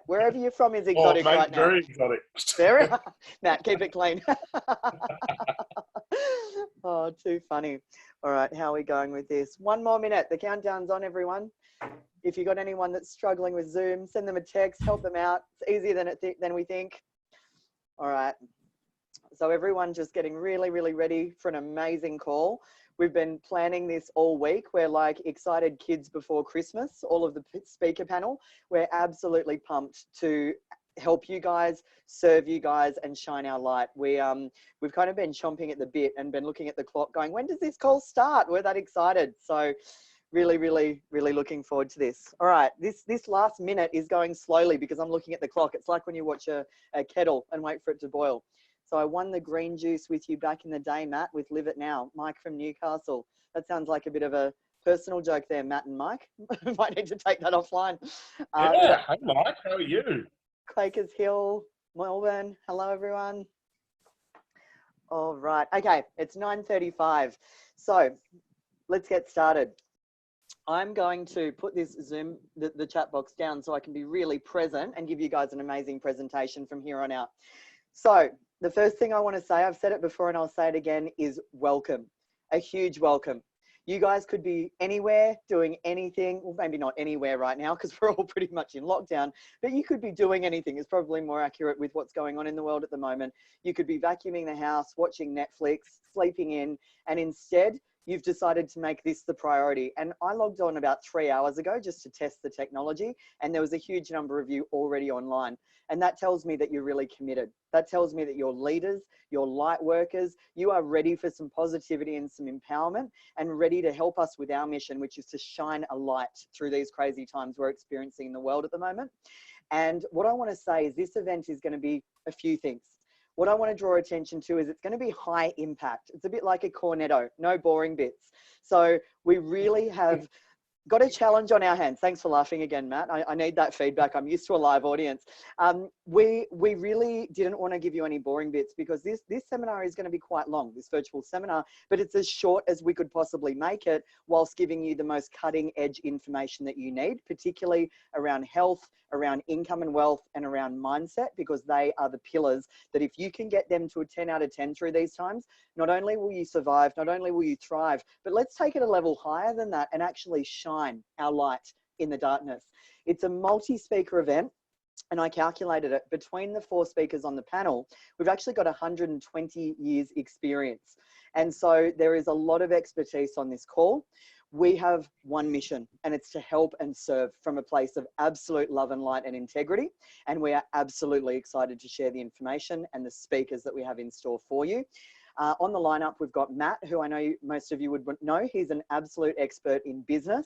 Wherever you're from is Oh, exotic mate, right now. very exotic. Very, Matt, keep it clean. Oh, too funny. All right, how are we going with this? 1 more minute. The countdown's on, everyone. If you've got anyone that's struggling with Zoom, send them a text, help them out. It's easier than we think. All right. So everyone just getting really, really ready for an amazing call. We've been planning this all week. We're like excited kids before Christmas, all of the speaker panel. We're absolutely pumped to help you guys, serve you guys, and shine our light. We've kind of been chomping at the bit and been looking at the clock going, when does this call start? We're that excited. So really, really, really looking forward to this. All right, this last minute is going slowly because I'm looking at the clock. It's like when you watch a kettle and wait for it to boil. So I won the green juice with you back in the day, Matt, with Live It Now. Mike from Newcastle. That sounds like a bit of a personal joke there, Matt and Mike. Might need to take that offline. Yeah, hey Mike, how are you? Quakers Hill, Melbourne. Hello, everyone. All right. Okay, it's 9:35. So let's get started. I'm going to put this Zoom, the chat box down so I can be really present and give you guys an amazing presentation from here on out. So the first thing I want to say, I've said it before and I'll say it again, is welcome. A huge welcome. You guys could be anywhere doing anything, well, maybe not anywhere right now because we're all pretty much in lockdown, but you could be doing anything. It's probably more accurate with what's going on in the world at the moment. You could be vacuuming the house, watching Netflix, sleeping in, and instead you've decided to make this the priority. And I logged on about 3 hours ago just to test the technology, and there was a huge number of you already online. And that tells me that you're really committed. That tells me that you're leaders, you're light workers, you are ready for some positivity and some empowerment and ready to help us with our mission, which is to shine a light through these crazy times we're experiencing in the world at the moment. And what I want to say is this event is going to be a few things. What I want to draw attention to is it's going to be high impact. It's a bit like a cornetto, no boring bits. So we really have got a challenge on our hands. Thanks for laughing again, Matt. I need that feedback. I'm used to a live audience. We really didn't want to give you any boring bits because this seminar is going to be quite long, this virtual seminar, but it's as short as we could possibly make it whilst giving you the most cutting edge information that you need, particularly around health, around income and wealth, and around mindset, because they are the pillars that if you can get them to a 10 out of 10 through these times, not only will you survive, not only will you thrive, but let's take it a level higher than that and actually shine our light in the darkness. It's a multi-speaker event, and I calculated it. Between the 4 speakers on the panel, we've actually got 120 years experience. And so there is a lot of expertise on this call. We have one mission, and it's to help and serve from a place of absolute love and light and integrity. And we are absolutely excited to share the information and the speakers that we have in store for you. On the lineup, we've got Matt, who I know most of you would know. He's an absolute expert in business.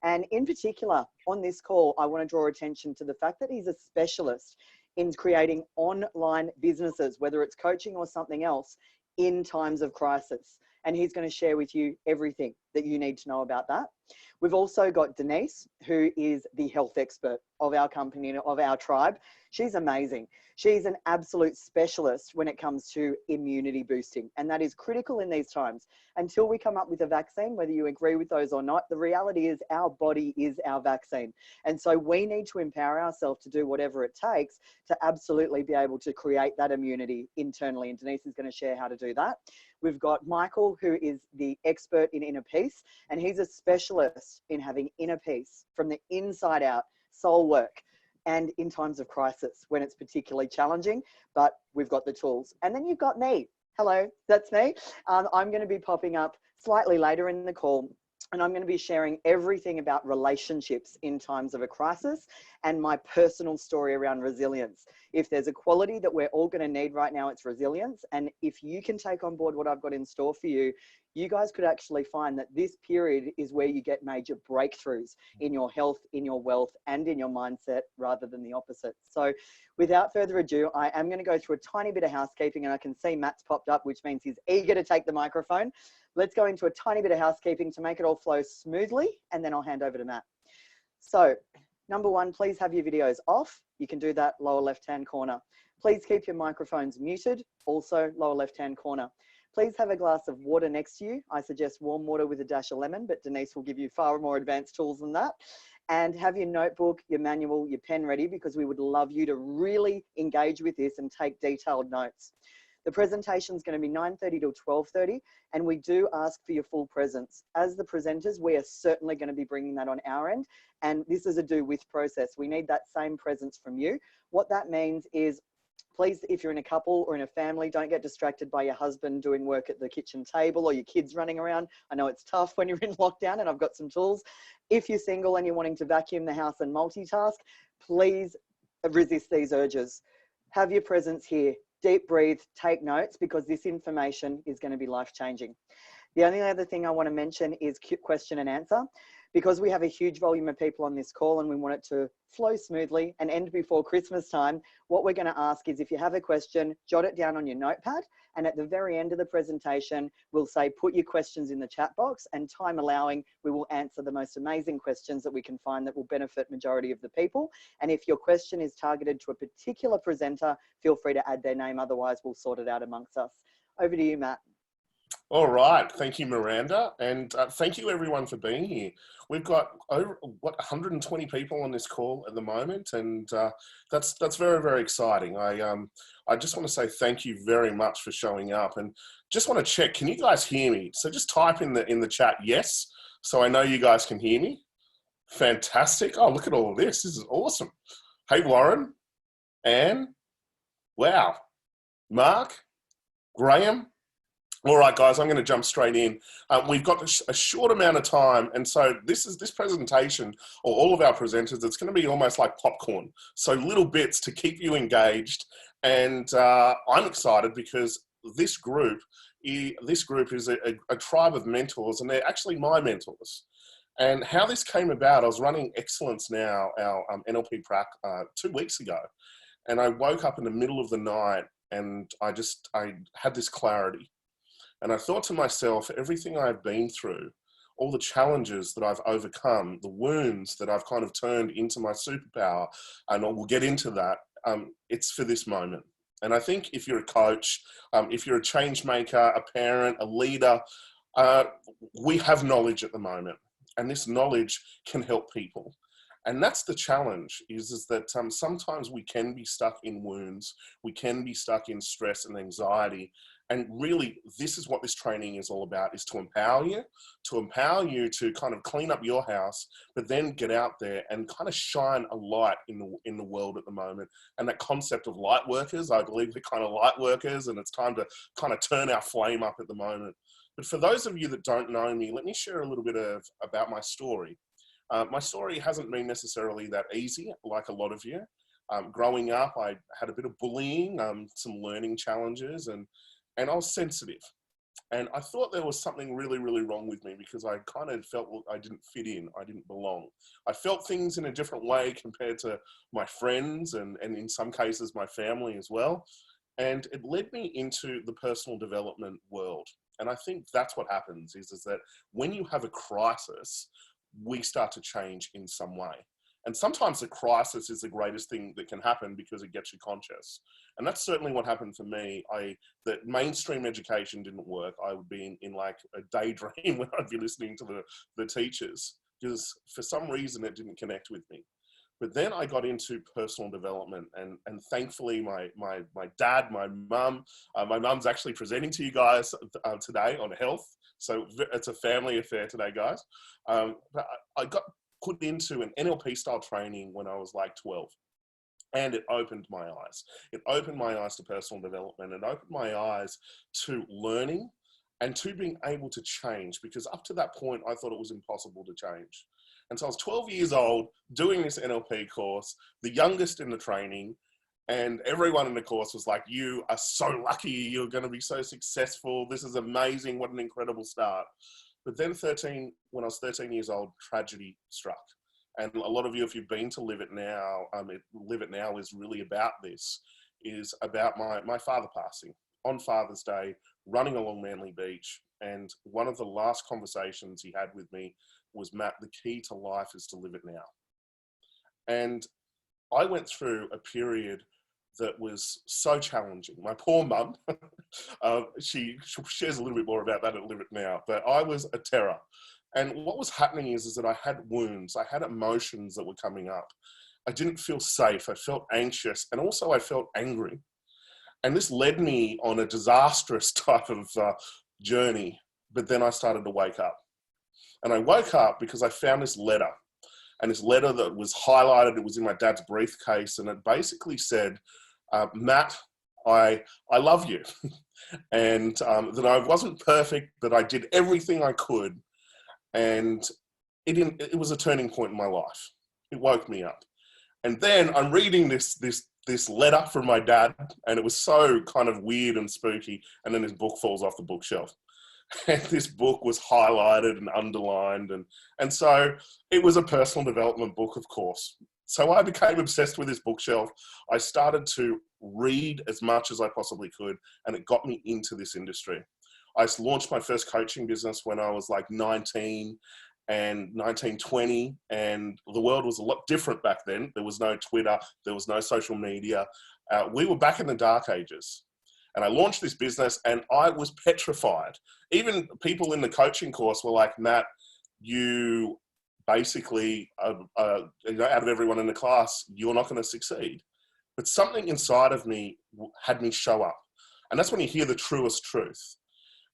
And in particular, on this call, I want to draw attention to the fact that he's a specialist in creating online businesses, whether it's coaching or something else, in times of crisis. And he's going to share with you everything that you need to know about that. We've also got Denise, who is the health expert of our company and of our tribe. She's amazing. She's an absolute specialist when it comes to immunity boosting. And that is critical in these times. Until we come up with a vaccine, whether you agree with those or not, the reality is our body is our vaccine. And so we need to empower ourselves to do whatever it takes to absolutely be able to create that immunity internally. And Denise is going to share how to do that. We've got Michael, who is the expert in inner peace, and he's a specialist in having inner peace from the inside out, soul work, and in times of crisis when it's particularly challenging, but we've got the tools. And then you've got me. Hello, that's me. I'm going to be popping up slightly later in the call, and I'm going to be sharing everything about relationships in times of a crisis and my personal story around resilience. If there's a quality that we're all going to need right now, it's resilience. And if you can take on board what I've got in store for you, you guys could actually find that this period is where you get major breakthroughs in your health, in your wealth, and in your mindset rather than the opposite. So without further ado, I am going to go through a tiny bit of housekeeping, and I can see Matt's popped up, which means he's eager to take the microphone. Let's go into a tiny bit of housekeeping to make it all flow smoothly, and then I'll hand over to Matt. So number one, please have your videos off. You can do that lower left-hand corner. Please keep your microphones muted, also lower left-hand corner. Please have a glass of water next to you. I suggest warm water with a dash of lemon, but Denise will give you far more advanced tools than that. And have your notebook, your manual, your pen ready, because we would love you to really engage with this and take detailed notes. The presentation is going to be 9:30 till 12:30, and we do ask for your full presence. As the presenters, we are certainly going to be bringing that on our end, and this is a do with process. We need that same presence from you. What that means is, please, if you're in a couple or in a family, don't get distracted by your husband doing work at the kitchen table or your kids running around. I know it's tough when you're in lockdown, and I've got some tools. If you're single and you're wanting to vacuum the house and multitask, please resist these urges. Have your presence here. Deep breathe, take notes, because this information is going to be life-changing. The only other thing I want to mention is question and answer. Because we have a huge volume of people on this call and we want it to flow smoothly and end before Christmas time, what we're going to ask is, if you have a question, jot it down on your notepad, and at the very end of the presentation, we'll say, put your questions in the chat box, and time allowing, we will answer the most amazing questions that we can find that will benefit majority of the people. And if your question is targeted to a particular presenter, feel free to add their name, otherwise we'll sort it out amongst us. Over to you, Matt. All right, thank you, Miranda, and thank you everyone for being here. We've got over 120 people on this call at the moment, and that's very, very exciting. I just want to say thank you very much for showing up, and just want to check, can you guys hear me? So just type in the chat yes, so I know you guys can hear me. Fantastic! Oh, look at all of this. This is awesome. Hey, Warren, Anne, wow, Mark, Graham. All right, guys, I'm going to jump straight in. We've got a short amount of time, and so this presentation, or all of our presenters, it's going to be almost like popcorn. So little bits to keep you engaged, and I'm excited because this group is a tribe of mentors, and they're actually my mentors. And how this came about, I was running Excellence Now, our NLP prac 2 weeks ago, and I woke up in the middle of the night, and I had this clarity. And I thought to myself, everything I've been through, all the challenges that I've overcome, the wounds that I've kind of turned into my superpower, and we'll get into that, it's for this moment. And I think if you're a coach, if you're a change maker, a parent, a leader, we have knowledge at the moment, and this knowledge can help people. And that's the challenge, is that sometimes we can be stuck in wounds, we can be stuck in stress and anxiety. And really, this is what this training is all about, is to empower you to kind of clean up your house, but then get out there and kind of shine a light in the world at the moment. And that concept of light workers, I believe they're kind of light workers, and it's time to kind of turn our flame up at the moment. But for those of you that don't know me, let me share a little bit about my story. My story hasn't been necessarily that easy, like a lot of you. Growing up, I had a bit of bullying, some learning challenges, and I was sensitive. And I thought there was something really, really wrong with me, because I kind of felt I didn't fit in, I didn't belong. I felt things in a different way compared to my friends, and in some cases my family as well. And it led me into the personal development world. And I think that's what happens, is that when you have a crisis, we start to change in some way. And sometimes the crisis is the greatest thing that can happen, because it gets you conscious. And that's certainly what happened for me. That mainstream education didn't work. I would be in like a daydream when I'd be listening to the teachers, because for some reason it didn't connect with me. But then I got into personal development, and thankfully my dad, my mum's actually presenting to you guys today on health. So it's a family affair today, guys. But I got put into an NLP style training when I was like 12. And it opened my eyes. It opened my eyes to personal development. It opened my eyes to learning and to being able to change, because up to that point, I thought it was impossible to change. And so I was 12 years old doing this NLP course, the youngest in the training, and everyone in the course was like, you are so lucky, you're going to be so successful, this is amazing, what an incredible start. But then when I was 13 years old, tragedy struck. And a lot of you, if you've been to Live It Now, Live It Now is really about this, is about my father passing on Father's Day, running along Manly Beach. And one of the last conversations he had with me was, Matt, the key to life is to live it now. And I went through a period that was so challenging. My poor mum, she shares a little bit more about that at Live It Now, but I was a terror. And what was happening is that I had wounds, I had emotions that were coming up. I didn't feel safe, I felt anxious, and also I felt angry. And this led me on a disastrous type of journey. But then I started to wake up. And I woke up because I found this letter. And this letter that was highlighted, it was in my dad's briefcase. And it basically said, Matt, I love you. And that I wasn't perfect, but I did everything I could. And it was a turning point in my life. It woke me up. And then I'm reading this letter from my dad, and it was so kind of weird and spooky. And then his book falls off the bookshelf. And this book was highlighted and underlined. And so it was a personal development book, of course. So I became obsessed with this bookshelf. I started to read as much as I possibly could, and it got me into this industry. I launched my first coaching business when I was like 19 and 20, and the world was a lot different back then. There was no Twitter, there was no social media. We were back in the dark ages. And I launched this business and I was petrified. Even people in the coaching course were like, Matt, you basically, out of everyone in the class, you're not going to succeed. But something inside of me had me show up. And that's when you hear the truest truth.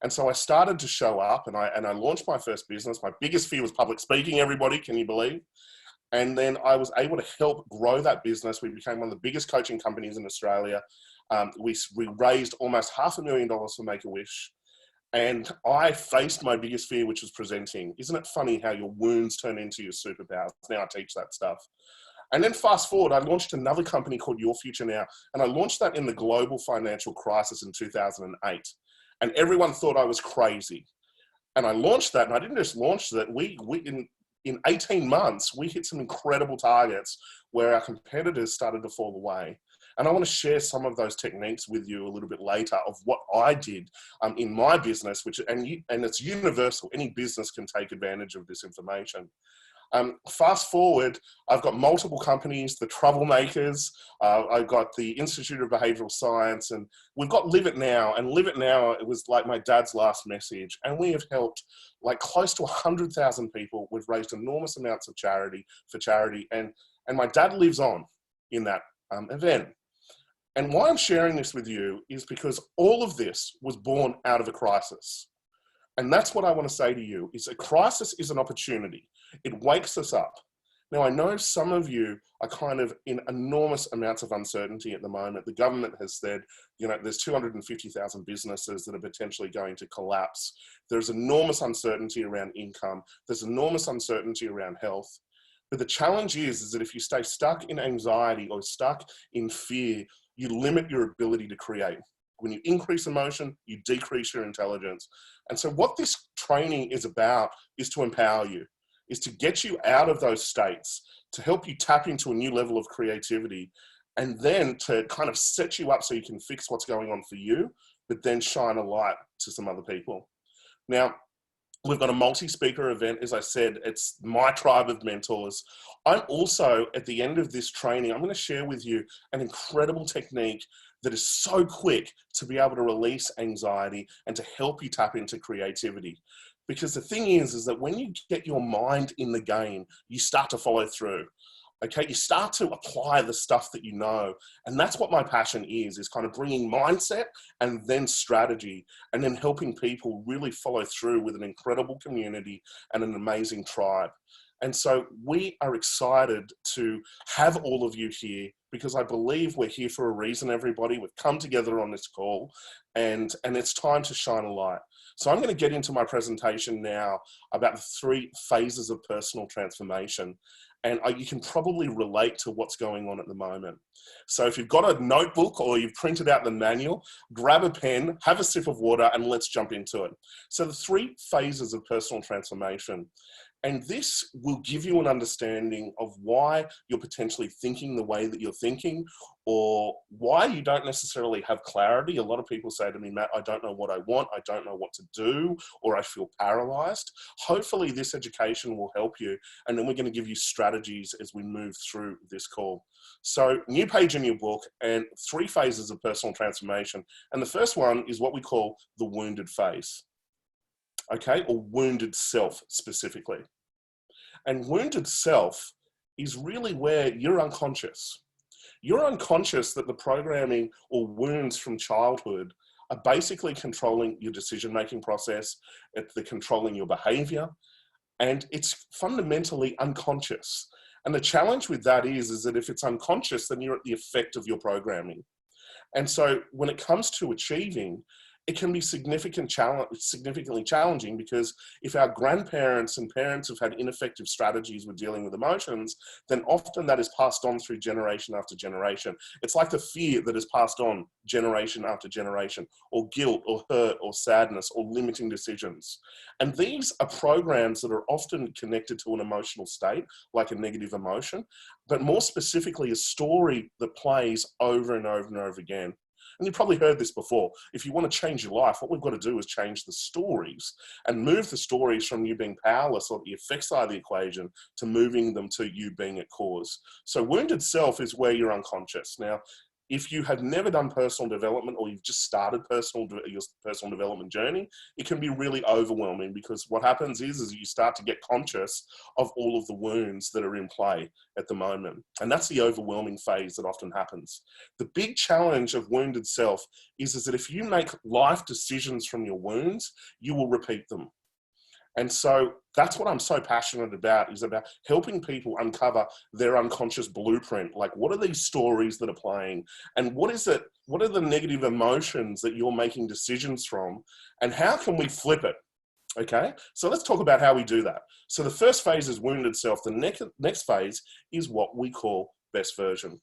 And so I started to show up, and I launched my first business. My biggest fear was public speaking, everybody, can you believe? And then I was able to help grow that business. We became one of the biggest coaching companies in Australia. We raised almost $500,000 for Make-A-Wish. And I faced my biggest fear, which was presenting. Isn't it funny how your wounds turn into your superpowers? Now I teach that stuff. And then fast forward, I launched another company called Your Future Now. And I launched that in the global financial crisis in 2008. And everyone thought I was crazy. And I launched that, and I didn't just launch that. In 18 months, we hit some incredible targets where our competitors started to fall away. And I want to share some of those techniques with you a little bit later of what I did in my business, and it's universal. Any business can take advantage of this information. Fast forward, I've got multiple companies, the Troublemakers, I've got the Institute of Behavioral Science, and we've got Live It Now. And Live It Now, it was like my dad's last message. And we have helped like close to 100,000 people. We've raised enormous amounts of charity. And my dad lives on in that event. And why I'm sharing this with you is because all of this was born out of a crisis. And that's what I want to say to you, is a crisis is an opportunity. It wakes us up. Now, I know some of you are kind of in enormous amounts of uncertainty at the moment. The government has said, there's 250,000 businesses that are potentially going to collapse. There's enormous uncertainty around income. There's enormous uncertainty around health. But the challenge is that if you stay stuck in anxiety or stuck in fear, you limit your ability to create. When you increase emotion, you decrease your intelligence. And so what this training is about is to empower you, is to get you out of those states, to help you tap into a new level of creativity, and then to kind of set you up so you can fix what's going on for you, but then shine a light to some other people. Now, we've got a multi-speaker event. As I said, it's my tribe of mentors. I'm also, at the end of this training, I'm going to share with you an incredible technique that is so quick to be able to release anxiety and to help you tap into creativity. Because the thing is that when you get your mind in the game, you start to follow through. Okay, you start to apply the stuff that you know. And that's what my passion is kind of bringing mindset and then strategy, and then helping people really follow through with an incredible community and an amazing tribe. And so we are excited to have all of you here, because I believe we're here for a reason, everybody. We've come together on this call, and it's time to shine a light. So I'm going to get into my presentation now about the 3 phases of personal transformation. And you can probably relate to what's going on at the moment. So if you've got a notebook or you've printed out the manual, grab a pen, have a sip of water, and let's jump into it. So the 3 phases of personal transformation. And this will give you an understanding of why you're potentially thinking the way that you're thinking, or why you don't necessarily have clarity. A lot of people say to me, Matt, I don't know what I want, I don't know what to do, or I feel paralyzed. Hopefully this education will help you, and then we're going to give you strategies as we move through this call. So, new page in your book, and 3 phases of personal transformation. And the first one is what we call the wounded phase. okay, or wounded self specifically. And wounded self is really where you're unconscious. You're unconscious that the programming or wounds from childhood are basically controlling your decision-making process, they're controlling your behavior, and it's fundamentally unconscious. And the challenge with that is that if it's unconscious, then you're at the effect of your programming. And so when it comes to achieving, it can be significantly challenging, because if our grandparents and parents have had ineffective strategies with dealing with emotions, then often that is passed on through generation after generation. It's like the fear that is passed on generation after generation, or guilt or hurt or sadness or limiting decisions. And these are programs that are often connected to an emotional state, like a negative emotion, but more specifically a story that plays over and over and over again. And you've probably heard this before. If you want to change your life, what we've got to do is change the stories and move the stories from you being powerless or the effect side of the equation to moving them to you being at cause. So wounded self is where you're unconscious. Now, if you have never done personal development, or you've just started your personal development journey, it can be really overwhelming, because what happens is you start to get conscious of all of the wounds that are in play at the moment. And that's the overwhelming phase that often happens. The big challenge of wounded self is that if you make life decisions from your wounds, you will repeat them. And so that's what I'm so passionate about, is about helping people uncover their unconscious blueprint. Like, what are these stories that are playing? And what are the negative emotions that you're making decisions from? And how can we flip it? Okay, so let's talk about how we do that. So the first phase is wounded self. The next phase is what we call best version.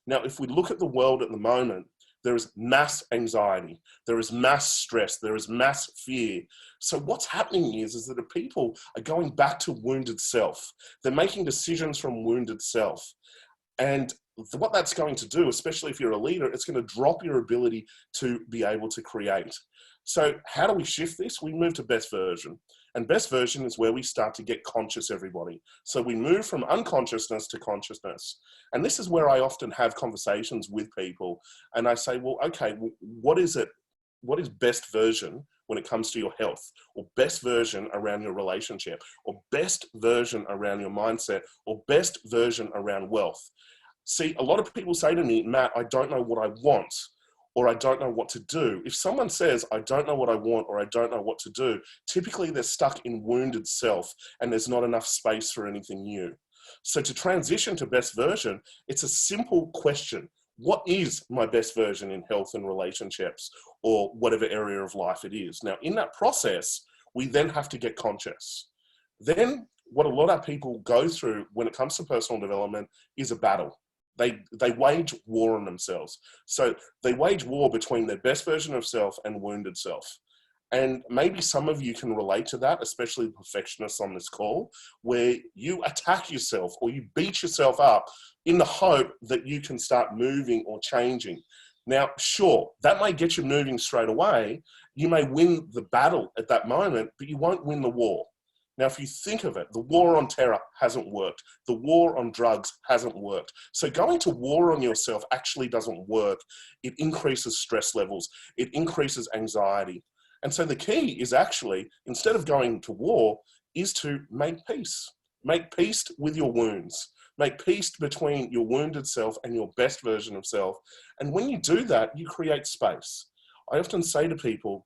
Now, if we look at the world at the moment, there is mass anxiety, there is mass stress, there is mass fear. So what's happening is that the people are going back to wounded self. They're making decisions from wounded self. And what that's going to do, especially if you're a leader, it's going to drop your ability to be able to create. So how do we shift this? We move to best version. And best version is where we start to get conscious, everybody. So we move from unconsciousness to consciousness. And this is where I often have conversations with people. And I say, well, okay, what is it? What is best version when it comes to your health, or best version around your relationship, or best version around your mindset, or best version around wealth? See, a lot of people say to me, Matt, I don't know what I want, or I don't know what to do. If someone says, I don't know what I want, or I don't know what to do, typically they're stuck in wounded self, and there's not enough space for anything new. So to transition to best version, it's a simple question. What is my best version in health and relationships, or whatever area of life it is? Now, in that process, we then have to get conscious. Then what a lot of people go through when it comes to personal development is a battle. They wage war on themselves. So they wage war between their best version of self and wounded self. And maybe some of you can relate to that, especially the perfectionists on this call, where you attack yourself or you beat yourself up in the hope that you can start moving or changing. Now, sure, that may get you moving straight away. You may win the battle at that moment, but you won't win the war. Now, if you think of it, the war on terror hasn't worked. The war on drugs hasn't worked. So going to war on yourself actually doesn't work. It increases stress levels. It increases anxiety. And so the key is actually, instead of going to war, is to make peace. Make peace with your wounds. Make peace between your wounded self and your best version of self. And when you do that, you create space. I often say to people,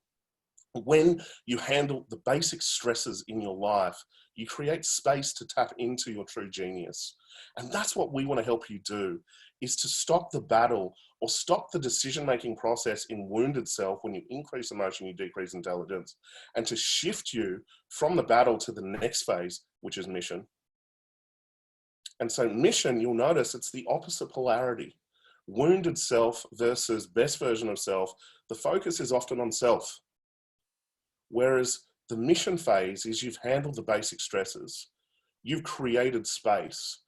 when you handle the basic stresses in your life, you create space to tap into your true genius. And that's what we want to help you do, is to stop the battle or stop the decision-making process in wounded self. When you increase emotion, you decrease intelligence, and to shift you from the battle to the next phase, which is mission. And so mission, you'll notice it's the opposite polarity. Wounded self versus best version of self, the focus is often on self. Whereas the mission phase is you've handled the basic stresses, you've created space,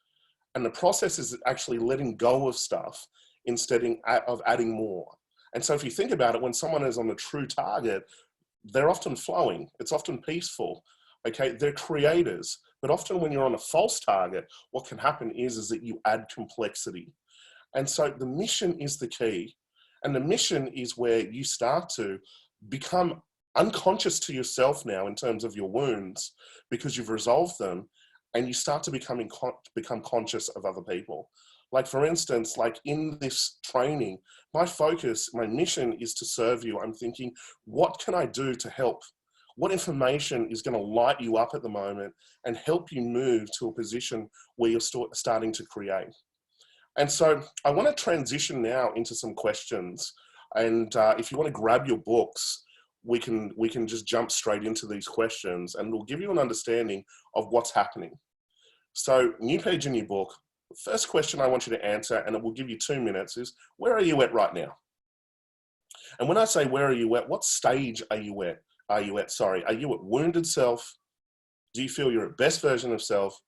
and the process is actually letting go of stuff instead of adding more. And so if you think about it, when someone is on a true target, they're often flowing, it's often peaceful, okay? They're creators, but often when you're on a false target, what can happen is that you add complexity. And so the mission is the key, and the mission is where you start to become unconscious to yourself now in terms of your wounds because you've resolved them, and you start to become conscious of other people. Like for instance, like in this training, my focus, my mission is to serve you. I'm thinking, what can I do to help? What information is going to light you up at the moment and help you move to a position where you're starting to create? And so I want to transition now into some questions. And if you want to grab your books, we can just jump straight into these questions, and we'll give you an understanding of what's happening. So new page in your book. First question I want you to answer, and it will give you 2 minutes, is where are you at right now? And when I say where are you at, what stage are you at? Are you at wounded self? Do you feel you're at best version of self?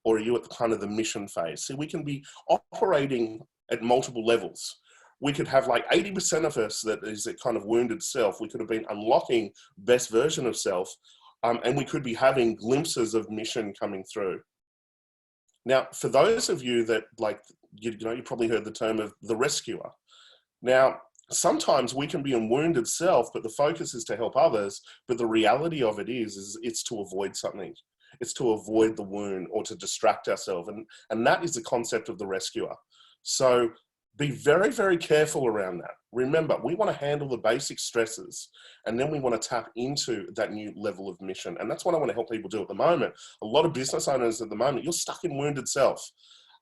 Or are you at the kind of the mission phase? So we can be operating at multiple levels. We could have like 80% of us that is a kind of wounded self. We could have been unlocking best version of self, and we could be having glimpses of mission coming through. Now, for those of you that you probably heard the term of the rescuer. Now, sometimes we can be in wounded self, but the focus is to help others. But the reality of it is it's to avoid something. It's to avoid the wound or to distract ourselves. And that is the concept of the rescuer. So be very, very careful around that. Remember, we want to handle the basic stresses, and then we want to tap into that new level of mission. And that's what I want to help people do at the moment. A lot of business owners at the moment, you're stuck in wounded self.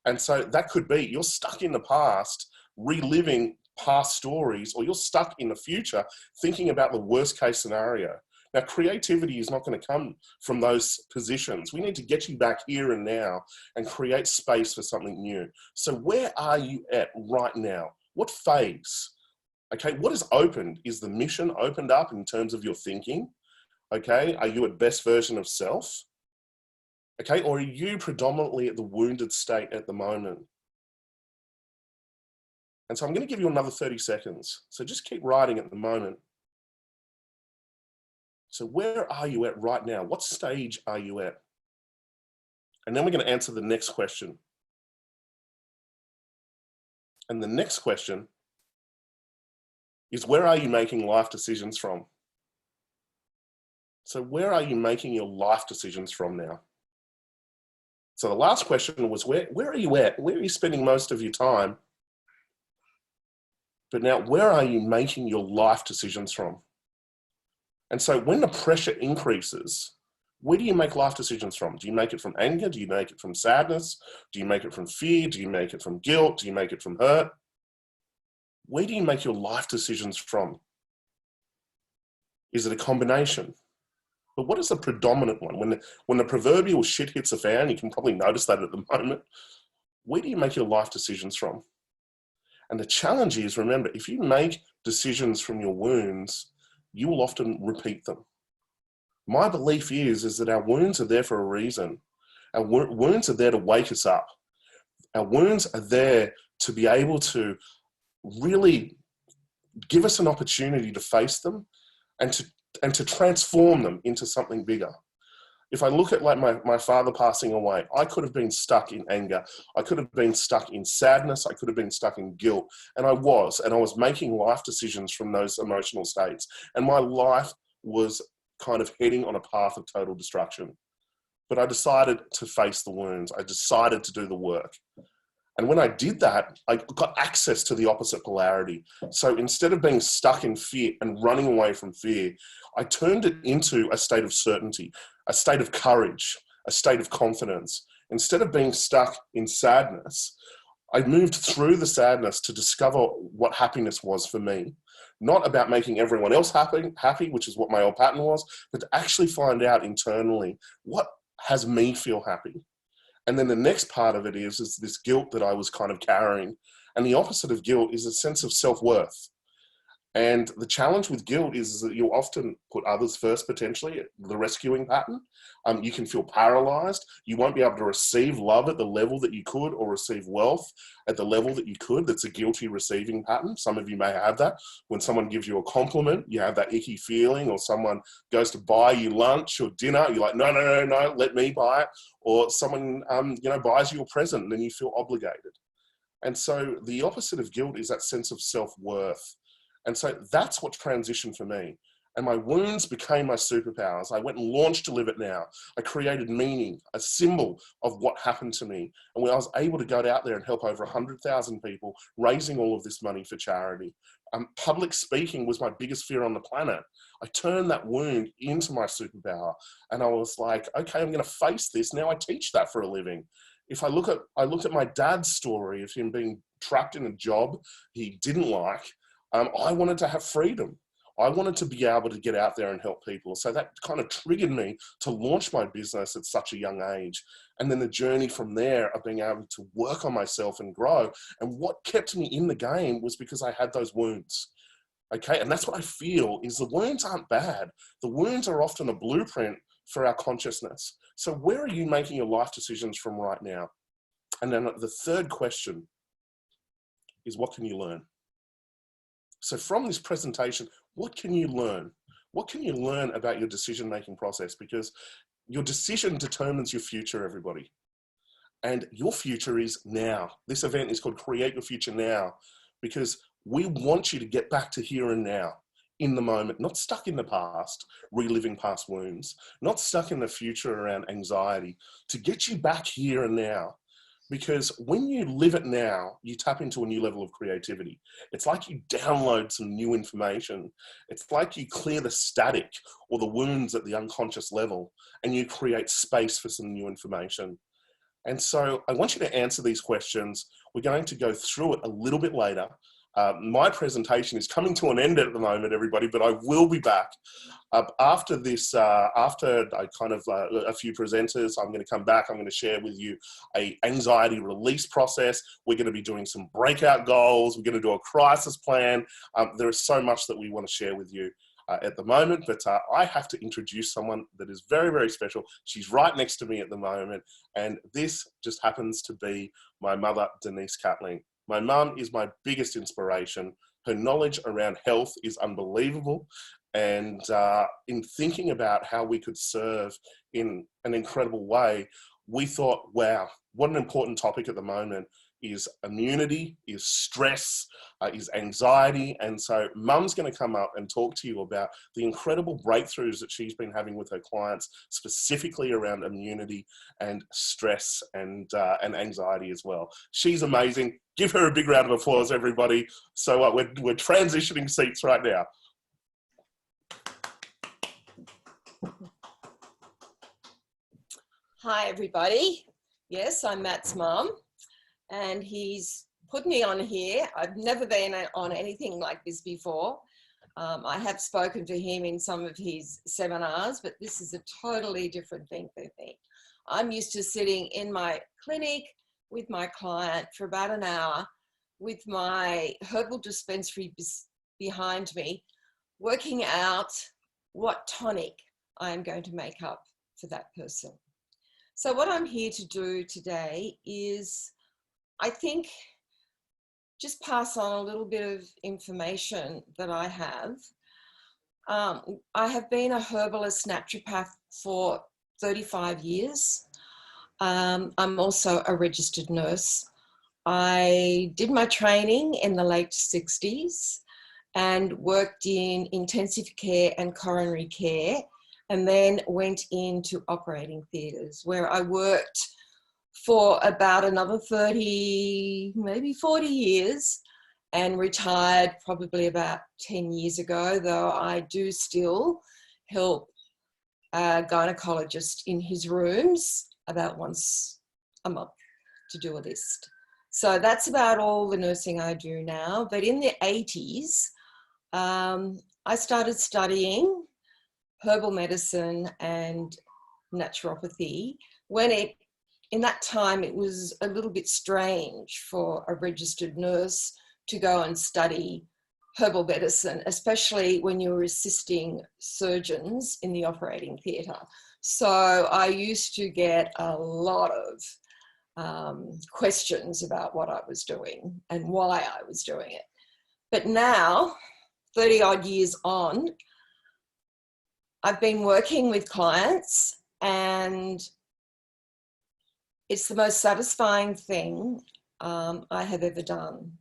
And so that could be you're stuck in the past, reliving past stories, or you're stuck in the future, thinking about the worst case scenario. Now, creativity is not going to come from those positions. We need to get you back here and now and create space for something new. So where are you at right now? What phase? Okay, what is opened? Is the mission opened up in terms of your thinking? Okay, are you at best version of self? Okay, or are you predominantly at the wounded state at the moment? And so I'm going to give you another 30 seconds. So just keep writing at the moment. So where are you at right now? What stage are you at? And then we're going to answer the next question. And the next question is, where are you making life decisions from? So where are you making your life decisions from now? So the last question was, where are you at? Where are you spending most of your time? But now, where are you making your life decisions from? And so when the pressure increases, where do you make life decisions from? Do you make it from anger? Do you make it from sadness? Do you make it from fear? Do you make it from guilt? Do you make it from hurt? Where do you make your life decisions from? Is it a combination? But what is the predominant one? When the proverbial shit hits the fan, you can probably notice that at the moment. Where do you make your life decisions from? And the challenge is, remember, if you make decisions from your wounds, you will often repeat them. My belief is that our wounds are there for a reason. Our wounds are there to wake us up. Our wounds are there to be able to really give us an opportunity to face them and to transform them into something bigger. If I look at like my father passing away, I could have been stuck in anger. I could have been stuck in sadness. I could have been stuck in guilt. And I was making life decisions from those emotional states. And my life was kind of heading on a path of total destruction. But I decided to face the wounds. I decided to do the work. And when I did that, I got access to the opposite polarity. So instead of being stuck in fear and running away from fear, I turned it into a state of certainty, a state of courage, a state of confidence. Instead of being stuck in sadness, I moved through the sadness to discover what happiness was for me. Not about making everyone else happy, which is what my old pattern was, but to actually find out internally what has me feel happy. And then the next part of it is this guilt that I was kind of carrying. And the opposite of guilt is a sense of self-worth. And the challenge with guilt is that you'll often put others first, potentially, the rescuing pattern. You can feel paralyzed. You won't be able to receive love at the level that you could, or receive wealth at the level that you could. That's a guilty receiving pattern. Some of you may have that. When someone gives you a compliment, you have that icky feeling, or someone goes to buy you lunch or dinner, you're like, no, let me buy it. Or someone buys you a present and then you feel obligated. And so the opposite of guilt is that sense of self-worth. And so that's what transitioned for me. And my wounds became my superpowers. I went and launched to Live It Now. I created meaning, a symbol of what happened to me. And when I was able to go out there and help over 100,000 people, raising all of this money for charity. Public speaking was my biggest fear on the planet. I turned that wound into my superpower. And I was like, okay, I'm going to face this. Now I teach that for a living. If I looked at my dad's story of him being trapped in a job he didn't like, I wanted to have freedom. I wanted to be able to get out there and help people. So that kind of triggered me to launch my business at such a young age. And then the journey from there of being able to work on myself and grow. And what kept me in the game was because I had those wounds. Okay, and that's what I feel is the wounds aren't bad. The wounds are often a blueprint for our consciousness. So where are you making your life decisions from right now? And then the third question is, what can you learn? So from this presentation, what can you learn? What can you learn about your decision-making process? Because your decision determines your future, everybody. And your future is now. This event is called Create Your Future Now, because we want you to get back to here and now, in the moment, not stuck in the past, reliving past wounds, not stuck in the future around anxiety, to get you back here and now. Because when you live it now, you tap into a new level of creativity. It's like you download some new information. It's like you clear the static or the wounds at the unconscious level, and you create space for some new information. And so I want you to answer these questions. We're going to go through it a little bit later. My presentation is coming to an end at the moment, everybody, but I will be back. After this, after I kind of a few presenters, I'm going to come back. I'm going to share with you a anxiety release process. We're going to be doing some breakout goals. We're going to do a crisis plan. There is so much that we want to share with you at the moment, but I have to introduce someone that is very, very special. She's right next to me at the moment, and this just happens to be my mother, Denise Catling. My mum is my biggest inspiration. Her knowledge around health is unbelievable. And in thinking about how we could serve in an incredible way, we thought, wow, what an important topic at the moment is immunity, is stress, is anxiety. And so Mum's going to come up and talk to you about the incredible breakthroughs that she's been having with her clients, specifically around immunity and stress and anxiety as well. She's amazing. Give her a big round of applause, everybody. So we're transitioning seats right now. Hi, everybody. Yes, I'm Matt's mum, and he's put me on here. I've never been on anything like this before. I have spoken to him in some of his seminars, but this is a totally different thing for me. I'm used to sitting in my clinic with my client for about an hour with my herbal dispensary behind me, working out what tonic I am going to make up for that person. So what I'm here to do today is, I think, just pass on a little bit of information that I have. I have been a herbalist naturopath for 35 years. I'm also a registered nurse. I did my training in the late 60s and worked in intensive care and coronary care, and then went into operating theatres where I worked for about another 30, maybe 40 years, and retired probably about 10 years ago, though I do still help a gynecologist in his rooms about once a month to do a list. So that's about all the nursing I do now. But in the 80s, I started studying herbal medicine and naturopathy when in that time it was a little bit strange for a registered nurse to go and study herbal medicine, especially when you were assisting surgeons in the operating theatre. So I used to get a lot of questions about what I was doing and why I was doing it. But now, 30 odd years on, I've been working with clients, and it's the most satisfying thing I have ever done.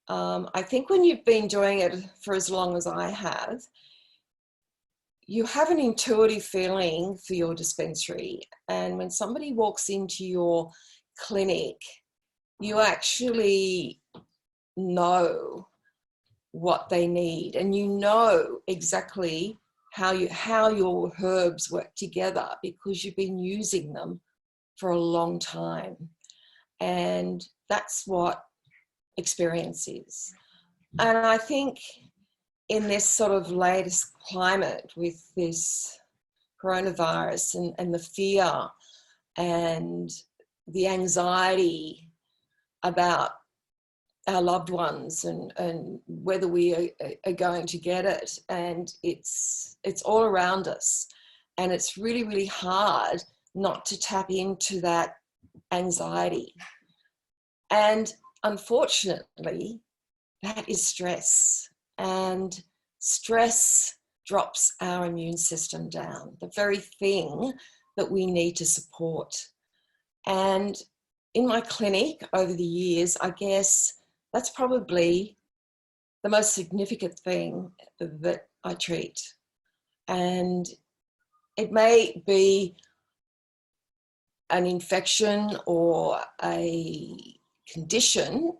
I think when you've been doing it for as long as I have, you have an intuitive feeling for your dispensary. And when somebody walks into your clinic, you actually know what they need, and you know exactly how your herbs work together because you've been using them for a long time. And that's what experience is. And I think in this sort of latest climate with this coronavirus and the fear and the anxiety about our loved ones and whether we are going to get it, and it's all around us, and it's really, really hard not to tap into that anxiety. And unfortunately, that is stress, and stress drops our immune system down, the very thing that we need to support. And in my clinic over the years, I guess that's probably the most significant thing that I treat. And it may be an infection or a condition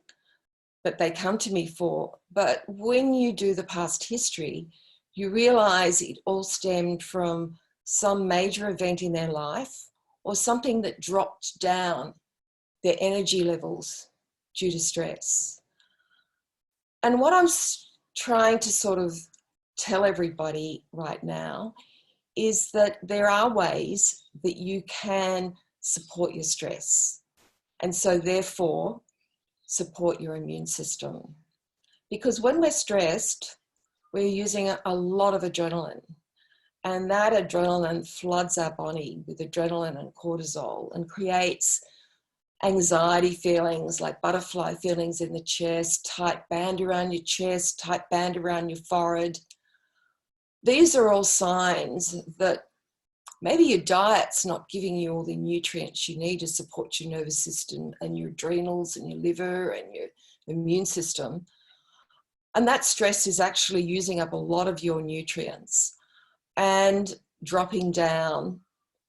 that they come to me for, but when you do the past history, you realize it all stemmed from some major event in their life or something that dropped down their energy levels due to stress. And what I'm trying to sort of tell everybody right now is that there are ways that you can support your stress, and so therefore support your immune system. Because when we're stressed, we're using a lot of adrenaline, and that adrenaline floods our body with adrenaline and cortisol and creates anxiety feelings like butterfly feelings in the chest, tight band around your chest, tight band around your forehead. These are all signs that maybe your diet's not giving you all the nutrients you need to support your nervous system and your adrenals and your liver and your immune system. And that stress is actually using up a lot of your nutrients and dropping down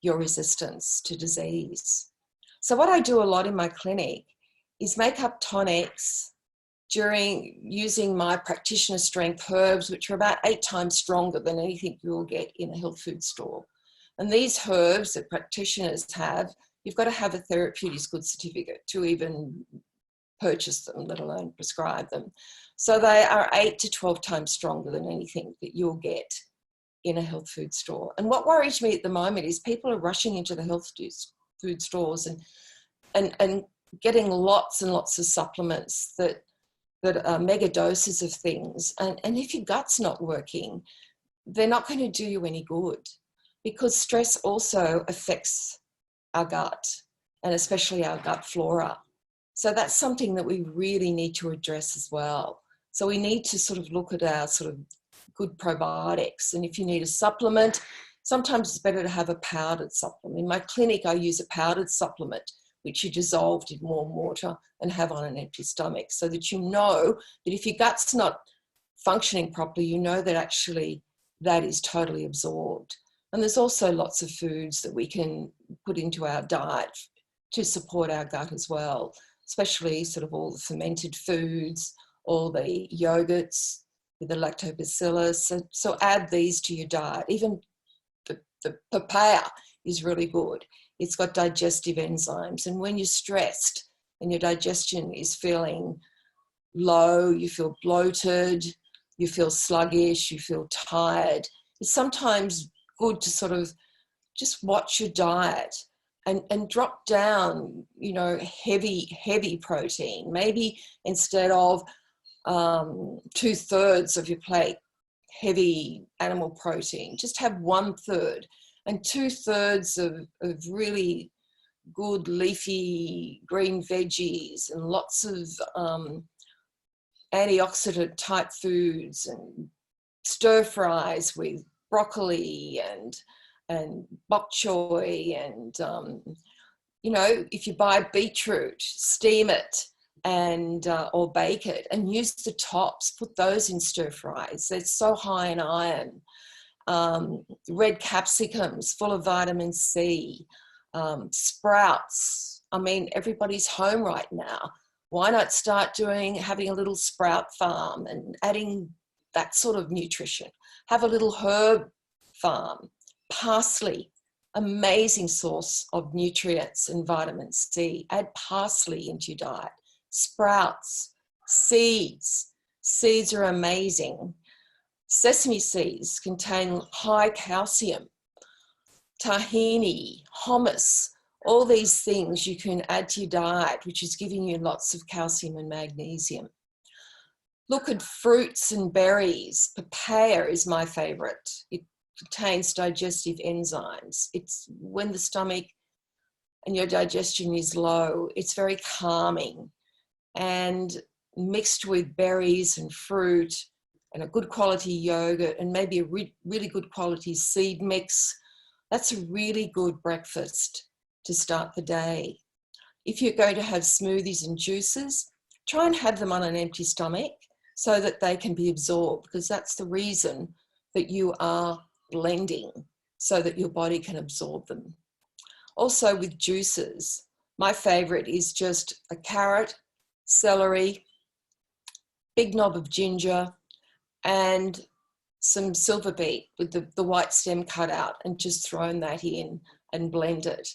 your resistance to disease. So what I do a lot in my clinic is make up tonics during using my practitioner strength herbs, which are about 8 times stronger than anything you'll get in a health food store. And these herbs that practitioners have, you've got to have a therapeutic goods certificate to even purchase them, let alone prescribe them. So they are 8 to 12 times stronger than anything that you'll get in a health food store. And what worries me at the moment is people are rushing into the health food stores and getting lots and lots of supplements that are mega doses of things. And if your gut's not working, they're not going to do you any good, because stress also affects our gut, and especially our gut flora. So that's something that we really need to address as well. So we need to sort of look at our sort of good probiotics. And if you need a supplement, sometimes it's better to have a powdered supplement. In my clinic, I use a powdered supplement, which you dissolved in warm water and have on an empty stomach, so that you know that if your gut's not functioning properly, you know that actually that is totally absorbed. And there's also lots of foods that we can put into our diet to support our gut as well, especially sort of all the fermented foods, all the yogurts with the lactobacillus. So add these to your diet. Even the papaya is really good. It's got digestive enzymes. And when you're stressed and your digestion is feeling low, you feel bloated, you feel sluggish, you feel tired, it's sometimes good to sort of just watch your diet and drop down, you know, heavy protein. Maybe instead of 2/3 of your plate heavy animal protein, just have 1/3, and 2/3 of really good leafy green veggies and lots of antioxidant type foods, and stir fries with broccoli and bok choy, and you know, if you buy beetroot, steam it and or bake it and use the tops, put those in stir fries. They're so high in iron. red capsicums full of vitamin C, sprouts. I mean, everybody's home right now. Why not start having a little sprout farm and adding that sort of nutrition? Have a little herb farm. Parsley, amazing source of nutrients and vitamin C. Add parsley into your diet. Sprouts, seeds. Seeds are amazing. Sesame seeds contain high calcium. Tahini, hummus, all these things you can add to your diet, which is giving you lots of calcium and magnesium. Look at fruits and berries. Papaya is my favorite. It contains digestive enzymes. It's when the stomach and your digestion is low, it's very calming. And mixed with berries and fruit and a good quality yogurt and maybe a really good quality seed mix, that's a really good breakfast to start the day. If you're going to have smoothies and juices, try and have them on an empty stomach so that they can be absorbed, because that's the reason that you are blending, so that your body can absorb them. Also with juices, my favorite is just a carrot, celery, big knob of ginger, and some silver beet with the white stem cut out, and just thrown that in and blend it.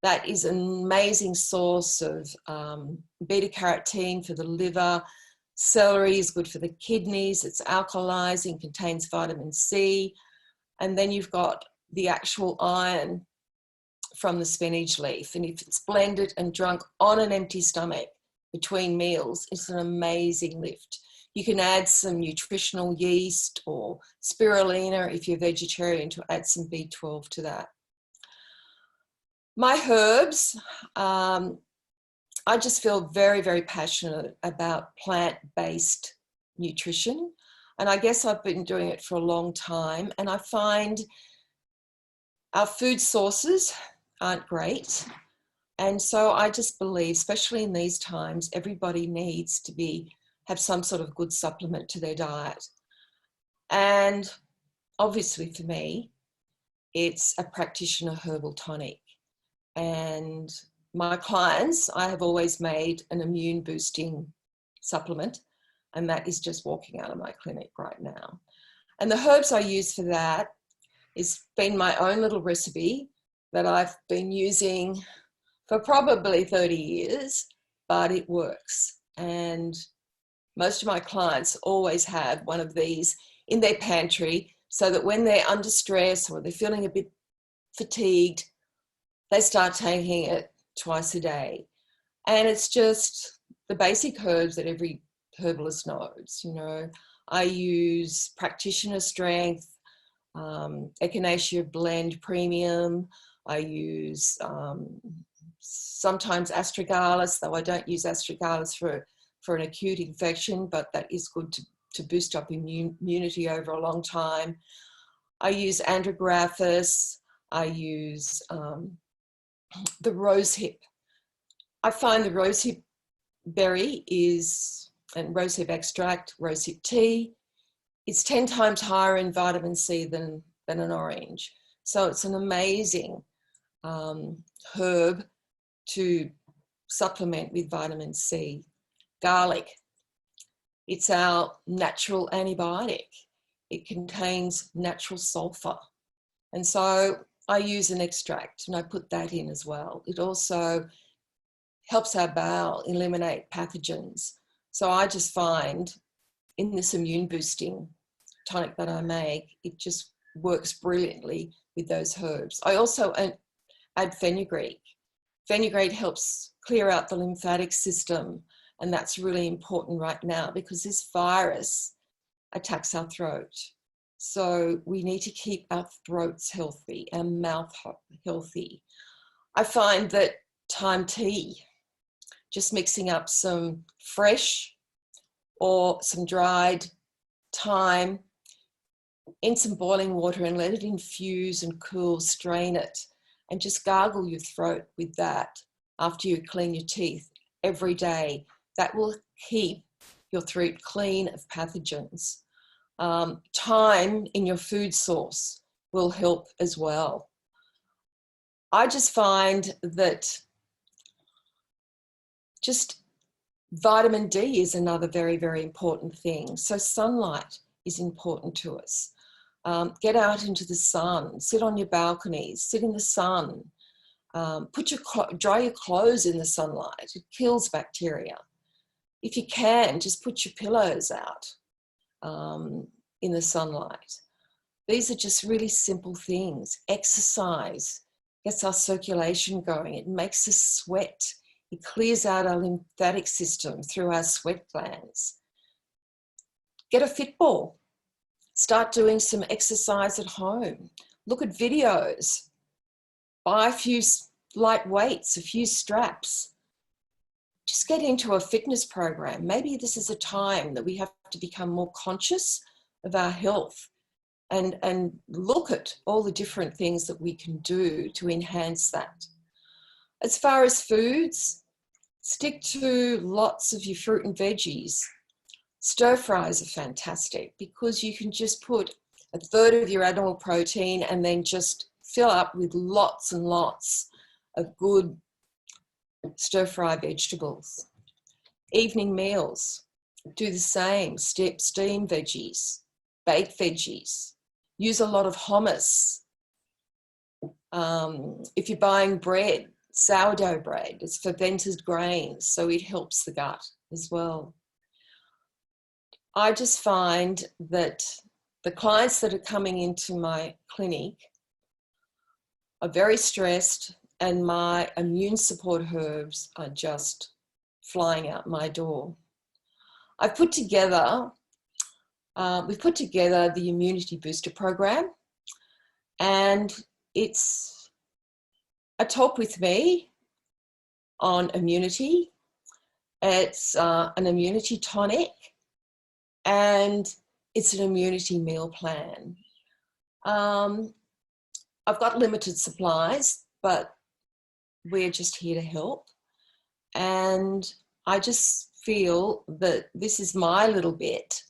That is an amazing source of beta-carotene for the liver. Celery is good for the kidneys. It's alkalizing, contains vitamin C. And then you've got the actual iron from the spinach leaf. And if it's blended and drunk on an empty stomach between meals, it's an amazing lift. You can add some nutritional yeast or spirulina if you're vegetarian to add some B12 to that. My herbs, I just feel very, very passionate about plant-based nutrition. And I guess I've been doing it for a long time. And I find our food sources aren't great. And so I just believe, especially in these times, everybody needs to have some sort of good supplement to their diet. And obviously for me, it's a practitioner herbal tonic. And my clients, I have always made an immune boosting supplement, and that is just walking out of my clinic right now. And the herbs I use for that has been my own little recipe that I've been using for probably 30 years, but it works. And most of my clients always have one of these in their pantry, so that when they're under stress or they're feeling a bit fatigued, they start taking it twice a day. And it's just the basic herbs that every herbalist knows. You know, I use practitioner strength, Echinacea blend premium. I use sometimes astragalus, though I don't use astragalus for an acute infection, but that is good to boost up immunity over a long time. I use andrographis. I use the rosehip. I find the rosehip berry and rosehip extract, rosehip tea, it's 10 times higher in vitamin C than an orange. So it's an amazing herb to supplement with vitamin C. Garlic, it's our natural antibiotic. It contains natural sulfur. And so I use an extract and I put that in as well. It also helps our bowel eliminate pathogens. So I just find in this immune boosting tonic that I make, it just works brilliantly with those herbs. I also add fenugreek. Fenugreek helps clear out the lymphatic system, and that's really important right now because this virus attacks our throat. So we need to keep our throats healthy, our mouth healthy. I find that thyme tea, just mixing up some fresh or some dried thyme in some boiling water and let it infuse and cool, strain it, and just gargle your throat with that after you clean your teeth every day. That will keep your throat clean of pathogens. Time in your food source will help as well. I just find that just vitamin D is another very, very important thing. So sunlight is important to us. Get out into the sun, sit on your balconies, sit in the sun, dry your clothes in the sunlight. It kills bacteria. If you can, just put your pillows out in the sunlight. These are just really simple things. Exercise gets our circulation going. It makes us sweat. It clears out our lymphatic system through our sweat glands. Get a fit ball. Start doing some exercise at home. Look at videos. Buy a few light weights, a few straps. Just get into a fitness program. Maybe this is a time that we have to become more conscious of our health and look at all the different things that we can do to enhance that. As far as foods, stick to lots of your fruit and veggies. Stir fries are fantastic because you can just put a third of your animal protein and then just fill up with lots and lots of good stir fry vegetables. Evening meals, do the same. Steam veggies, baked veggies. Use a lot of hummus. If you're buying bread, sourdough bread, it's fermented grains, so it helps the gut as well. I just find that the clients that are coming into my clinic are very stressed, and my immune support herbs are just flying out my door. We've put together the Immunity Booster Program, and it's a talk with me on immunity. It's an immunity tonic, and it's an immunity meal plan. I've got limited supplies, but we're just here to help. And I just feel that this is my little bit,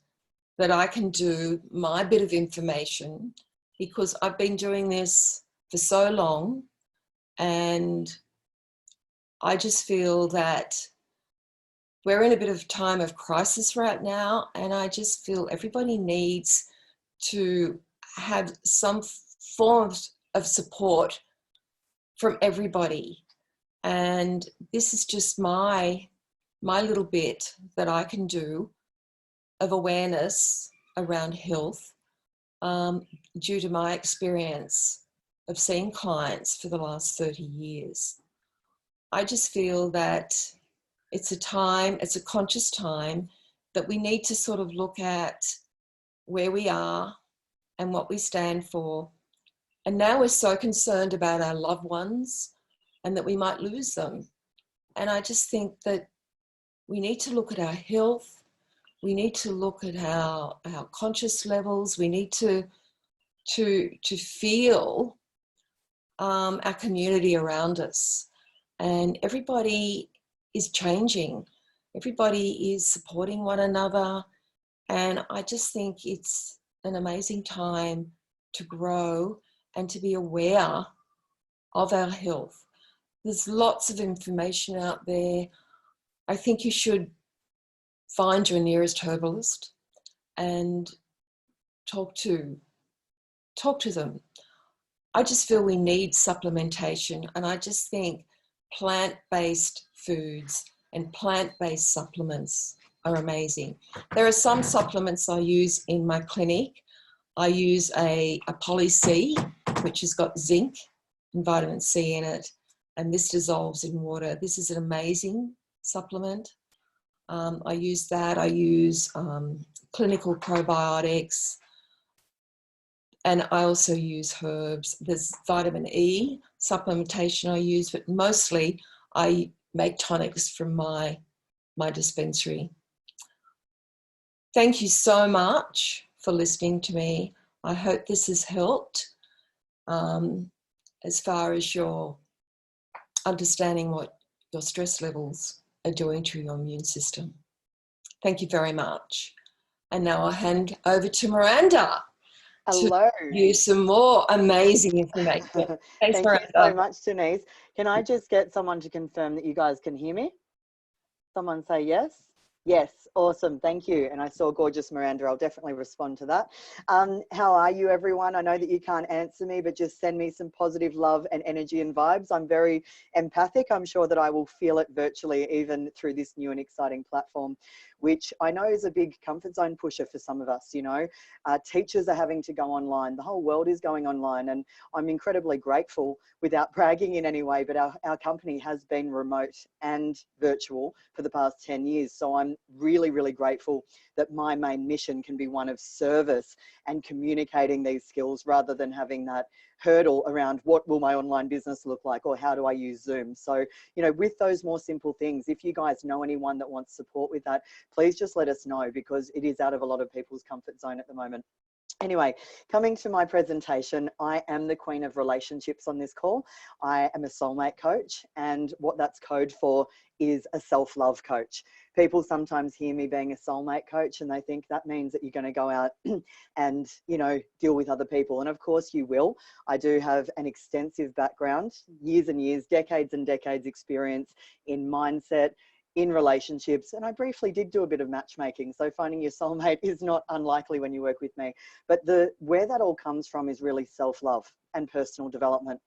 that I can do my bit of information, because I've been doing this for so long, and I just feel that we're in a bit of time of crisis right now, and I just feel everybody needs to have some form of support from everybody. And this is just my little bit that I can do of awareness around health, due to my experience of seeing clients for the last 30 years. I just feel that it's a conscious time that we need to sort of look at where we are and what we stand for. And now we're so concerned about our loved ones and that we might lose them. And I just think that we need to look at our health. We need to look at our conscious levels. We need to feel our community around us. And everybody is changing. Everybody is supporting one another. And I just think it's an amazing time to grow and to be aware of our health. There's lots of information out there. I think you should find your nearest herbalist and talk to them. I just feel we need supplementation, and I just think plant-based foods and plant-based supplements are amazing. There are some supplements I use in my clinic. I use a Poly C, which has got zinc and vitamin C in it, and this dissolves in water. This is an amazing supplement. I use that. I use clinical probiotics, and I also use herbs. There's vitamin E supplementation I use, but mostly I make tonics from my dispensary. Thank you so much for listening to me. I hope this has helped as far as your understanding what your stress levels are doing to your immune system. Thank you very much. And now I'll hand over to Miranda to Hello. give you some more amazing information. Thanks, Thank you so Miranda. much, Denise. Can I just get someone to confirm that you guys can hear me? Someone say yes. Yes, awesome. Thank you. And I saw gorgeous Miranda. I'll definitely respond to that. How are you, everyone? I know that you can't answer me, but just send me some positive love and energy and vibes. I'm very empathic. I'm sure that I will feel it virtually, even through this new and exciting platform, which I know is a big comfort zone pusher for some of us. You know, teachers are having to go online. The whole world is going online, and I'm incredibly grateful, without bragging in any way, but our company has been remote and virtual for the past 10 years. So I'm really, really grateful that my main mission can be one of service and communicating these skills, rather than having that hurdle around what will my online business look like, or how do I use Zoom. So, you know, with those more simple things, if you guys know anyone that wants support with that, please just let us know, because it is out of a lot of people's comfort zone at the moment. Anyway, coming to my presentation, I am the queen of relationships on this call. I am a soulmate coach, and what that's code for is a self-love coach. People sometimes hear me being a soulmate coach and they think that means that you're going to go out and, you know, deal with other people. And of course you will. I do have an extensive background, years and years, decades and decades experience in mindset, in relationships, and I briefly did do a bit of matchmaking. So finding your soulmate is not unlikely when you work with me. But where that all comes from is really self-love and personal development.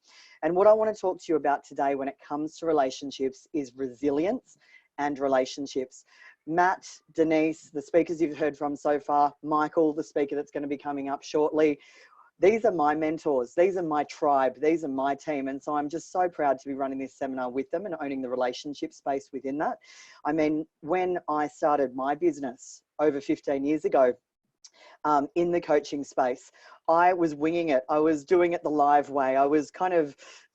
And what I want to talk to you about today when it comes to relationships is resilience and relationships. Matt, Denise, the speakers you've heard from so far, Michael, the speaker that's going to be coming up shortly, these are my mentors, these are my tribe, these are my team. And so I'm just so proud to be running this seminar with them and owning the relationship space within that. I mean, when I started my business over 15 years ago, in the coaching space, I was winging it. I was doing it the live way. I was kind of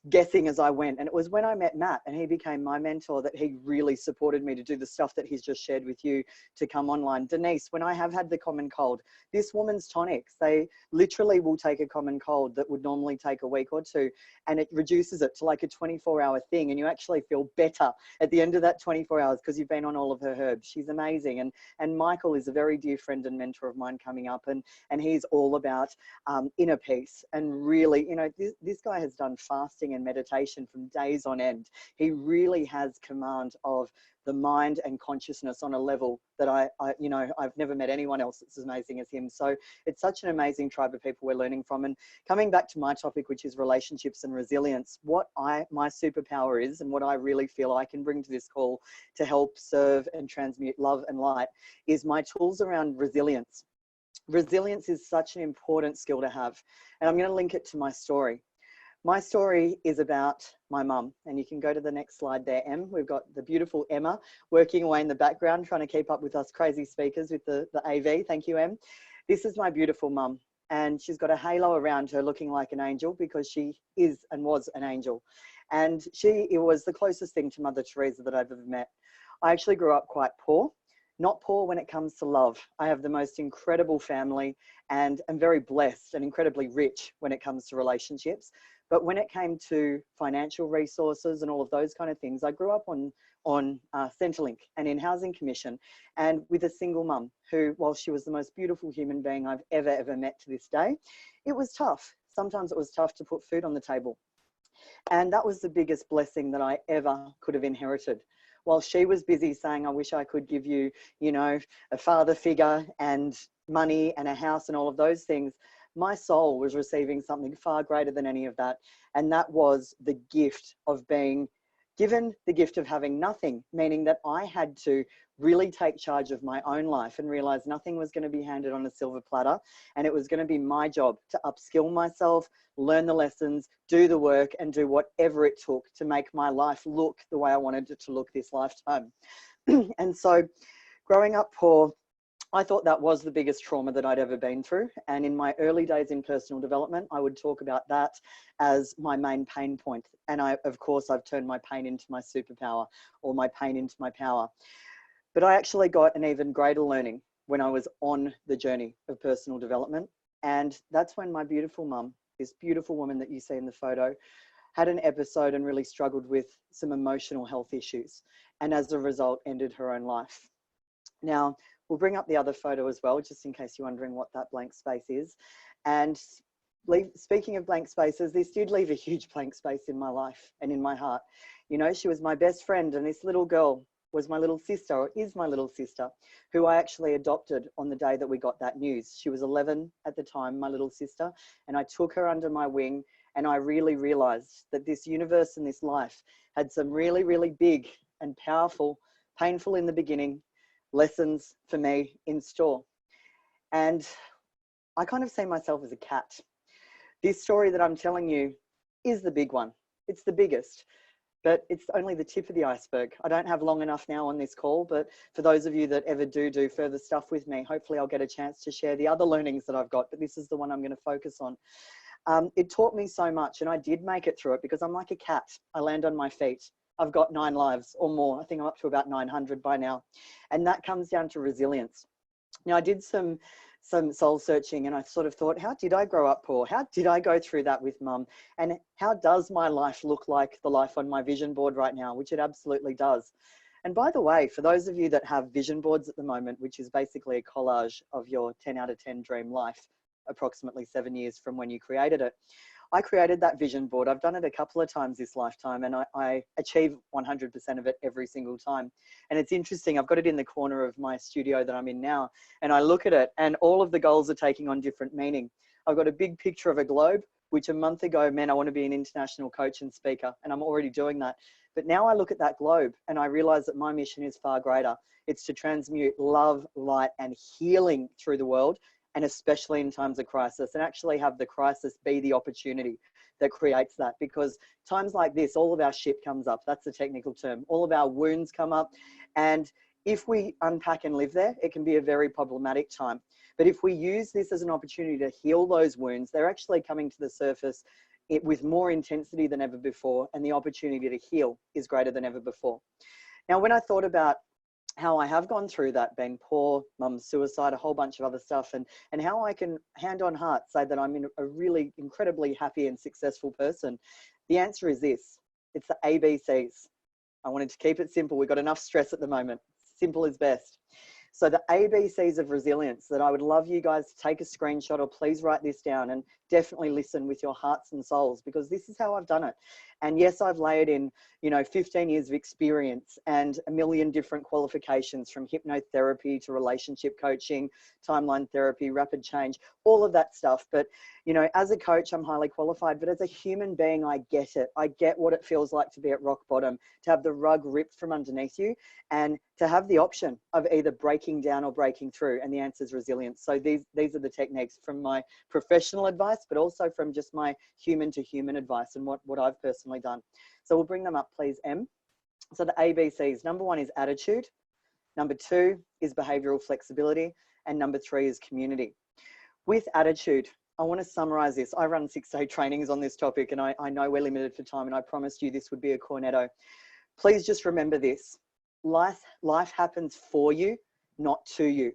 guessing as I went. And it was when I met Matt and he became my mentor that he really supported me to do the stuff that he's just shared with you to come online. Denise, when I have had the common cold, this woman's tonics, they literally will take a common cold that would normally take a week or two, and it reduces it to like a 24-hour thing. And you actually feel better at the end of that 24 hours because you've been on all of her herbs. She's amazing. And Michael is a very dear friend and mentor of mine coming up, and he's all about inner peace. And really, you know, this guy has done fasting and meditation from days on end. He really has command of the mind and consciousness on a level that I've never met anyone else that's as amazing as him. So it's such an amazing tribe of people we're learning from. And coming back to my topic, which is relationships and resilience, what my superpower is, and what I really feel I can bring to this call to help serve and transmute love and light, is my tools around resilience. Resilience is such an important skill to have. And I'm going to link it to my story. My story is about my mum, and you can go to the next slide there, Em. We've got the beautiful Emma working away in the background, trying to keep up with us crazy speakers with the AV. Thank you, Em. This is my beautiful mum, and she's got a halo around her looking like an angel, because she is and was an angel. And it was the closest thing to Mother Teresa that I've ever met. I actually grew up quite poor. Not poor when it comes to love. I have the most incredible family and am very blessed and incredibly rich when it comes to relationships. But when it came to financial resources and all of those kind of things, I grew up on Centrelink and in Housing Commission, and with a single mum who, while she was the most beautiful human being I've ever met to this day, it was tough. Sometimes it was tough to put food on the table. And that was the biggest blessing that I ever could have inherited. While she was busy saying, I wish I could give you, you know, a father figure and money and a house and all of those things, my soul was receiving something far greater than any of that. And that was the gift of being given the gift of having nothing, meaning that I had to really take charge of my own life and realize nothing was going to be handed on a silver platter. And it was going to be my job to upskill myself, learn the lessons, do the work, and do whatever it took to make my life look the way I wanted it to look this lifetime. And so growing up poor, I thought that was the biggest trauma that I'd ever been through. And in my early days in personal development, I would talk about that as my main pain point. And of course, I've turned my pain into my superpower, or my pain into my power. But I actually got an even greater learning when I was on the journey of personal development. And that's when my beautiful mum, this beautiful woman that you see in the photo, had an episode and really struggled with some emotional health issues. And as a result, ended her own life. Now, We'll bring up the other photo as well, just in case you're wondering what that blank space is. And speaking of blank spaces, this did leave a huge blank space in my life and in my heart. You know, she was my best friend, and this little girl was my little sister, or is my little sister, who I actually adopted on the day that we got that news. She was 11 at the time, my little sister, and I took her under my wing, and I really realized that this universe and this life had some really, really big and powerful, painful in the beginning, lessons for me in store. And I kind of see myself as a cat. This story that I'm telling you is the big one. It's the biggest, but it's only the tip of the iceberg. I don't have long enough now on this call, but for those of you that ever do further stuff with me, hopefully I'll get a chance to share the other learnings that I've got, but this is the one I'm going to focus on. It taught me so much, and I did make it through it because I'm like a cat. I land on my feet. I've got 9 lives or more. I think I'm up to about 900 by now. And that comes down to resilience. Now, I did some soul searching, and I sort of thought, how did I grow up poor? How did I go through that with mum? And how does my life look like the life on my vision board right now, which it absolutely does. And by the way, for those of you that have vision boards at the moment, which is basically a collage of your 10 out of 10 dream life, approximately 7 years from when you created it, I created that vision board. I've done it a couple of times this lifetime, and I achieve 100% of it every single time. And it's interesting, I've got it in the corner of my studio that I'm in now, and I look at it and all of the goals are taking on different meaning. I've got a big picture of a globe, which a month ago meant I want to be an international coach and speaker, and I'm already doing that. But now I look at that globe and I realize that my mission is far greater. It's to transmute love, light, and healing through the world, and especially in times of crisis, and actually have the crisis be the opportunity that creates that. Because times like this, all of our shit comes up. That's the technical term. All of our wounds come up. And if we unpack and live there, it can be a very problematic time. But if we use this as an opportunity to heal those wounds, they're actually coming to the surface with more intensity than ever before. And the opportunity to heal is greater than ever before. Now, when I thought about how I have gone through that, being poor, mum's suicide, a whole bunch of other stuff, and how I can hand on heart say that I'm a really incredibly happy and successful person. The answer is this. It's the ABCs. I wanted to keep it simple. We've got enough stress at the moment. Simple is best. So the ABCs of resilience that I would love you guys to take a screenshot, or please write this down and definitely listen with your hearts and souls, because this is how I've done it. And yes, I've layered in, 15 years of experience and a million different qualifications, from hypnotherapy to relationship coaching, timeline therapy, rapid change, all of that stuff. But, as a coach, I'm highly qualified, but as a human being, I get it. I get what it feels like to be at rock bottom, to have the rug ripped from underneath you, and to have the option of either breaking down or breaking through. And the answer is resilience. So these are the techniques from my professional advice, but also from just my human to human advice and what I've personally done. So we'll bring them up, please, Em. So the ABCs, number 1 is attitude. Number 2 is behavioral flexibility. And number 3 is community. With attitude, I want to summarize this. I run 6-day trainings on this topic, and I know we're limited for time, and I promised you this would be a cornetto. Please just remember this. Life happens for you, not to you.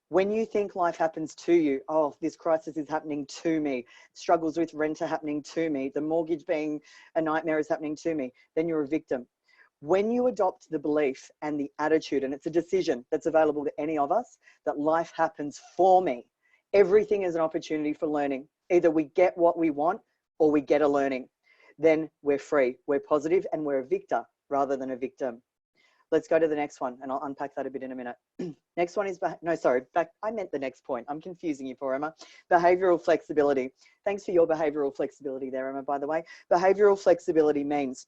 When you think life happens to you, oh, this crisis is happening to me, struggles with rent are happening to me, the mortgage being a nightmare is happening to me, then you're a victim. When you adopt the belief and the attitude, and it's a decision that's available to any of us, that life happens for me, everything is an opportunity for learning. Either we get what we want or we get a learning. Then we're free, we're positive, and we're a victor rather than a victim. Let's go to the next one, and I'll unpack that a bit in a minute. Next one is, I meant the next point. I'm confusing you for Emma. Behavioral flexibility. Thanks for your behavioral flexibility there, Emma, by the way. Behavioral flexibility means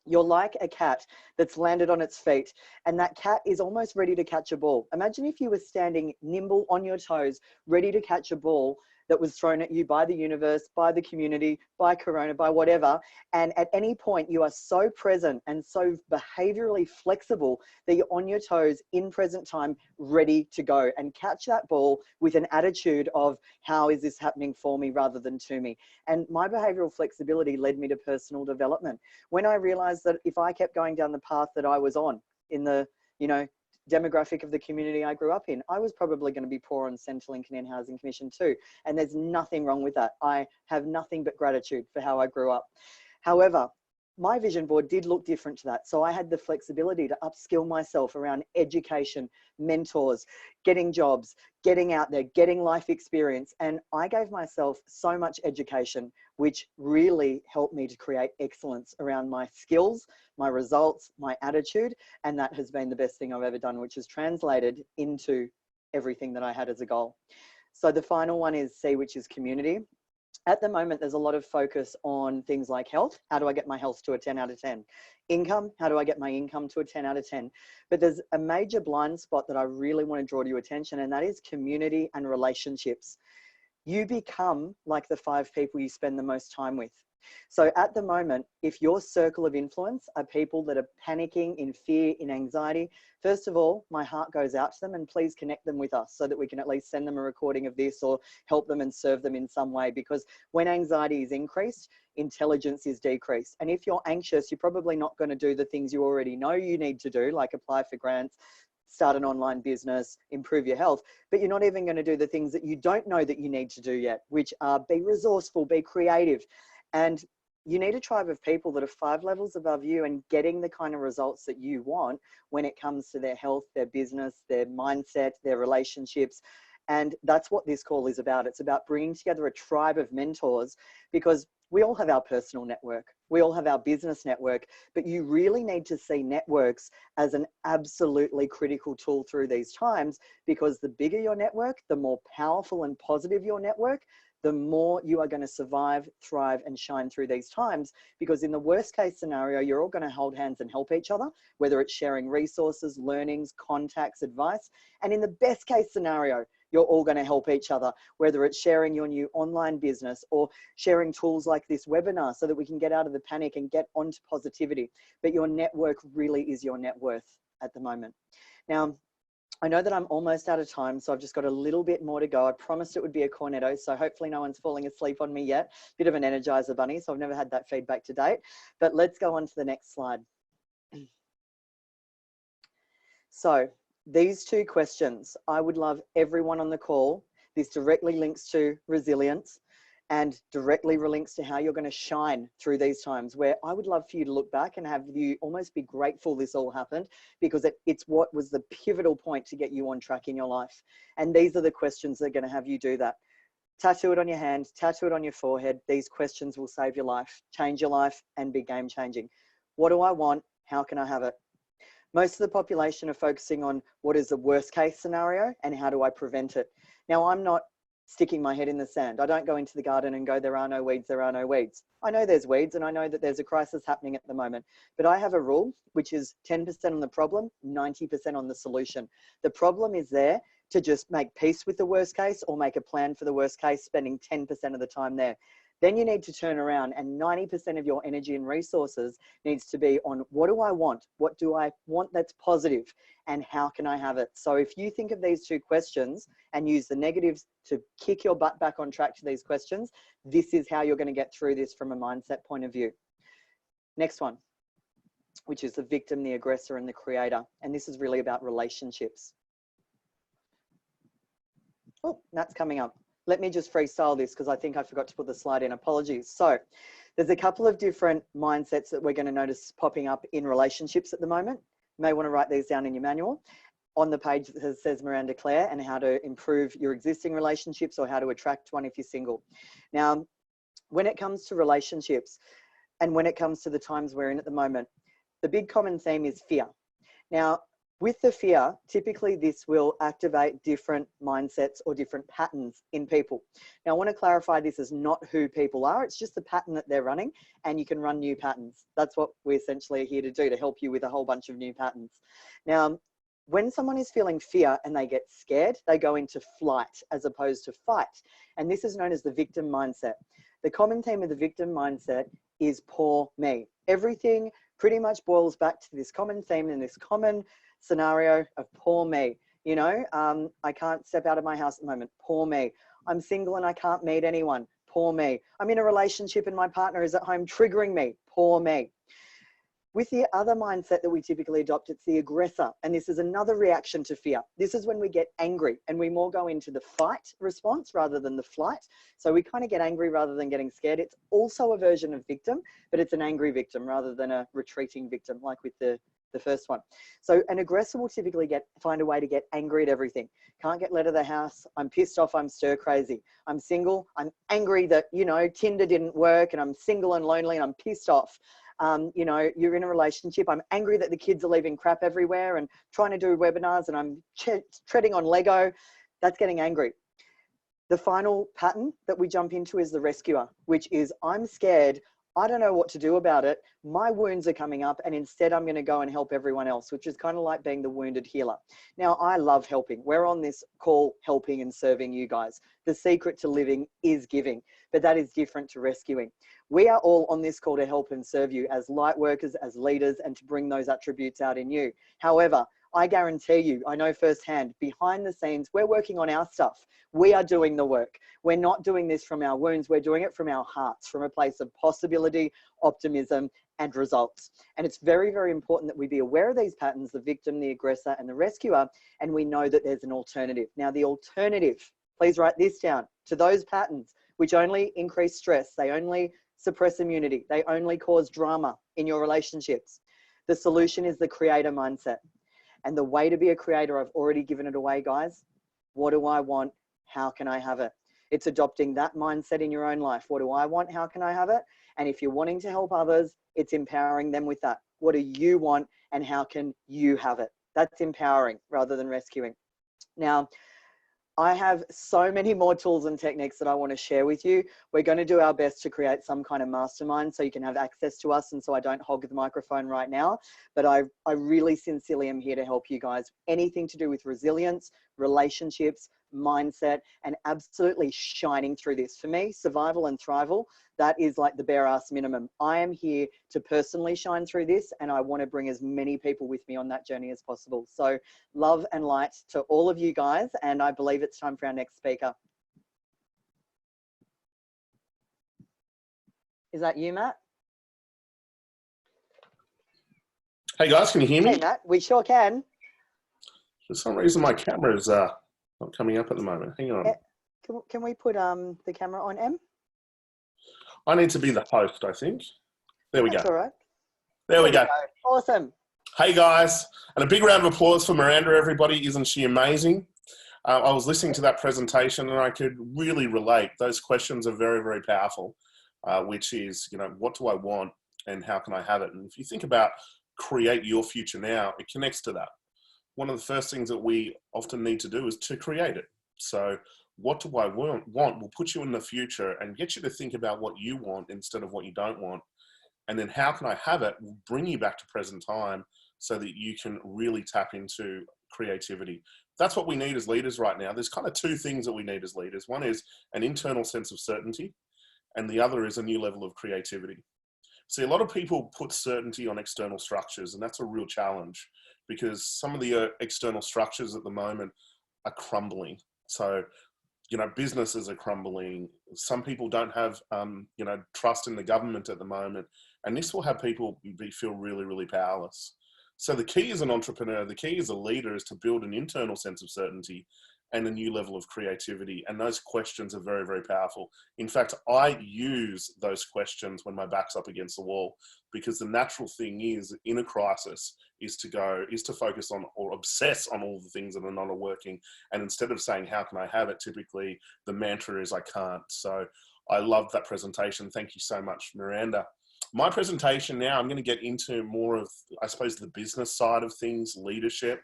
you're like a cat that's landed on its feet, and that cat is almost ready to catch a ball. Imagine if you were standing nimble on your toes, ready to catch a ball that was thrown at you by the universe, by the community, by Corona, by whatever. And at any point, you are so present and so behaviorally flexible that you're on your toes in present time, ready to go and catch that ball with an attitude of, how is this happening for me rather than to me? And my behavioral flexibility led me to personal development. When I realized that if I kept going down the path that I was on in the, demographic of the community I grew up in, I was probably going to be poor on Centrelink and Housing Commission too. And there's nothing wrong with that. I have nothing but gratitude for how I grew up. However, my vision board did look different to that. So I had the flexibility to upskill myself around education, mentors, getting jobs, getting out there, getting life experience. And I gave myself so much education, which really helped me to create excellence around my skills, my results, my attitude. And that has been the best thing I've ever done, which has translated into everything that I had as a goal. So the final one is C, which is community. At the moment, there's a lot of focus on things like health. How do I get my health to a 10 out of 10? Income, how do I get my income to a 10 out of 10? But there's a major blind spot that I really want to draw to your attention, and that is community and relationships. You become like the 5 people you spend the most time with. So at the moment, if your circle of influence are people that are panicking, in fear, in anxiety, first of all, my heart goes out to them, and please connect them with us so that we can at least send them a recording of this or help them and serve them in some way. Because when anxiety is increased, intelligence is decreased. And if you're anxious, you're probably not going to do the things you already know you need to do, like apply for grants, start an online business, improve your health, but you're not even going to do the things that you don't know that you need to do yet, which are be resourceful, be creative. And you need a tribe of people that are 5 levels above you and getting the kind of results that you want when it comes to their health, their business, their mindset, their relationships. And that's what this call is about. It's about bringing together a tribe of mentors, because we all have our personal network. We all have our business network, but you really need to see networks as an absolutely critical tool through these times, because the bigger your network, the more powerful and positive your network, the more you are going to survive, thrive, and shine through these times. Because in the worst case scenario, you're all going to hold hands and help each other, whether it's sharing resources, learnings, contacts, advice. And in the best case scenario, you're all going to help each other, whether it's sharing your new online business or sharing tools like this webinar so that we can get out of the panic and get onto positivity. But your network really is your net worth at the moment. Now, I know that I'm almost out of time, so I've just got a little bit more to go. I promised it would be a cornetto, so hopefully no one's falling asleep on me yet. Bit of an energizer bunny, so I've never had that feedback to date. But let's go on to the next slide. So these 2 questions, I would love everyone on the call. This directly links to resilience and directly links to how you're going to shine through these times, where I would love for you to look back and have you almost be grateful this all happened, because it's what was the pivotal point to get you on track in your life. And these are the questions that are going to have you do that. Tattoo it on your hand, tattoo it on your forehead. These questions will save your life, change your life, and be game changing. What do I want? How can I have it? Most of the population are focusing on what is the worst case scenario and how do I prevent it? Now, I'm not sticking my head in the sand. I don't go into the garden and go, there are no weeds, there are no weeds. I know there's weeds, and I know that there's a crisis happening at the moment, but I have a rule, which is 10% on the problem, 90% on the solution. The problem is there to just make peace with the worst case or make a plan for the worst case, spending 10% of the time there. Then you need to turn around, and 90% of your energy and resources needs to be on what do I want? What do I want that's positive? And how can I have it? So if you think of these 2 questions and use the negatives to kick your butt back on track to these questions, this is how you're going to get through this from a mindset point of view. Next one, which is the victim, the aggressor, and the creator. And this is really about relationships. Oh, that's coming up. Let me just freestyle this because I think I forgot to put the slide in. Apologies. So there's a couple of different mindsets that we're going to notice popping up in relationships at the moment. You may want to write these down in your manual. On the page that says Miranda Claire and how to improve your existing relationships or how to attract one if you're single. Now, when it comes to relationships and when it comes to the times we're in at the moment, the big common theme is fear. Now, with the fear, typically this will activate different mindsets or different patterns in people. Now, I want to clarify this is not who people are. It's just the pattern that they're running, and you can run new patterns. That's what we essentially are here to do, to help you with a whole bunch of new patterns. Now, when someone is feeling fear and they get scared, they go into flight as opposed to fight. And this is known as the victim mindset. The common theme of the victim mindset is poor me. Everything pretty much boils back to this common theme and this common scenario of poor me. You know, I can't step out of my house at the moment. Poor me. I'm single and I can't meet anyone. Poor me. I'm in a relationship and my partner is at home triggering me. Poor me. With the other mindset that we typically adopt, it's the aggressor. And this is another reaction to fear. This is when we get angry and we more go into the fight response rather than the flight. So we kind of get angry rather than getting scared. It's also a version of victim, but it's an angry victim rather than a retreating victim, like with the first one. So an aggressor will typically find a way to get angry at everything. Can't get let out of the house. I'm pissed off. I'm stir crazy. I'm single. I'm angry that, you know, Tinder didn't work and I'm single and lonely and I'm pissed off. You know, you're in a relationship. I'm angry that the kids are leaving crap everywhere and trying to do webinars and I'm treading on Lego. That's getting angry. The final pattern that we jump into is the rescuer, which is I'm scared. I don't know what to do about it. My wounds are coming up and instead I'm going to go and help everyone else, which is kind of like being the wounded healer. Now, I love helping. We're on this call helping and serving you guys. The secret to living is giving, but that is different to rescuing. We are all on this call to help and serve you as light workers, as leaders, and to bring those attributes out in you. However, I guarantee you, I know firsthand, behind the scenes, we're working on our stuff. We are doing the work. We're not doing this from our wounds. We're doing it from our hearts, from a place of possibility, optimism, and results. And it's very, very important that we be aware of these patterns, the victim, the aggressor, and the rescuer, and we know that there's an alternative. Now, the alternative, please write this down, to those patterns, which only increase stress, they only suppress immunity, they only cause drama in your relationships. The solution is the creator mindset. And the way to be a creator, I've already given it away, guys. What do I want? How can I have it? It's adopting that mindset in your own life. What do I want? How can I have it? And if you're wanting to help others, it's empowering them with that. What do you want and how can you have it? That's empowering rather than rescuing. Now, I have so many more tools and techniques that I want to share with you. We're going to do our best to create some kind of mastermind so you can have access to us and so I don't hog the microphone right now. But I really sincerely am here to help you guys. Anything to do with resilience, relationships, mindset, and absolutely shining through this. For me, survival and thrival, that is like the bare ass minimum. I am here to personally shine through this and I want to bring as many people with me on that journey as possible. So love and light to all of you guys. And I believe it's time for our next speaker. Is that you, Matt? Hey guys, can you hear me? Hey, Matt, we sure can. For some reason, my camera is not coming up at the moment. Hang on. Can we put the camera on, Em? I need to be the host, I think. There we go. That's all right. There we go. Awesome. Hey guys, and a big round of applause for Miranda, everybody. Isn't she amazing? I was listening to that presentation and I could really relate. Those questions are very, very powerful, which is, you know, what do I want and how can I have it? And if you think about create your future now, it connects to that. One of the first things that we often need to do is to create it. So what do I want will put you in the future and get you to think about what you want instead of what you don't want. And then how can I have it will bring you back to present time so that you can really tap into creativity. That's what we need as leaders right now. There's kind of two things that we need as leaders. One is an internal sense of certainty, and the other is a new level of creativity. See, a lot of people put certainty on external structures, and that's a real challenge because some of the external structures at the moment are crumbling. So, you know, businesses are crumbling. Some people don't have, you know, trust in the government at the moment, and this will have people feel really, really powerless. So the key as an entrepreneur, the key as a leader is to build an internal sense of certainty and a new level of creativity. And those questions are very, very powerful. In fact, I use those questions when my back's up against the wall, because the natural thing is in a crisis is to focus on or obsess on all the things that are not working. And instead of saying, how can I have it? Typically the mantra is I can't. So I loved that presentation. Thank you so much, Miranda. My presentation now, I'm going to get into more of, I suppose, the business side of things, leadership.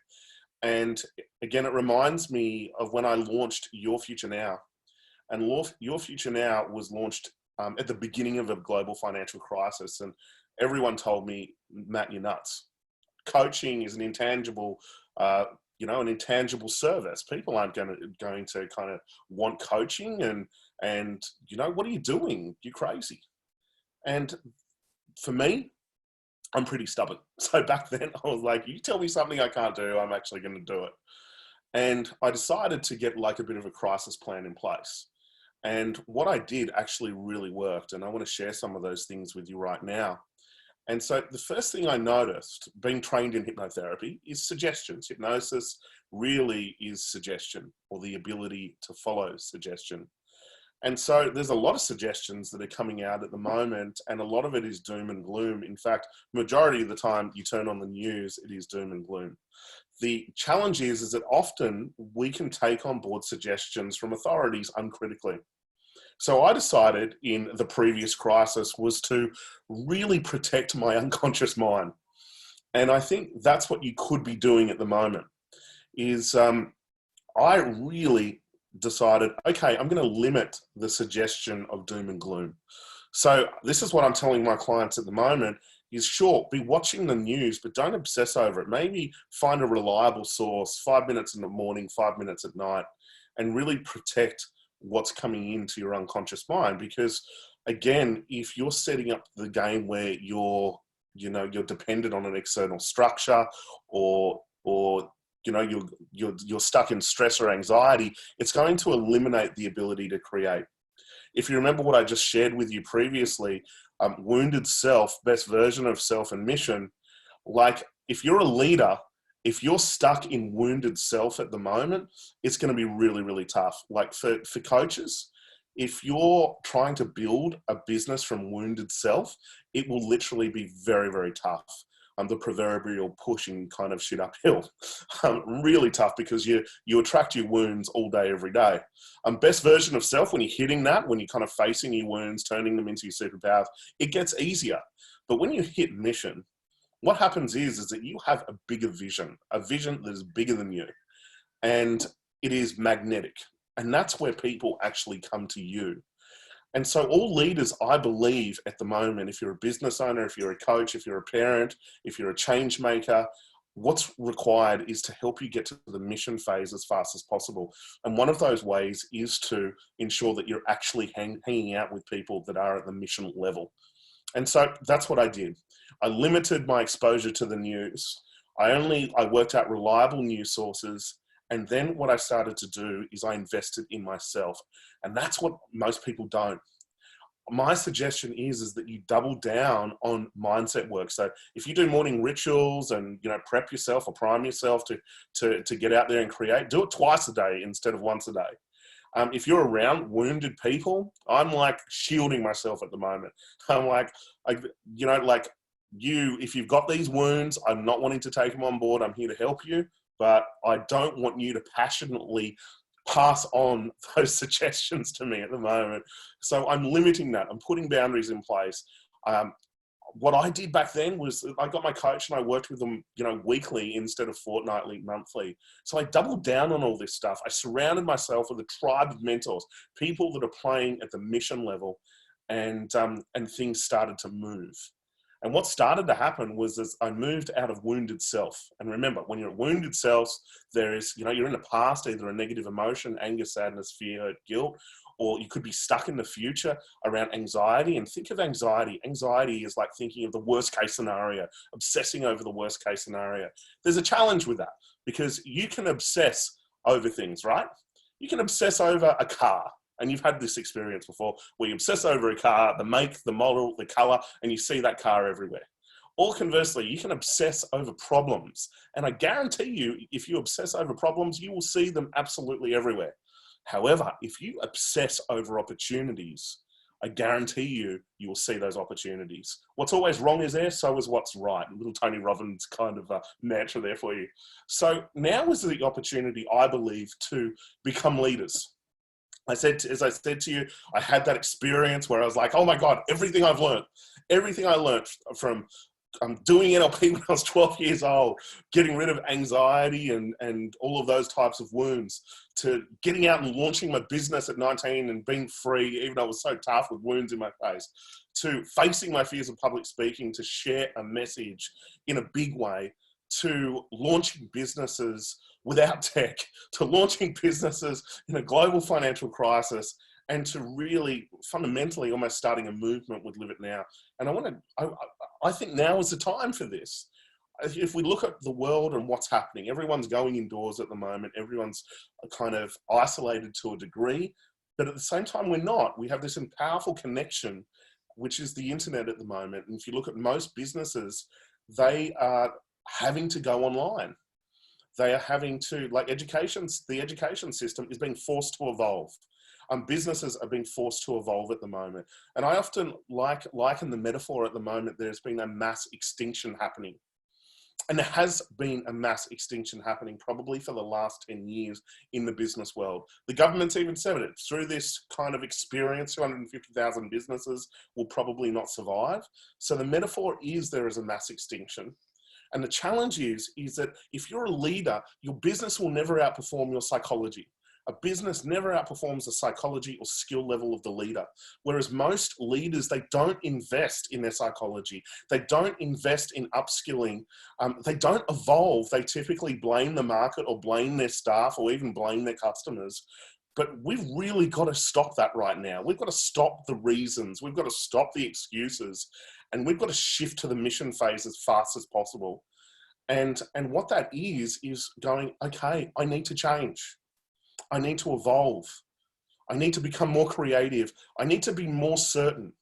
And again, it reminds me of when I launched Your Future Now. And Your Future Now was launched at the beginning of a global financial crisis. And everyone told me, Matt, you're nuts. Coaching is an intangible, you know, an intangible service. People aren't going to kind of want coaching and, you know, what are you doing? You're crazy. And for me, I'm pretty stubborn. So back then I was like, you tell me something I can't do, I'm actually going to do it. And I decided to get like a bit of a crisis plan in place. And what I did actually really worked. And I want to share some of those things with you right now. And so the first thing I noticed, being trained in hypnotherapy, is suggestions. Hypnosis really is suggestion, or the ability to follow suggestion. And so there's a lot of suggestions that are coming out at the moment, and a lot of it is doom and gloom. In fact, majority of the time you turn on the news, it is doom and gloom. The challenge is that often we can take on board suggestions from authorities uncritically. So I decided in the previous crisis was to really protect my unconscious mind. And I think that's what you could be doing at the moment is I really decided, okay, I'm going to limit the suggestion of doom and gloom. So this is what I'm telling my clients at the moment is, sure, be watching the news, but don't obsess over it. Maybe find a reliable source, 5 minutes in the morning, 5 minutes at night, and really protect what's coming into your unconscious mind. Because again, if you're setting up the game where you're dependent on an external structure, or you're stuck in stress or anxiety, it's going to eliminate the ability to create. If you remember what I just shared with you previously, wounded self, best version of self, and mission, like if you're a leader, if you're stuck in wounded self at the moment, it's going to be really, really tough. Like for coaches, if you're trying to build a business from wounded self, it will literally be very, very tough. The proverbial pushing kind of shit uphill. Really tough, because you attract your wounds all day, every day. Best version of self, when you're hitting that, when you're kind of facing your wounds, turning them into your superpowers, it gets easier. But when you hit mission, what happens is that you have a bigger vision, a vision that is bigger than you. And it is magnetic. And that's where people actually come to you. And so all leaders, I believe at the moment, if you're a business owner, if you're a coach, if you're a parent, if you're a change maker, what's required is to help you get to the mission phase as fast as possible. And one of those ways is to ensure that you're actually hanging out with people that are at the mission level. And so that's what I did. I limited my exposure to the news. I worked out reliable news sources. And then what I started to do is I invested in myself. And that's what most people don't. My suggestion is that you double down on mindset work. So if you do morning rituals and, prep yourself or prime yourself to get out there and create, do it twice a day instead of once a day. If you're around wounded people, I'm like shielding myself at the moment. I'm like, if you've got these wounds, I'm not wanting to take them on board. I'm here to help you. But I don't want you to passionately pass on those suggestions to me at the moment. So I'm limiting that. I'm putting boundaries in place. What I did back then was I got my coach and I worked with them, weekly instead of fortnightly, monthly. So I doubled down on all this stuff. I surrounded myself with a tribe of mentors, people that are playing at the mission level, and things started to move. And what started to happen was as I moved out of wounded self. And remember, when you're at wounded self, there is, you're in the past, either a negative emotion, anger, sadness, fear, hurt, guilt, or you could be stuck in the future around anxiety. And think of anxiety. Anxiety is like thinking of the worst case scenario, obsessing over the worst case scenario. There's a challenge with that, because you can obsess over things, right? You can obsess over a car. And you've had this experience before where you obsess over a car, the make, the model, the color, and you see that car everywhere. Or conversely, you can obsess over problems. And I guarantee you, if you obsess over problems, you will see them absolutely everywhere. However, if you obsess over opportunities, I guarantee you, you will see those opportunities. What's always wrong is there, so is what's right. A little Tony Robbins kind of mantra there for you. So now is the opportunity, I believe, to become leaders. As I said to you, I had that experience where I was like, oh my God, everything I learned from doing NLP when I was 12 years old, getting rid of anxiety and all of those types of wounds, to getting out and launching my business at 19 and being free, even though it was so tough with wounds in my face, to facing my fears of public speaking, to share a message in a big way, to launching businesses without tech, to launching businesses in a global financial crisis, and to really fundamentally almost starting a movement with Live It Now. And I think now is the time for this. If we look at the world and what's happening, everyone's going indoors at the moment. Everyone's kind of isolated to a degree, but at the same time, we're not. We have this powerful connection which is the internet at the moment. And if you look at most businesses, they are having to go online. They are having to, like the education system is being forced to evolve. Businesses are being forced to evolve at the moment. And I often liken the metaphor at the moment, there's been a mass extinction happening. And there has been a mass extinction happening probably for the last 10 years in the business world. The government's even said it. Through this kind of experience, 250,000 businesses will probably not survive. So the metaphor is there is a mass extinction. And the challenge is that if you're a leader, your business will never outperform your psychology. A business never outperforms the psychology or skill level of the leader. Whereas most leaders, they don't invest in their psychology. They don't invest in upskilling. They don't evolve. They typically blame the market or blame their staff or even blame their customers. But we've really got to stop that right now. We've got to stop the reasons. We've got to stop the excuses. And we've got to shift to the mission phase as fast as possible. And what that is going, okay, I need to change. I need to evolve. I need to become more creative. I need to be more certain.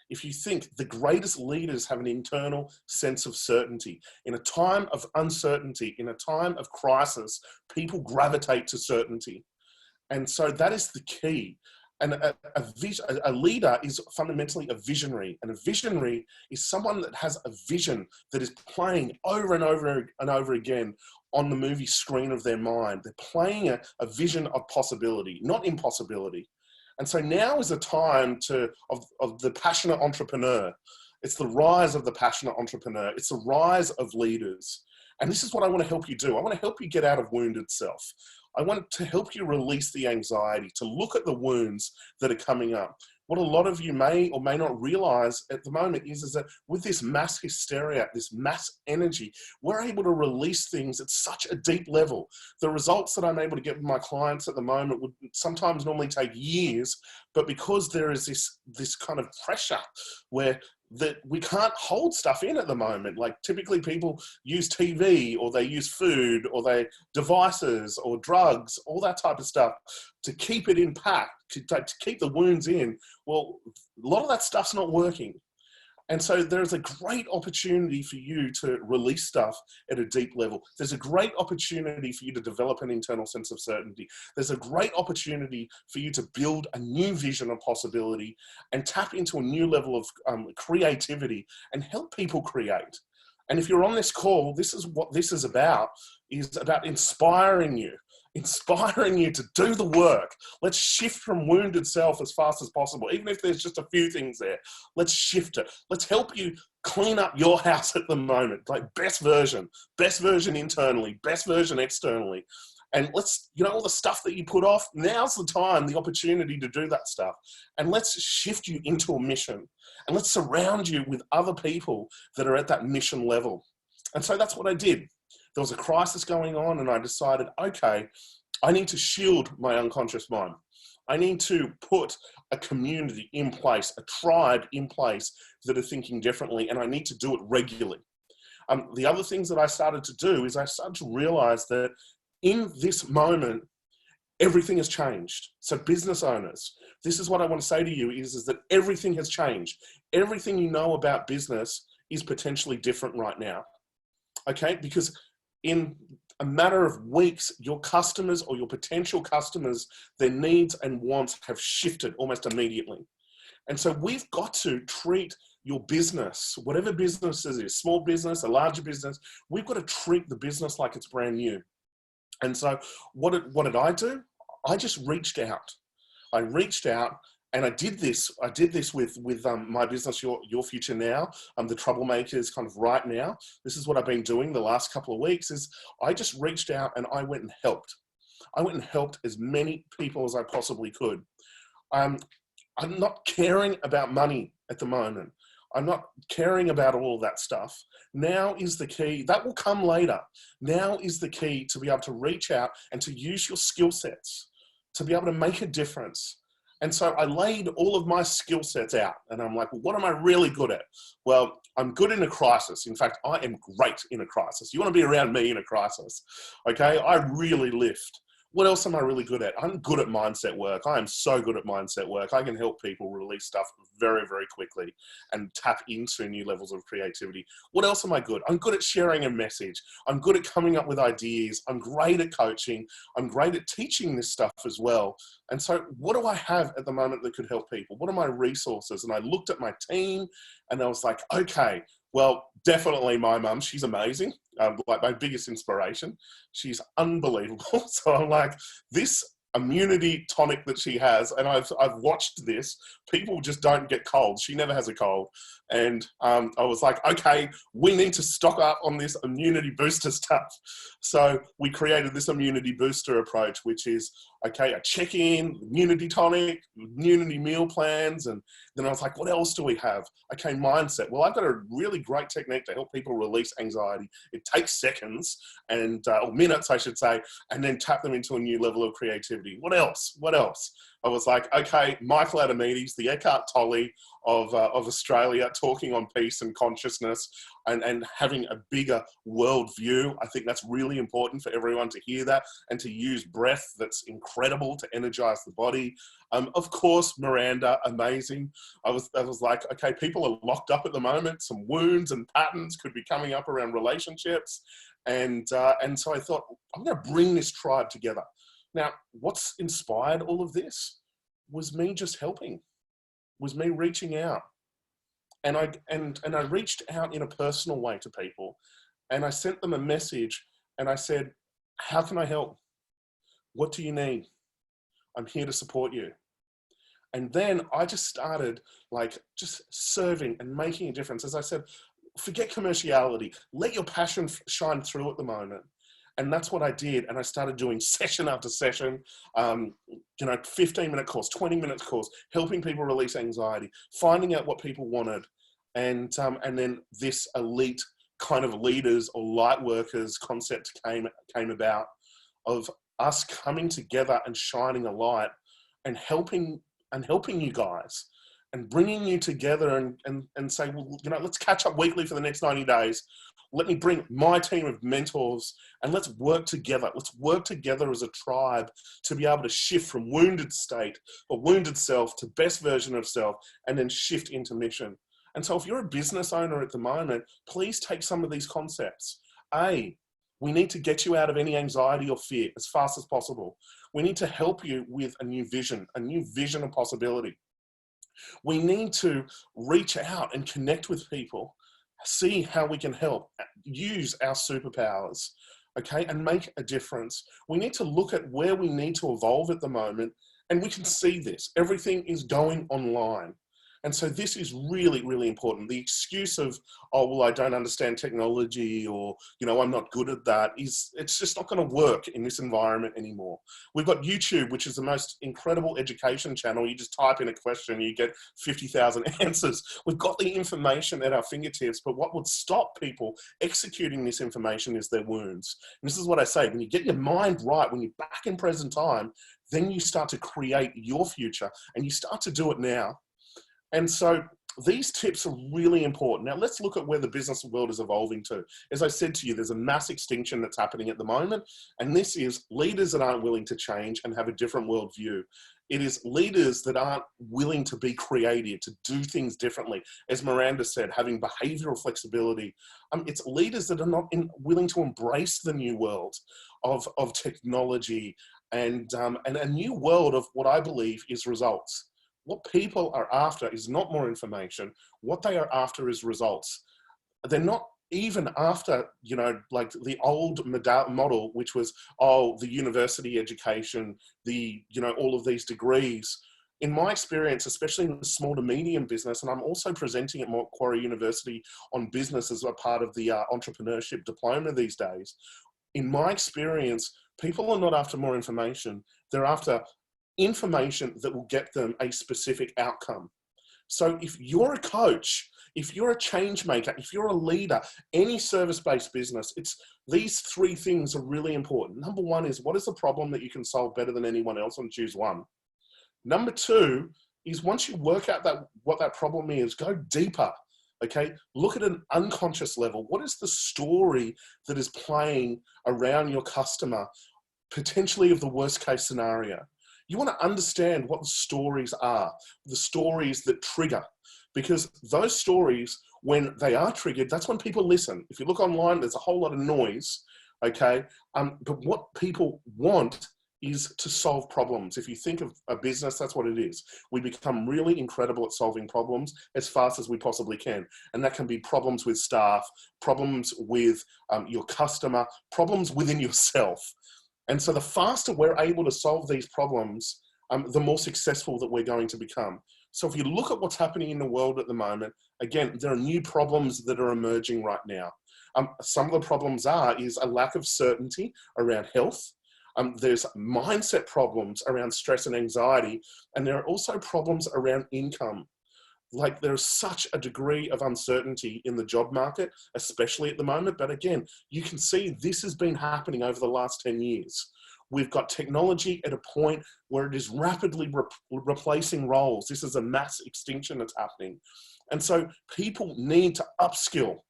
If you think the greatest leaders have an internal sense of certainty. In a time of uncertainty, in a time of crisis, people gravitate to certainty. And so that is the key. And a leader is fundamentally a visionary. And a visionary is someone that has a vision that is playing over and over and over again on the movie screen of their mind. They're playing a vision of possibility, not impossibility. And so now is a time of the passionate entrepreneur. It's the rise of the passionate entrepreneur. It's the rise of leaders. And this is what I want to help you do. I want to help you get out of wounded self. I want to help you release the anxiety, to look at the wounds that are coming up. What a lot of you may or may not realize at the moment is that with this mass hysteria, this mass energy, we're able to release things at such a deep level. The results that I'm able to get with my clients at the moment would sometimes normally take years, but because there is this kind of pressure where that we can't hold stuff in at the moment. Like typically people use TV or they use food or they devices or drugs, all that type of stuff to keep it in pack, to keep the wounds in. Well, a lot of that stuff's not working. And so there's a great opportunity for you to release stuff at a deep level. There's a great opportunity for you to develop an internal sense of certainty. There's a great opportunity for you to build a new vision of possibility and tap into a new level of creativity and help people create. And if you're on this call, this is what this is about inspiring you to do the work. Let's shift from wounded self as fast as possible. Even if there's just a few things there, let's shift it. Let's help you clean up your house at the moment, like best version internally, best version externally. And let's, all the stuff that you put off, now's the time, the opportunity to do that stuff. And let's shift you into a mission. And let's surround you with other people that are at that mission level. And so that's what I did. There was a crisis going on and I decided, okay, I need to shield my unconscious mind. I need to put a community in place, a tribe in place that are thinking differently, and I need to do it regularly. The other things that I started to do is I started to realize that in this moment, everything has changed. So business owners, this is what I want to say to you is that everything has changed. Everything you know about business is potentially different right now. Okay, because in a matter of weeks, your customers or your potential customers, their needs and wants have shifted almost immediately. And so we've got to treat your business, whatever business it is, small business, a larger business, we've got to treat the business like it's brand new. And so what did I do? I just reached out. I reached out. And I did this with my business, Your Future Now, the Troublemakers kind of right now. This is what I've been doing the last couple of weeks is I just reached out and I went and helped. I went and helped as many people as I possibly could. I'm not caring about money at the moment. I'm not caring about all of that stuff. Now is the key. That will come later. Now is the key to be able to reach out and to use your skill sets to be able to make a difference. And so I laid all of my skill sets out and I'm like, well, what am I really good at? Well, I'm good in a crisis. In fact, I am great in a crisis. You want to be around me in a crisis. Okay. I really lift. What else am I really good at? I'm good at mindset work. I am so good at mindset work. I can help people release stuff very, very quickly and tap into new levels of creativity. What else am I good? I'm good at sharing a message. I'm good at coming up with ideas. I'm great at coaching. I'm great at teaching this stuff as well. And so what do I have at the moment that could help people? What are my resources? And I looked at my team and I was like, okay, well, definitely my mum. She's amazing. Like my biggest inspiration. She's unbelievable. So I'm like, this immunity tonic that she has, and I've watched this, people just don't get colds. She never has a cold. And I was like, okay, we need to stock up on this immunity booster stuff. So we created this immunity booster approach, which is, okay, a check-in, immunity tonic, immunity meal plans. And then I was like, what else do we have? Okay, mindset. Well, I've got a really great technique to help people release anxiety. It takes seconds and or minutes, I should say, and then tap them into a new level of creativity. What else? What else? I was like, okay, Michael Adamides, the Eckhart Tolle of Australia, talking on peace and consciousness and having a bigger world view. I think that's really important for everyone to hear that and to use breath. That's incredible to energize the body. Of course, Miranda, amazing. I was like, okay, people are locked up at the moment. Some wounds and patterns could be coming up around relationships. And so I thought, I'm going to bring this tribe together. Now, what's inspired all of this was me just helping, was me reaching out. And I reached out in a personal way to people, and I sent them a message and I said, how can I help? What do you need? I'm here to support you. And then I just started like just serving and making a difference. As I said, forget commerciality, let your passion shine through at the moment. And that's what I did. And I started doing session after session, 15-minute course, 20-minute course, helping people release anxiety, finding out what people wanted. And then this elite kind of leaders or light workers concept came about, of us coming together and shining a light and helping you guys and bringing you together and say, well, let's catch up weekly for the next 90 days. Let me bring my team of mentors and let's work together. Let's work together as a tribe to be able to shift from wounded state or wounded self to best version of self and then shift into mission. And so if you're a business owner at the moment, please take some of these concepts. We need to get you out of any anxiety or fear as fast as possible. We need to help you with a new vision of possibility. We need to reach out and connect with people, see how we can help, use our superpowers, okay, and make a difference. We need to look at where we need to evolve at the moment, and we can see this. Everything is going online. And so this is really, really important. The excuse of, oh, well, I don't understand technology, or, I'm not good at that, it's just not going to work in this environment anymore. We've got YouTube, which is the most incredible education channel. You just type in a question, you get 50,000 answers. We've got the information at our fingertips, but what would stop people executing this information is their wounds. And this is what I say, when you get your mind right, when you're back in present time, then you start to create your future, and you start to do it now. And so these tips are really important. Now let's look at where the business world is evolving to. As I said to you, there's a mass extinction that's happening at the moment. And this is leaders that aren't willing to change and have a different worldview. It is leaders that aren't willing to be creative, to do things differently. As Miranda said, having behavioral flexibility. It's leaders that are not willing to embrace the new world of technology and a new world of what I believe is results. What people are after is not more information. What they are after is results. They're not even after, like the old model, which was, the university education, all of these degrees. In my experience, especially in the small to medium business, and I'm also presenting at Macquarie University on business as a part of the entrepreneurship diploma these days. In my experience, people are not after more information. They're after information that will get them a specific outcome. So if you're a coach, if you're a change maker, if you're a leader, any service-based business, these three things are really important. Number one is, what is the problem that you can solve better than anyone else, and choose one. Number two is, once you work out what that problem is, go deeper. Okay, look at an unconscious level. What is the story that is playing around your customer? potentially of the worst case scenario. You want to understand what the stories are, the stories that trigger, because those stories, when they are triggered, that's when people listen. If you look online, there's a whole lot of noise, okay? But what people want is to solve problems. If you think of a business, that's what it is. We become really incredible at solving problems as fast as we possibly can. And that can be problems with staff, problems with your customer, problems within yourself. And so the faster we're able to solve these problems, the more successful that we're going to become. So if you look at what's happening in the world at the moment, again, there are new problems that are emerging right now. Some of the problems is a lack of certainty around health. There's mindset problems around stress and anxiety, and there are also problems around income. Like, there's such a degree of uncertainty in the job market, especially at the moment. But again, you can see this has been happening over the last 10 years. We've got technology at a point where it is rapidly replacing roles. This is a mass extinction that's happening. And so people need to upskill.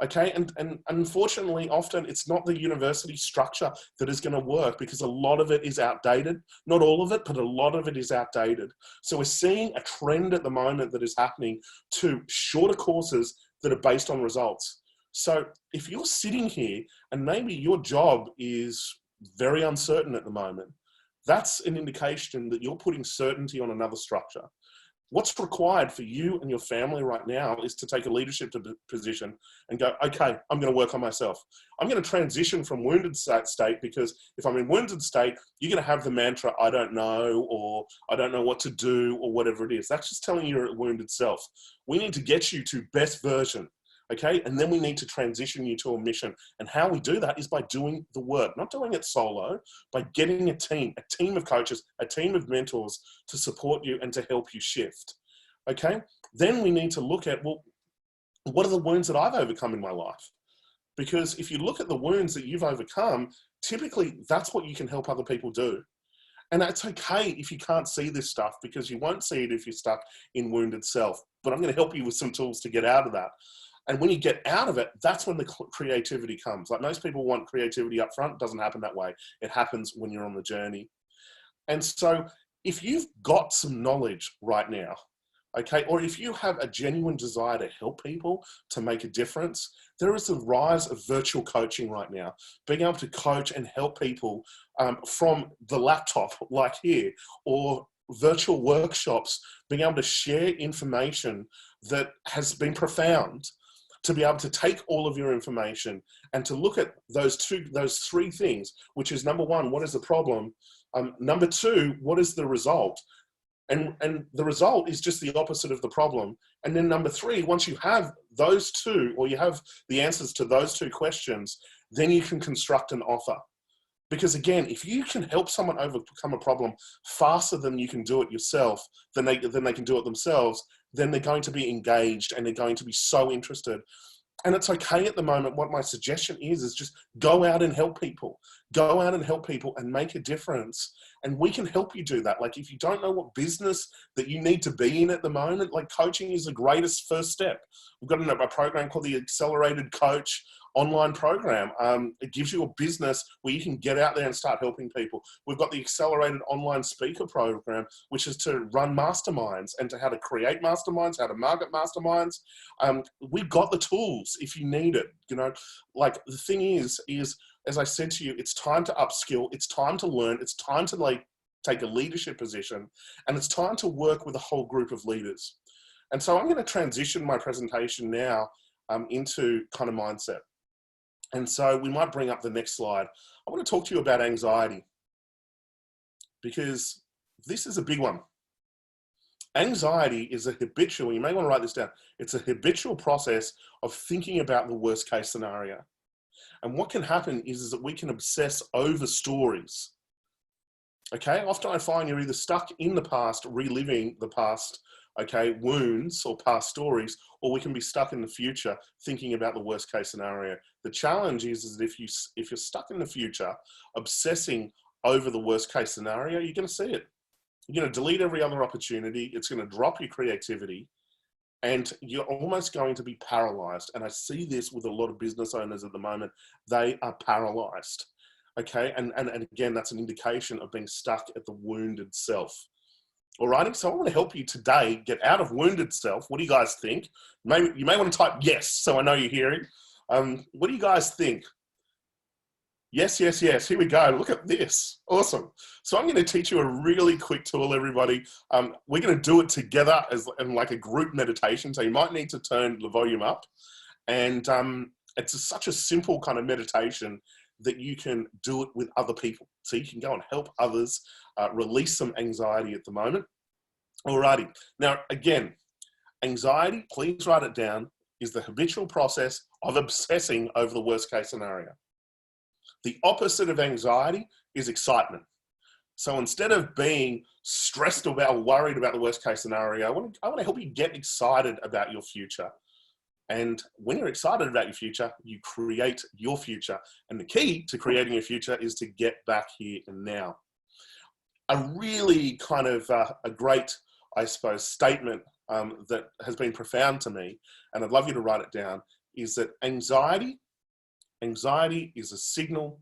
Okay, and unfortunately, often it's not the university structure that is going to work, because a lot of it is outdated. Not all of it, but a lot of it is outdated. So we're seeing a trend at the moment that is happening to shorter courses that are based on results. So if you're sitting here and maybe your job is very uncertain at the moment, that's an indication that you're putting certainty on another structure. What's required for you and your family right now is to take a leadership position and go, okay, I'm going to work on myself. I'm going to transition from wounded state, because if I'm in wounded state, you're going to have the mantra, I don't know, or I don't know what to do, or whatever it is. That's just telling your wounded self. We need to get you to best version. Okay, and then we need to transition you to a mission. And how we do that is by doing the work, not doing it solo, by getting a team of coaches, a team of mentors to support you and to help you shift. Okay, then we need to look at, well, what are the wounds that I've overcome in my life? Because if you look at the wounds that you've overcome, typically that's what you can help other people do. And it's okay if you can't see this stuff, because you won't see it if you're stuck in wounded self. But I'm going to help you with some tools to get out of that. And when you get out of it, that's when the creativity comes. Like, most people want creativity up front. It doesn't happen that way. It happens when you're on the journey. And so if you've got some knowledge right now, okay, or if you have a genuine desire to help people, to make a difference, there is a rise of virtual coaching right now. Being able to coach and help people from the laptop, like here, or virtual workshops, being able to share information that has been profound, to be able to take all of your information and to look at those three things, which is, number one, what is the problem? Number two, what is the result? And the result is just the opposite of the problem. And then number three, once you have those two, or you have the answers to those two questions, then you can construct an offer. Because again, if you can help someone overcome a problem faster than you can do it yourself, than they can do it themselves, then they're going to be engaged and they're going to be so interested. And it's okay at the moment. What my suggestion is just go out and help people. Go out and help people and make a difference. And we can help you do that. Like, if you don't know what business that you need to be in at the moment, like, coaching is the greatest first step. We've got a program called the Accelerated Coach online program. It gives you a business where you can get out there and start helping people. We've got the Accelerated Online Speaker program, which is to run masterminds and to how to create masterminds, how to market masterminds. We've got the tools if you need it. You know, like, the thing is, as I said to you, it's time to upskill. It's time to learn. It's time to take a leadership position, and it's time to work with a whole group of leaders. And so I'm going to transition my presentation now into kind of mindset. And so we might bring up the next slide. I want to talk to you about anxiety, because this is a big one. Anxiety is a habitual, you may want to write this down, it's a habitual process of thinking about the worst case scenario. And what can happen is that we can obsess over stories. Okay, often I find you're either stuck in the past, reliving the past, okay, wounds or past stories, or we can be stuck in the future thinking about the worst case scenario. The challenge is that if you're stuck in the future, obsessing over the worst case scenario, you're going to see it. You're going to delete every other opportunity. It's going to drop your creativity, and you're almost going to be paralyzed. And I see this with a lot of business owners at the moment. They are paralyzed. Okay, and again, that's an indication of being stuck at the wounded self. Alrighty, so I want to help you today get out of wounded self. What do you guys think? You may want to type yes, so I know you're hearing. What do you guys think? Yes, yes, yes. Here we go. Look at this. Awesome. So I'm going to teach you a really quick tool, everybody. We're going to do it together in like a group meditation. So you might need to turn the volume up. And it's such a simple kind of meditation that you can do it with other people. So you can go and help others release some anxiety at the moment. Alrighty. Now, again, anxiety, please write it down, is the habitual process of obsessing over the worst case scenario. The opposite of anxiety is excitement. So instead of being stressed about, worried about the worst case scenario, I want to help you get excited about your future. And when you're excited about your future, you create your future. And the key to creating your future is to get back here and now. A really kind of a great, I suppose, statement that has been profound to me, and I'd love you to write it down, is that anxiety is a signal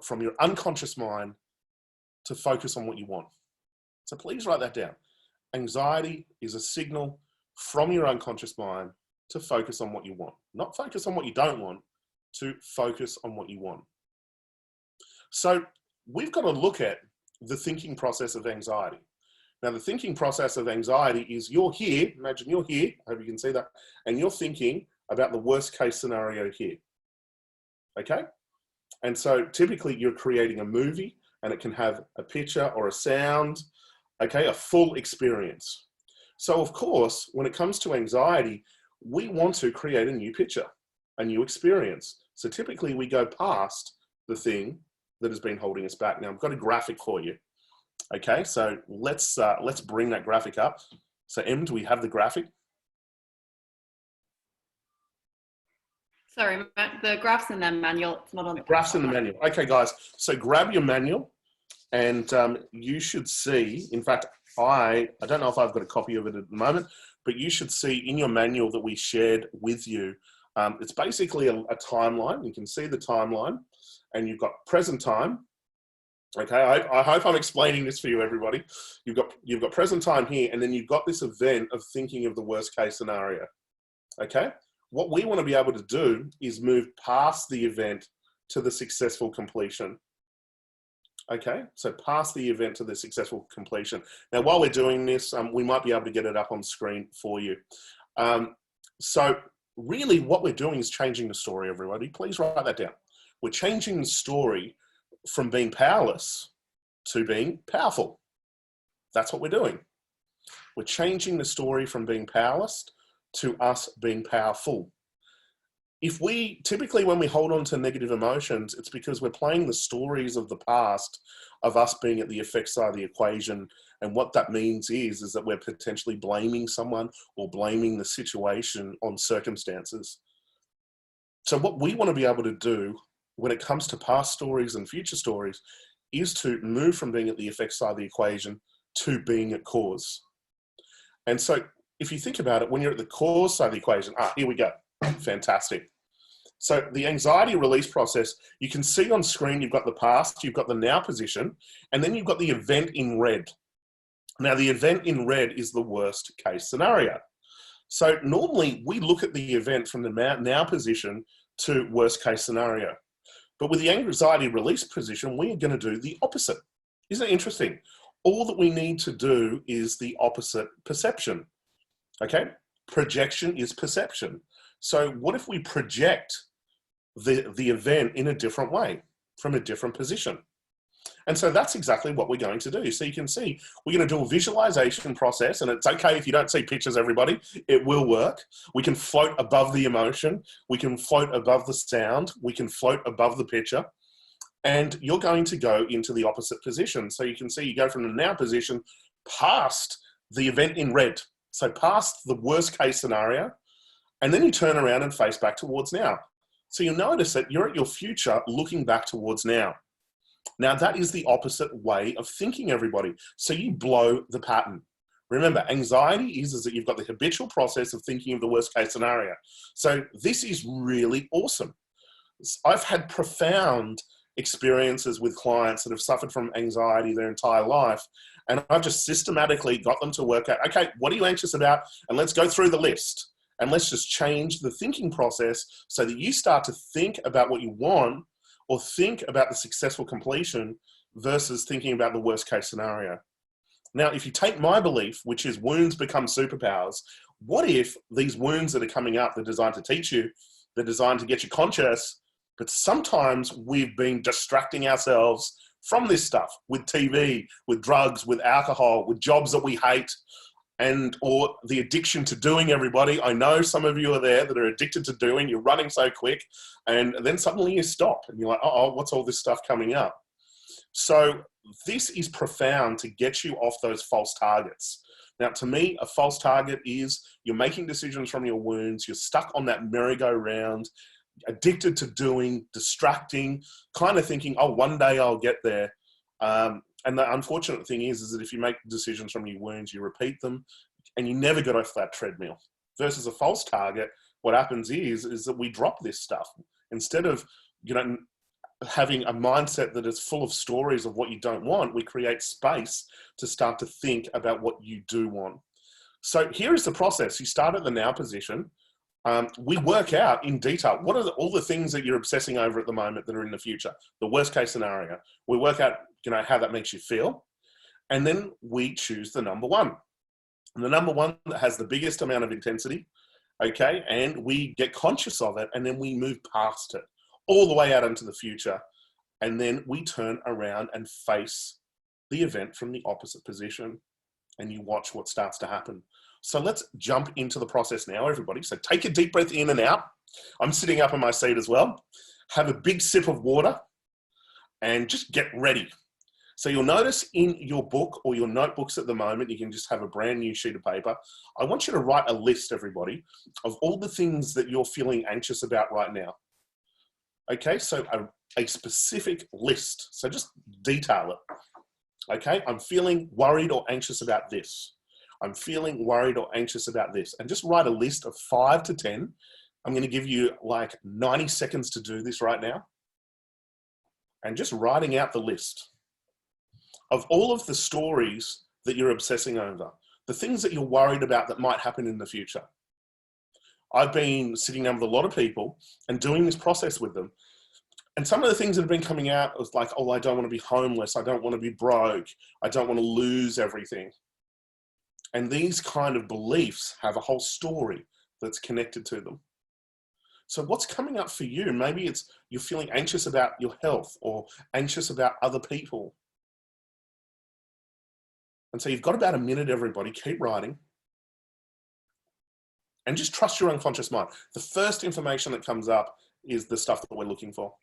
from your unconscious mind to focus on what you want. So please write that down. Anxiety is a signal from your unconscious mind to focus on what you want. Not focus on what you don't want, to focus on what you want. So we've got to look at the thinking process of anxiety. Now, the thinking process of anxiety is you're here, imagine you're here, I hope you can see that, and you're thinking about the worst case scenario here. Okay? And so typically you're creating a movie, and it can have a picture or a sound, okay, a full experience. So of course, when it comes to anxiety, we want to create a new picture, a new experience. So typically we go past the thing that has been holding us back. Now I've got a graphic for you. Okay, so let's bring that graphic up. So Em, do we have the graphic? Sorry, Matt, the graph's in the manual. It's not on the graph's in the manual. Okay, guys. So grab your manual, and you should see. In fact, I don't know if I've got a copy of it at the moment, but you should see in your manual that we shared with you. It's basically a timeline. You can see the timeline, and you've got present time. Okay, I hope I'm explaining this for you, everybody. You've got present time here, and then you've got this event of thinking of the worst case scenario. Okay, what we want to be able to do is move past the event to the successful completion. Okay, so past the event to the successful completion. Now, while we're doing this, we might be able to get it up on screen for you. So really what we're doing is changing the story, everybody. Please write that down. We're changing the story from being powerless to being powerful. That's what we're doing. We're changing the story from being powerless to us being powerful. Typically when we hold on to negative emotions, it's because we're playing the stories of the past of us being at the effect side of the equation. And what that means is that we're potentially blaming someone or blaming the situation on circumstances. So what we want to be able to do when it comes to past stories and future stories is to move from being at the effect side of the equation to being at cause. And so if you think about it, when you're at the cause side of the equation, here we go. Fantastic. So the anxiety release process, you can see on screen, you've got the past, you've got the now position, and then you've got the event in red. Now the event in red is the worst case scenario. So normally we look at the event from the now position to worst case scenario. But with the anxiety release position, we are going to do the opposite. Isn't it interesting? All that we need to do is the opposite perception. Okay? Projection is perception. So what if we project the event in a different way, from a different position? And so that's exactly what we're going to do. So you can see, we're going to do a visualization process, and it's okay if you don't see pictures, everybody, it will work. We can float above the emotion. We can float above the sound. We can float above the picture. And you're going to go into the opposite position. So you can see you go from the now position past the event in red. So past the worst case scenario, and then you turn around and face back towards now. So you'll notice that you're at your future looking back towards now. Now that is the opposite way of thinking, everybody. So you blow the pattern. Remember, anxiety is that you've got the habitual process of thinking of the worst case scenario. So this is really awesome. I've had profound experiences with clients that have suffered from anxiety their entire life. And I've just systematically got them to work out, okay, what are you anxious about? And let's go through the list. And let's just change the thinking process so that you start to think about what you want or think about the successful completion versus thinking about the worst case scenario. Now, if you take my belief, which is wounds become superpowers, what if these wounds that are coming up, they're designed to teach you, they're designed to get you conscious, but sometimes we've been distracting ourselves from this stuff with TV, with drugs, with alcohol, with jobs that we hate, or the addiction to doing, everybody. I know some of you are there that are addicted to doing, you're running so quick, and then suddenly you stop and you're like, oh, what's all this stuff coming up? So this is profound to get you off those false targets. Now, to me, a false target is you're making decisions from your wounds, you're stuck on that merry-go-round, addicted to doing, distracting, kind of thinking, oh, one day I'll get there. And the unfortunate thing is that if you make decisions from your wounds, you repeat them and you never get off that treadmill. Versus a false target, what happens is that we drop this stuff. Instead of, having a mindset that is full of stories of what you don't want, we create space to start to think about what you do want. So here is the process. You start at the now position. We work out in detail, what are all the things that you're obsessing over at the moment that are in the future, the worst case scenario. We work out, how that makes you feel. And then we choose the number one. And the number one that has the biggest amount of intensity, okay? And we get conscious of it, and then we move past it all the way out into the future. And then we turn around and face the event from the opposite position, and you watch what starts to happen. So let's jump into the process now, everybody. So take a deep breath in and out. I'm sitting up in my seat as well. Have a big sip of water and just get ready. So you'll notice in your book or your notebooks at the moment, you can just have a brand new sheet of paper. I want you to write a list, everybody, of all the things that you're feeling anxious about right now. Okay, so a specific list. So just detail it. Okay, I'm feeling worried or anxious about this. I'm feeling worried or anxious about this. And just write a list of 5 to 10. I'm going to give you like 90 seconds to do this right now. And just writing out the list of all of the stories that you're obsessing over, the things that you're worried about that might happen in the future. I've been sitting down with a lot of people and doing this process with them. And some of the things that have been coming out was like, oh, I don't want to be homeless. I don't want to be broke. I don't want to lose everything. And these kind of beliefs have a whole story that's connected to them. So what's coming up for you? Maybe it's you're feeling anxious about your health or anxious about other people. And so you've got about a minute, everybody. Keep writing. And just trust your unconscious mind. The first information that comes up is the stuff that we're looking for.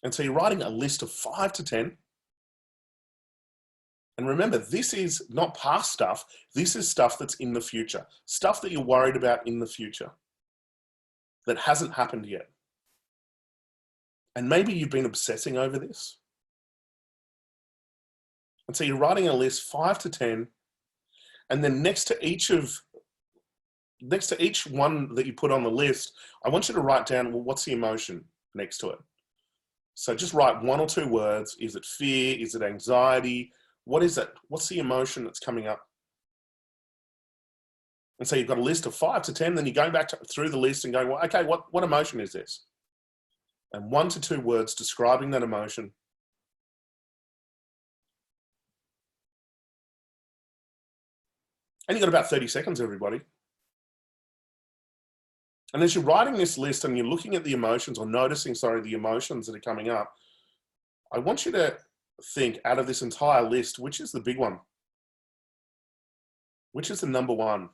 And so you're writing a list of 5 to 10. And remember, this is not past stuff. This is stuff that's in the future. Stuff that you're worried about in the future that hasn't happened yet. And maybe you've been obsessing over this. And so you're writing a list 5 to 10. And then next to each one that you put on the list, I want you to write down, well, what's the emotion next to it? So just write 1 or 2 words. Is it fear? Is it anxiety? What is it? What's the emotion that's coming up? And so you've got a list of 5 to 10, then you're going back through the list and going, well, okay, what emotion is this? And 1 to 2 words describing that emotion. And you've got about 30 seconds, everybody. And as you're writing this list and you're looking at the emotions or noticing, the emotions that are coming up, I want you to think out of this entire list, which is the big one? Which is the number one?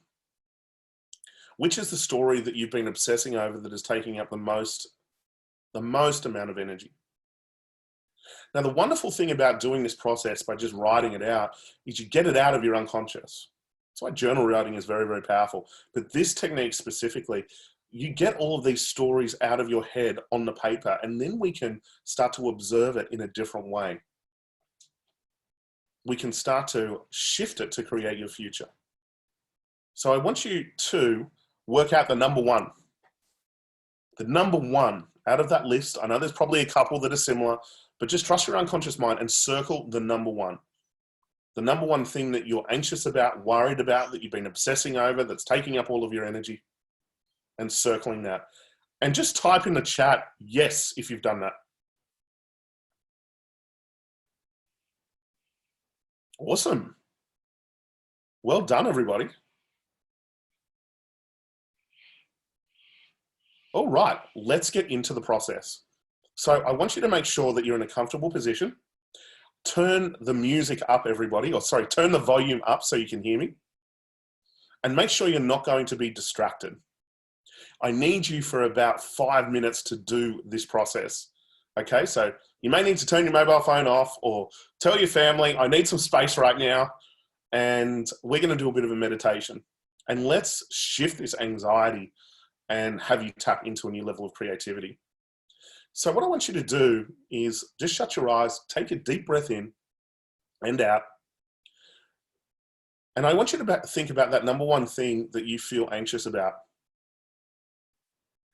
Which is the story that you've been obsessing over that is taking up the most amount of energy? Now, the wonderful thing about doing this process by just writing it out is you get it out of your unconscious. That's why journal writing is very, very powerful. But this technique specifically, you get all of these stories out of your head on the paper, and then we can start to observe it in a different way. We can start to shift it to create your future. So I want you to work out the number one. The number one out of that list, I know there's probably a couple that are similar, but just trust your unconscious mind and circle the number one. The number one thing that you're anxious about, worried about, that you've been obsessing over, that's taking up all of your energy, and circling that. And just type in the chat, yes, if you've done that. Awesome. Well done, everybody. All right, let's get into the process. So I want you to make sure that you're in a comfortable position. Turn the music up, everybody, or sorry, turn the volume up so you can hear me. And make sure you're not going to be distracted. I need you for about 5 minutes to do this process. Okay, so you may need to turn your mobile phone off or tell your family, I need some space right now. And we're going to do a bit of a meditation. And let's shift this anxiety and have you tap into a new level of creativity. So what I want you to do is just shut your eyes, take a deep breath in and out. And I want you to think about that number one thing that you feel anxious about.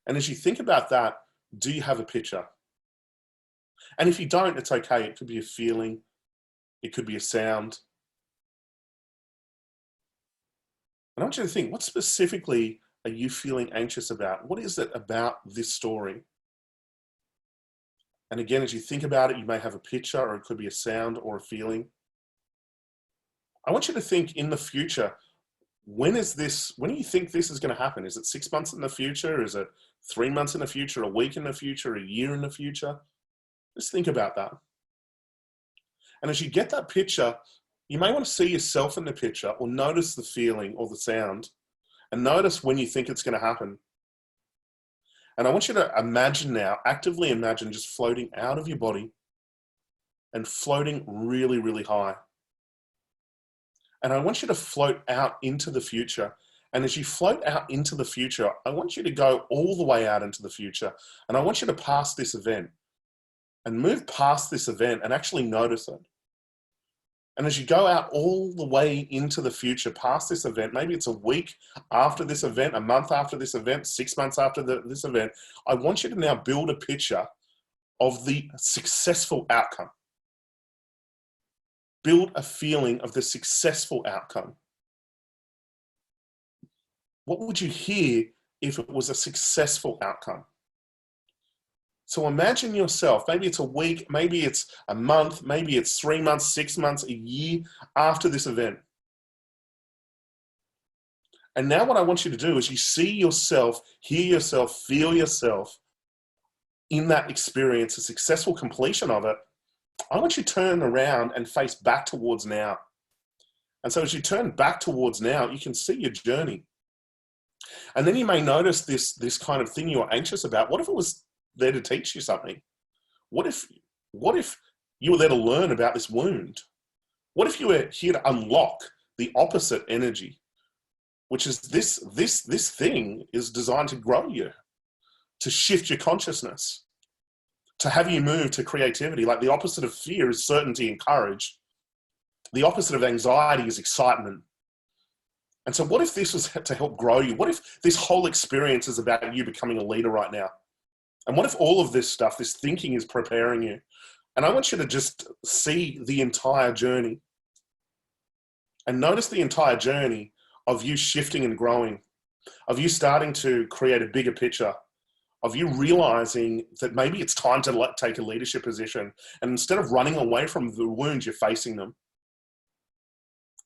And as you think about that, do you have a picture? And if you don't, it's okay. It could be a feeling. It could be a sound. And I want you to think, what specifically are you feeling anxious about? What is it about this story? And again, as you think about it, you may have a picture, or it could be a sound or a feeling. I want you to think in the future, when do you think this is going to happen? Is it 6 months in the future? Is it 3 months in the future, a week in the future, a year in the future? Just think about that. And as you get that picture, you may want to see yourself in the picture, or notice the feeling or the sound, and notice when you think it's going to happen. And I want you to imagine now, actively imagine just floating out of your body and floating really, really high. And I want you to float out into the future. And as you float out into the future, I want you to go all the way out into the future. And I want you to pass this event and move past this event and actually notice it. And as you go out all the way into the future, past this event, maybe it's a week after this event, a month after this event, 6 months after this event, I want you to now build a picture of the successful outcome. Build a feeling of the successful outcome. What would you hear if it was a successful outcome? So imagine yourself, maybe it's a week, maybe it's a month, maybe it's 3 months, 6 months, a year after this event. And now what I want you to do is you see yourself, hear yourself, feel yourself in that experience, a successful completion of it. I want you to turn around and face back towards now. And so as you turn back towards now, you can see your journey. And then you may notice this kind of thing you're anxious about. What if it was there to teach you something? What if you were there to learn about this wound? What if you were here to unlock the opposite energy, which is this thing is designed to grow you, to shift your consciousness, to have you move to creativity. Like the opposite of fear is certainty and courage. The opposite of anxiety is excitement. And so what if this was to help grow you? What if this whole experience is about you becoming a leader right now? And what if all of this stuff, this thinking, is preparing you? And I want you to just see the entire journey and notice the entire journey of you shifting and growing, of you starting to create a bigger picture, of you realizing that maybe it's time to take a leadership position. And instead of running away from the wounds, you're facing them.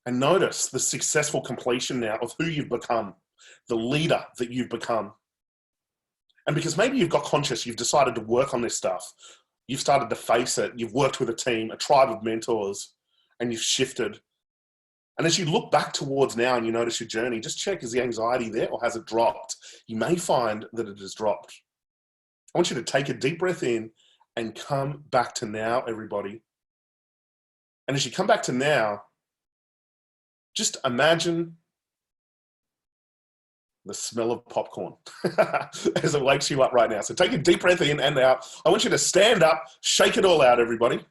And notice the successful completion now of who you've become, the leader that you've become. And because maybe you've got conscious, you've decided to work on this stuff. You've started to face it. You've worked with a team, a tribe of mentors, and you've shifted. And as you look back towards now and you notice your journey, just check, is the anxiety there or has it dropped? You may find that it has dropped. I want you to take a deep breath in and come back to now, everybody. And as you come back to now, just imagine the smell of popcorn as it wakes you up right now. So take a deep breath in and out. I want you to stand up, shake it all out, everybody.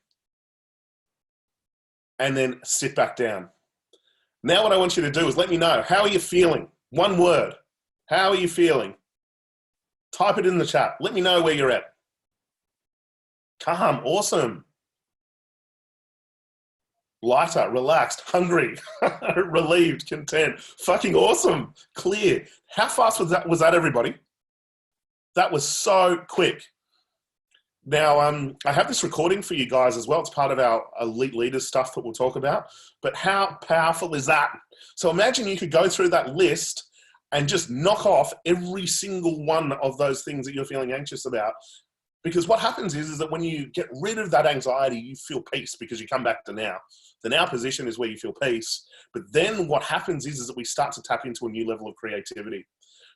And then sit back down. Now what I want you to do is let me know, how are you feeling? One word. How are you feeling? Type it in the chat. Let me know where you're at. Calm, awesome. Lighter, relaxed, hungry, relieved, content, fucking awesome, clear. How fast was that, everybody? That was so quick. Now, I have this recording for you guys as well. It's part of our elite leaders stuff that we'll talk about. But how powerful is that? So imagine you could go through that list and just knock off every single one of those things that you're feeling anxious about. Because what happens is that when you get rid of that anxiety, you feel peace because you come back to now. The now position is where you feel peace. But then what happens is that we start to tap into a new level of creativity.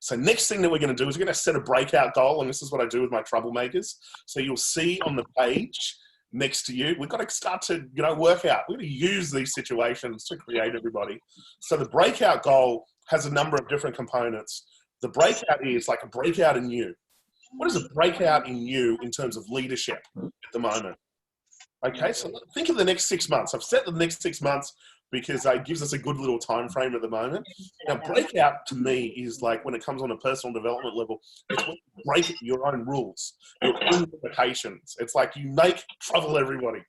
So next thing that we're going to do is we're going to set a breakout goal. And this is what I do with my troublemakers. So you'll see on the page next to you, we've got to start to, work out. We're going to use these situations to create everybody. So the breakout goal has a number of different components. The breakout is like a breakout in you. What is a breakout in you in terms of leadership at the moment? Okay, so think of the next 6 months. I've set the next 6 months because it gives us a good little time frame at the moment. Now, breakout to me is like when it comes on a personal development level, it's when you break your own rules, your own limitations. It's like you make trouble everybody.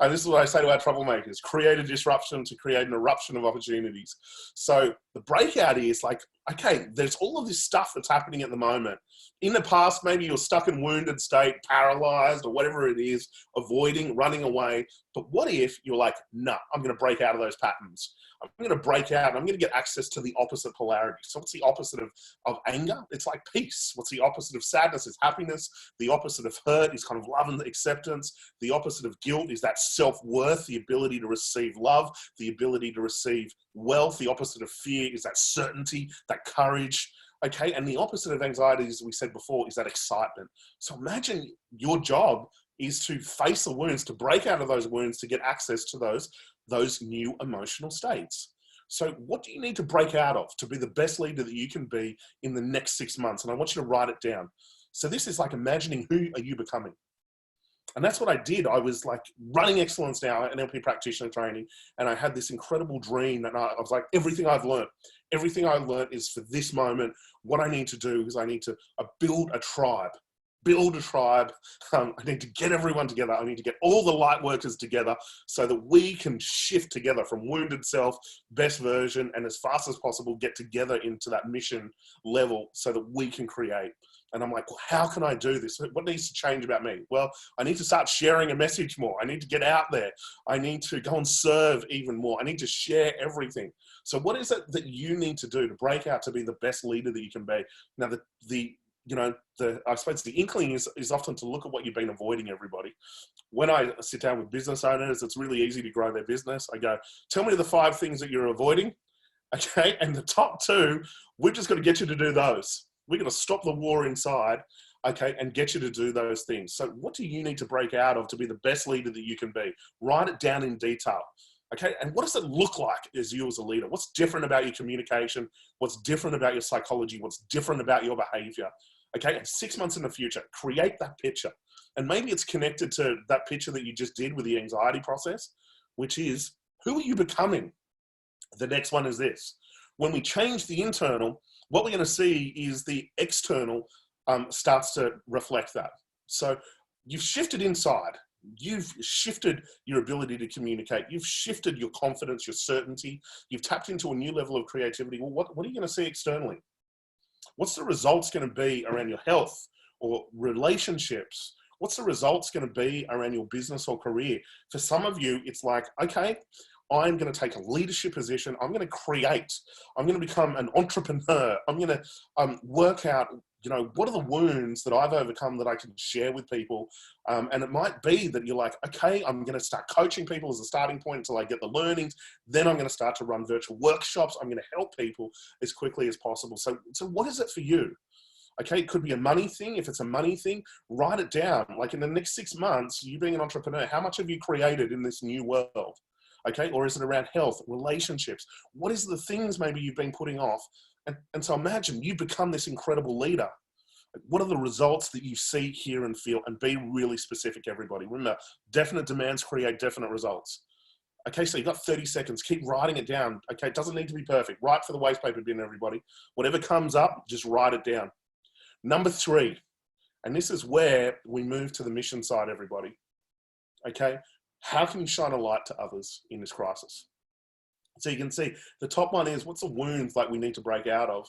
And this is what I say to our troublemakers, create a disruption to create an eruption of opportunities. So the breakout is like, okay, there's all of this stuff that's happening at the moment. In the past, maybe you're stuck in wounded state, paralyzed, or whatever it is, avoiding, running away. But what if you're like, nah, I'm going to break out of those patterns. I'm going to break out and I'm going to get access to the opposite polarity. So what's the opposite of anger? It's like peace. What's the opposite of sadness? Is happiness. The opposite of hurt is kind of love and acceptance. The opposite of guilt is that self-worth, the ability to receive love, the ability to receive wealth. The opposite of fear is that certainty, that courage. Okay, and the opposite of anxiety, as we said before, is that excitement. So imagine your job is to face the wounds, to break out of those wounds, to get access to those new emotional states. So what do you need to break out of to be the best leader that you can be in the next 6 months? And I want you to write it down. So this is like imagining who are you becoming? And that's what I did. I was like running excellence now, NLP practitioner training, and I had this incredible dream that I was like, everything I've learned is for this moment. What I need to do is I need to build a tribe. I need to get everyone together. I need to get all the light workers together so that we can shift together from wounded self, best version, and as fast as possible, get together into that mission level so that we can create. And I'm like, well, how can I do this? What needs to change about me? Well, I need to start sharing a message more. I need to get out there. I need to go and serve even more. I need to share everything. So what is it that you need to do to break out to be the best leader that you can be? Now, I suppose the inkling is often to look at what you've been avoiding, everybody. When I sit down with business owners, it's really easy to grow their business. I go, tell me the 5 things that you're avoiding. Okay. And the top 2, we've just got to get you to do those. We're going to stop the war inside, okay, and get you to do those things. So what do you need to break out of to be the best leader that you can be? Write it down in detail, okay? And what does it look like as you as a leader? What's different about your communication? What's different about your psychology? What's different about your behavior? Okay, and 6 months in the future, create that picture. And maybe it's connected to that picture that you just did with the anxiety process, which is, who are you becoming? The next one is this. When we change the internal, what we're going to see is the external starts to reflect that. So you've shifted inside. You've shifted your ability to communicate. You've shifted your confidence, your certainty. You've tapped into a new level of creativity. Well, what are you going to see externally? What's the results going to be around your health or relationships? What's the results going to be around your business or career? For some of you, it's like, okay, I'm going to take a leadership position. I'm going to create. I'm going to become an entrepreneur. I'm going to work out, what are the wounds that I've overcome that I can share with people? And it might be that you're like, okay, I'm going to start coaching people as a starting point until I get the learnings. Then I'm going to start to run virtual workshops. I'm going to help people as quickly as possible. So what is it for you? Okay, it could be a money thing. If it's a money thing, write it down. Like in the next 6 months, you being an entrepreneur, how much have you created in this new world? Okay, or is it around health, relationships? What is the things maybe you've been putting off? And so imagine you become this incredible leader. What are the results that you see, hear, and feel? And be really specific, everybody. Remember, definite demands create definite results. Okay, so you've got 30 seconds. Keep writing it down. Okay, it doesn't need to be perfect. Write for the waste paper bin, everybody. Whatever comes up, just write it down. Number 3, and this is where we move to the mission side, everybody. Okay, how can you shine a light to others in this crisis? So you can see the top one is, what's the wounds like we need to break out of?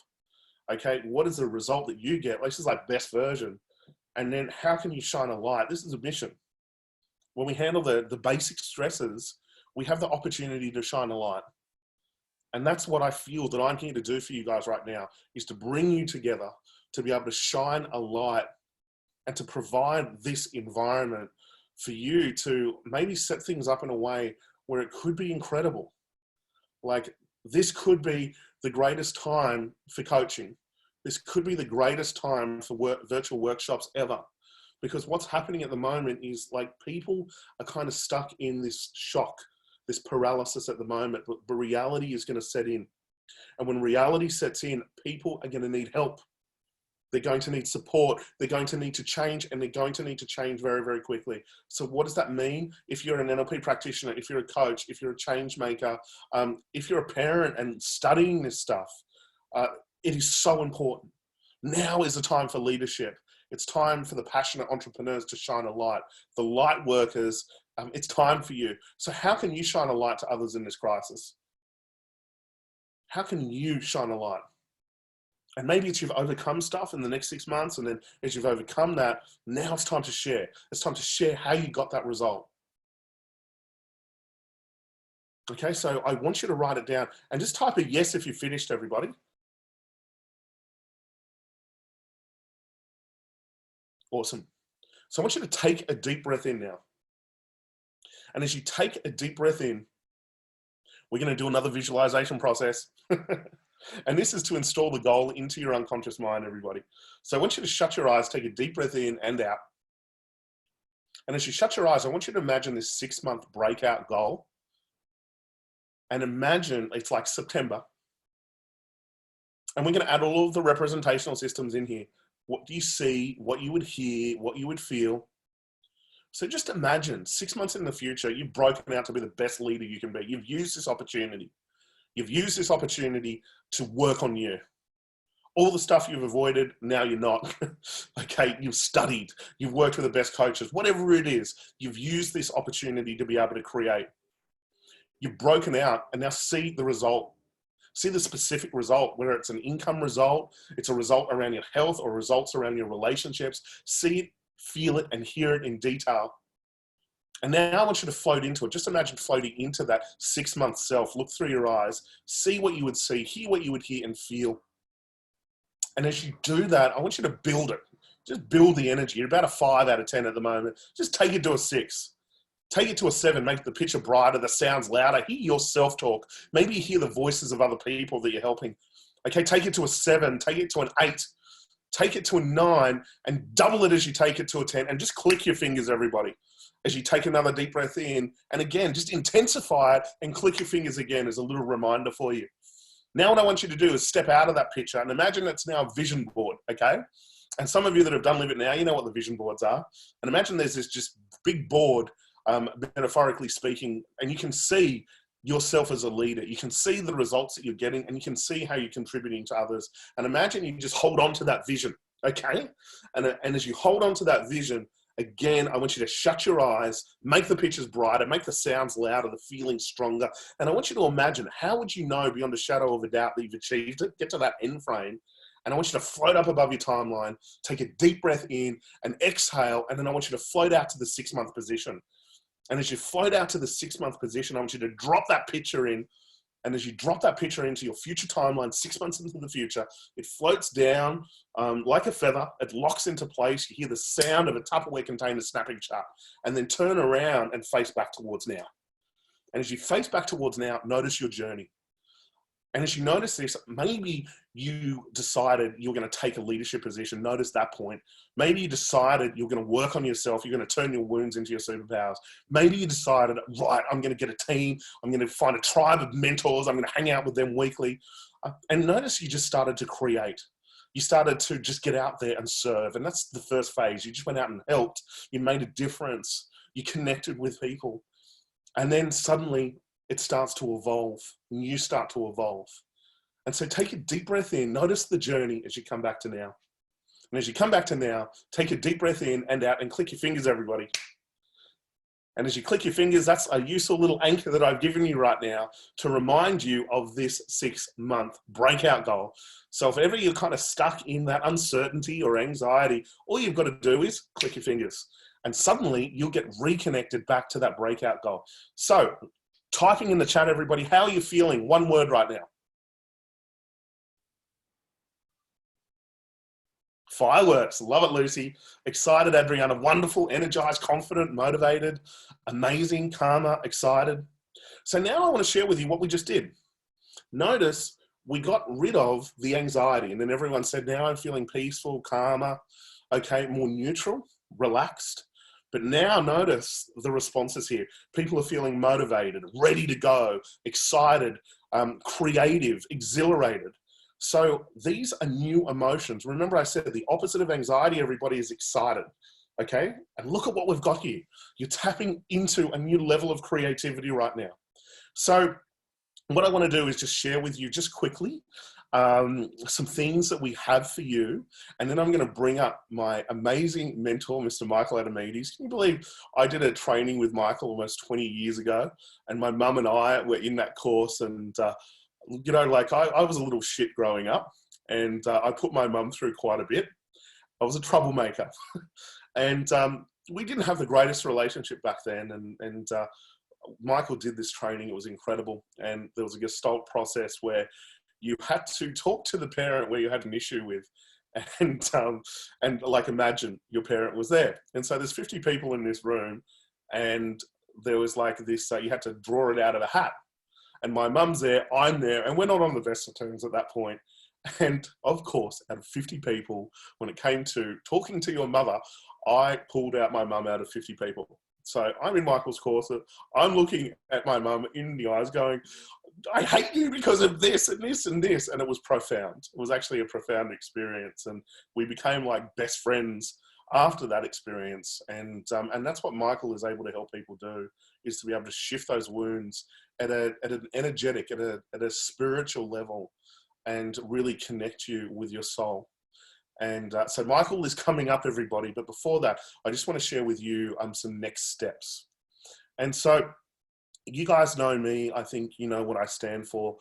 Okay, what is the result that you get? This is like best version. And then how can you shine a light? This is a mission. When we handle the basic stresses, we have the opportunity to shine a light. And that's what I feel that I'm here to do for you guys right now, is to bring you together to be able to shine a light and to provide this environment for you to maybe set things up in a way where it could be incredible. Like, this could be the greatest time for coaching. This could be the greatest time for virtual workshops ever. Because what's happening at the moment is, like, people are kind of stuck in this shock, this paralysis at the moment, but reality is going to set in. And when reality sets in, people are going to need help. They're going to need support. They're going to need to change, and they're going to need to change very, very quickly. So what does that mean? If you're an NLP practitioner, if you're a coach, if you're a change maker, if you're a parent and studying this stuff, it is so important. Now is the time for leadership. It's time for the passionate entrepreneurs to shine a light. The light workers, it's time for you. So how can you shine a light to others in this crisis? How can you shine a light? And maybe it's you've overcome stuff in the next 6 months, and then as you've overcome that, now it's time to share. It's time to share how you got that result. Okay, so I want you to write it down and just type a yes if you've finished, everybody. Awesome. So I want you to take a deep breath in now. And as you take a deep breath in, we're going to do another visualization process. And this is to install the goal into your unconscious mind, everybody. So I want you to shut your eyes, take a deep breath in and out. And as you shut your eyes, I want you to imagine this 6-month breakout goal. And imagine it's like September. And we're going to add all of the representational systems in here. What do you see? What you would hear? What you would feel? So just imagine 6 months in the future, you've broken out to be the best leader you can be. You've used this opportunity. You've used this opportunity to work on you. All the stuff you've avoided, now you're not. Okay, you've studied. You've worked with the best coaches. Whatever it is, you've used this opportunity to be able to create. You've broken out, and now see the result. See the specific result, whether it's an income result, it's a result around your health, or results around your relationships. See it, feel it, and hear it in detail. And now I want you to float into it. Just imagine floating into that 6-month self. Look through your eyes, see what you would see, hear what you would hear, and feel. And as you do that, I want you to build it. Just build the energy. You're about a 5 out of 10 at the moment. Just take it to a 6. Take it to a 7, make the picture brighter, the sounds louder. Hear your self-talk. Maybe you hear the voices of other people that you're helping. Okay, take it to a 7, take it to an 8, take it to a 9, and double it as you take it to a 10, and just click your fingers, everybody. As you take another deep breath in, and again, just intensify it and click your fingers again as a little reminder for you. Now what I want you to do is step out of that picture and imagine it's now a vision board, okay? And some of you that have done Live It Now, you know what the vision boards are. And imagine there's this just big board, metaphorically speaking, and you can see yourself as a leader. You can see the results that you're getting, and you can see how you're contributing to others. And imagine you just hold on to that vision, okay? And as you hold on to that vision, again, I want you to shut your eyes, make the pictures brighter, make the sounds louder, the feeling stronger. And I want you to imagine, how would you know beyond a shadow of a doubt that you've achieved it? Get to that end frame. And I want you to float up above your timeline, take a deep breath in and exhale. And then I want you to float out to the 6-month position. And as you float out to the 6-month position, I want you to drop that picture in. And as you drop that picture into your future timeline, 6 months into the future, it floats down like a feather. It locks into place. You hear the sound of a Tupperware container snapping shut, and then turn around and face back towards now. And as you face back towards now, notice your journey. And as you notice this, maybe you decided you're going to take a leadership position. Notice that point. Maybe you decided you're going to work on yourself. You're going to turn your wounds into your superpowers. Maybe you decided, right, I'm going to get a team. I'm going to find a tribe of mentors. I'm going to hang out with them weekly. And notice you just started to create. You started to just get out there and serve. And that's the first phase. You just went out and helped. You made a difference. You connected with people. And then suddenly it starts to evolve, and you start to evolve. And so take a deep breath in. Notice the journey as you come back to now. And as you come back to now, take a deep breath in and out and click your fingers, everybody. And as you click your fingers, that's a useful little anchor that I've given you right now to remind you of this 6-month breakout goal. So if ever you're kind of stuck in that uncertainty or anxiety, all you've got to do is click your fingers and suddenly you'll get reconnected back to that breakout goal. So typing in the chat, everybody, how are you feeling? One word right now. Fireworks. Love it, Lucy. Excited, Adriana. Wonderful, energized, confident, motivated, amazing, calmer, excited. So now I want to share with you what we just did. Notice we got rid of the anxiety, and then everyone said, now I'm feeling peaceful, calmer, okay, more neutral, relaxed. But now notice the responses here. People are feeling motivated, ready to go, excited, creative, exhilarated. So these are new emotions. Remember I said the opposite of anxiety, everybody, is excited, okay? And look at what we've got here. You're tapping into a new level of creativity right now. So what I want to do is just share with you just quickly some things that we have for you. And then I'm going to bring up my amazing mentor, Mr. Michael Adamides. Can you believe I did a training with Michael almost 20 years ago? And my mum and I were in that course, and you know, like I was a little shit growing up, and I put my mum through quite a bit. I was a troublemaker. And we didn't have the greatest relationship back then. And Michael did this training. It was incredible. And there was a Gestalt process where you had to talk to the parent where you had an issue with, and like imagine your parent was there. And so there's 50 people in this room, and there was like this, you had to draw it out of a hat. And my mum's there, I'm there, and we're not on the best of terms at that point. And of course, out of 50 people, when it came to talking to your mother, I pulled out my mum out of 50 people. So I'm in Michael's course, I'm looking at my mum in the eyes going, I hate you because of this and this and this. And it was profound. It was actually a profound experience. And we became like best friends after that experience. And that's what Michael is able to help people do, is to be able to shift those wounds at an energetic, at a spiritual level, and really connect you with your soul. And so Michael is coming up, everybody. But before that, I just want to share with you some next steps. And so you guys know me. I think you know what I stand for,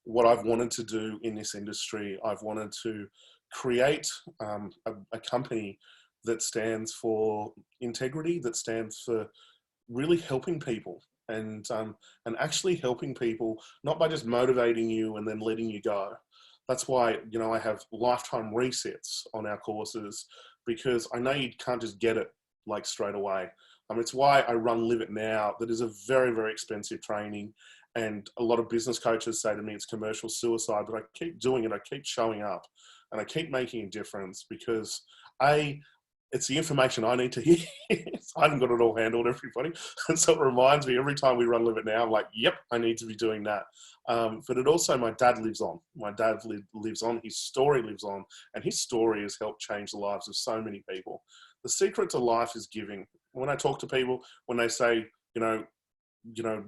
what I've wanted to do in this industry. I've wanted to create a company that stands for integrity, that stands for really helping people, and actually helping people, not by just motivating you and then letting you go. That's why, you know, I have lifetime resets on our courses, because I know you can't just get it like straight away. It's why I run Live It Now. That is a very, very expensive training. And a lot of business coaches say to me, it's commercial suicide, but I keep doing it. I keep showing up, and I keep making a difference, because it's the information I need to hear. I haven't got it all handled, everybody. And so it reminds me every time we run Live It Now, I'm like, yep, I need to be doing that. But it also, my dad lives on. My dad lives on. His story lives on. And his story has helped change the lives of so many people. The secret to life is giving. When I talk to people, when they say, you know,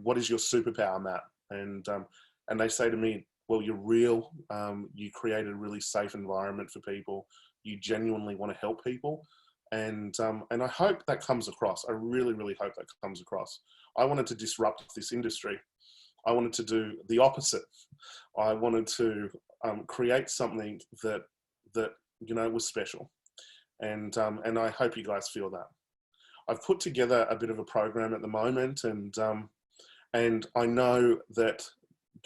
what is your superpower, Matt? And they say to me, well, you're real. You create a really safe environment for people. You genuinely want to help people. And I hope that comes across. I really, really hope that comes across. I wanted to disrupt this industry. I wanted to do the opposite. I wanted to create something that you know was special. And I hope you guys feel that. I've put together a bit of a program at the moment, and I know that,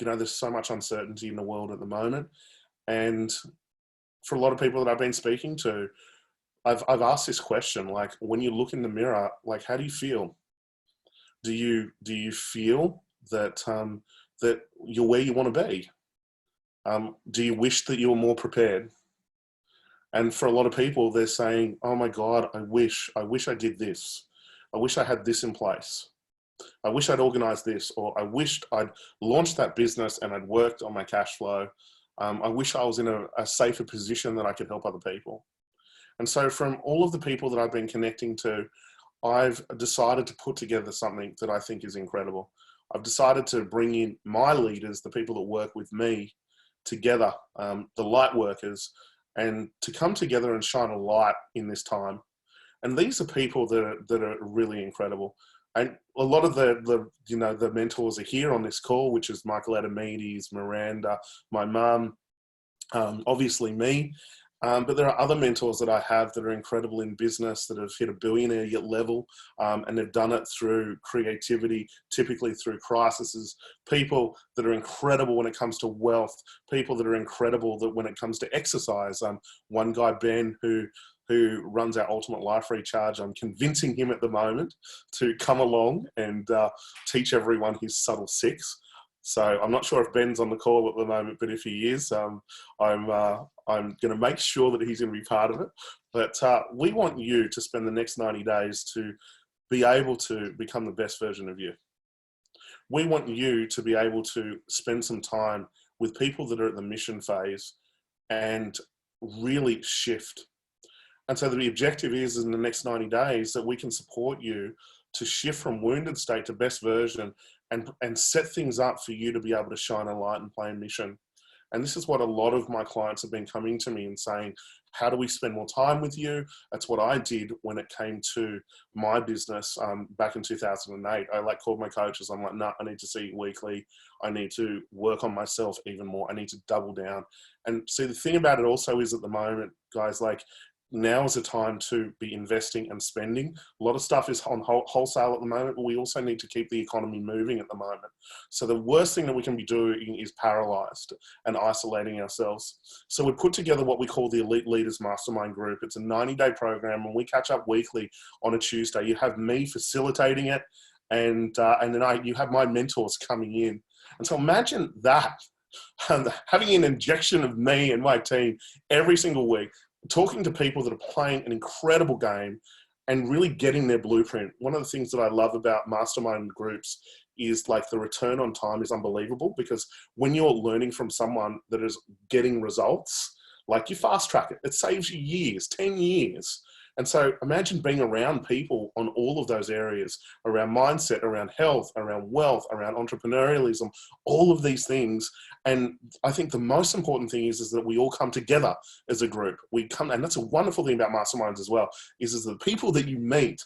you know, there's so much uncertainty in the world at the moment. And for a lot of people that I've been speaking to, I've asked this question, like, when you look in the mirror, like, how do you feel? Do you feel that that you're where you want to be? Do you wish that you were more prepared? And for a lot of people, they're saying, oh my God, I wish I did this. I wish I had this in place. I wish I'd organized this, or I wished I'd launched that business and I'd worked on my cash flow. I wish I was in a safer position that I could help other people. And so from all of the people that I've been connecting to, I've decided to put together something that I think is incredible. I've decided to bring in my leaders, the people that work with me, together, the light workers, and to come together and shine a light in this time. And these are people that are really incredible. And a lot of the mentors are here on this call, which is Michael Adamides, Miranda, my mum, obviously me. But there are other mentors that I have that are incredible in business, that have hit a billionaire level, and they've done it through creativity, typically through crises. People that are incredible when it comes to wealth, people that are incredible that when it comes to exercise. One guy, Ben, who runs our Ultimate Life Recharge, I'm convincing him at the moment to come along and teach everyone his subtle six. So I'm not sure if Ben's on the call at the moment, but if he is, I'm going to make sure that he's going to be part of it. But we want you to spend the next 90 days to be able to become the best version of you. We want you to be able to spend some time with people that are at the mission phase and really shift. And so the objective is in the next 90 days that we can support you to shift from wounded state to best version and set things up for you to be able to shine a light and play a mission. And this is what a lot of my clients have been coming to me and saying, how do we spend more time with you? That's what I did when it came to my business back in 2008. I called my coaches. I'm like, no, I need to see you weekly. I need to work on myself even more. I need to double down. And see, the thing about it also is at the moment, guys, now is the time to be investing and spending. A lot of stuff is on wholesale at the moment, but we also need to keep the economy moving at the moment. So the worst thing that we can be doing is paralyzed and isolating ourselves. So we put together what we call the Elite Leaders Mastermind Group. It's a 90-day program, and we catch up weekly on a Tuesday. You have me facilitating it, and then you have my mentors coming in. And so imagine that, having an injection of me and my team every single week, talking to people that are playing an incredible game and really getting their blueprint. One of the things that I love about mastermind groups is the return on time is unbelievable, because when you're learning from someone that is getting results, you fast track it. It saves you years, 10 years. And so imagine being around people on all of those areas, around mindset, around health, around wealth, around entrepreneurialism, all of these things. And I think the most important thing is that we all come together as a group. And that's a wonderful thing about masterminds as well, is the people that you meet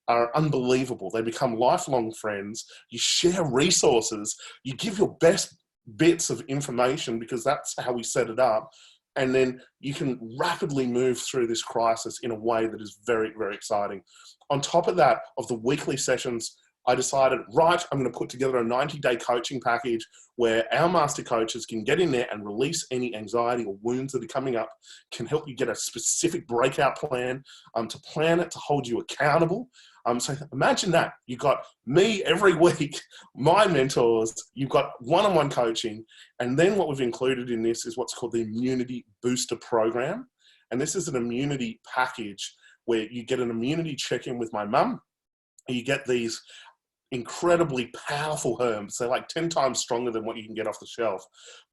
are unbelievable. They become lifelong friends. You share resources. You give your best bits of information, because that's how we set it up. And then you can rapidly move through this crisis in a way that is very, very exciting. On top of that, of the weekly sessions, I decided, right, I'm going to put together a 90-day coaching package where our master coaches can get in there and release any anxiety or wounds that are coming up, can help you get a specific breakout plan, to plan it, to hold you accountable. So imagine that. You've got me every week, my mentors, you've got one-on-one coaching, and then what we've included in this is what's called the Immunity Booster Program. And this is an immunity package where you get an immunity check-in with my mum. You get these incredibly powerful herbs. They're 10 times stronger than what you can get off the shelf.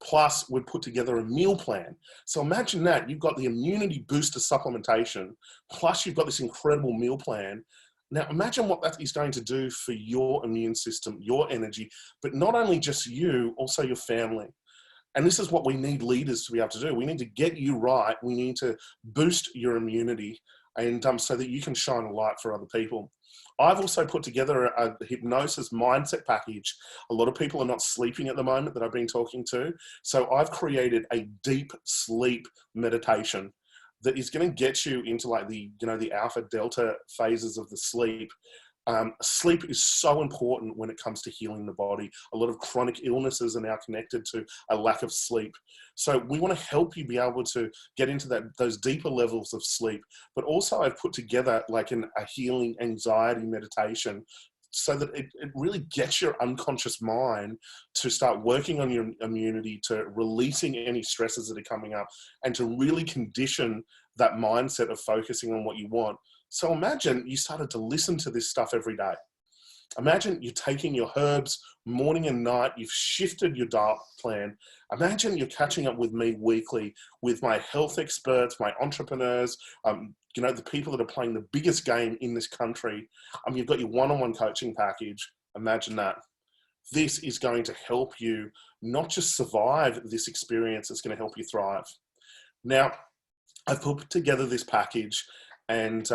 Plus, we put together a meal plan. So imagine that. You've got the immunity booster supplementation, plus you've got this incredible meal plan. Now, imagine what that is going to do for your immune system, your energy, but not only just you, also your family. And this is what we need leaders to be able to do. We need to get you right. We need to boost your immunity, and so that you can shine a light for other people. I've also put together a hypnosis mindset package. A lot of people are not sleeping at the moment that I've been talking to. So I've created a deep sleep meditation that is going to get you into the alpha delta phases of the sleep. Sleep is so important when it comes to healing the body. A lot of chronic illnesses are now connected to a lack of sleep. So we want to help you be able to get into those deeper levels of sleep. But also I've put together a healing anxiety meditation, so that it really gets your unconscious mind to start working on your immunity, to releasing any stresses that are coming up, and to really condition that mindset of focusing on what you want. So imagine you started to listen to this stuff every day. Imagine you're taking your herbs morning and night. You've shifted your diet plan. Imagine you're catching up with me weekly, with my health experts, my entrepreneurs, the people that are playing the biggest game in this country. You've got your one-on-one coaching package. Imagine that. This is going to help you not just survive this experience, it's going to help you thrive. Now, I've put together this package, and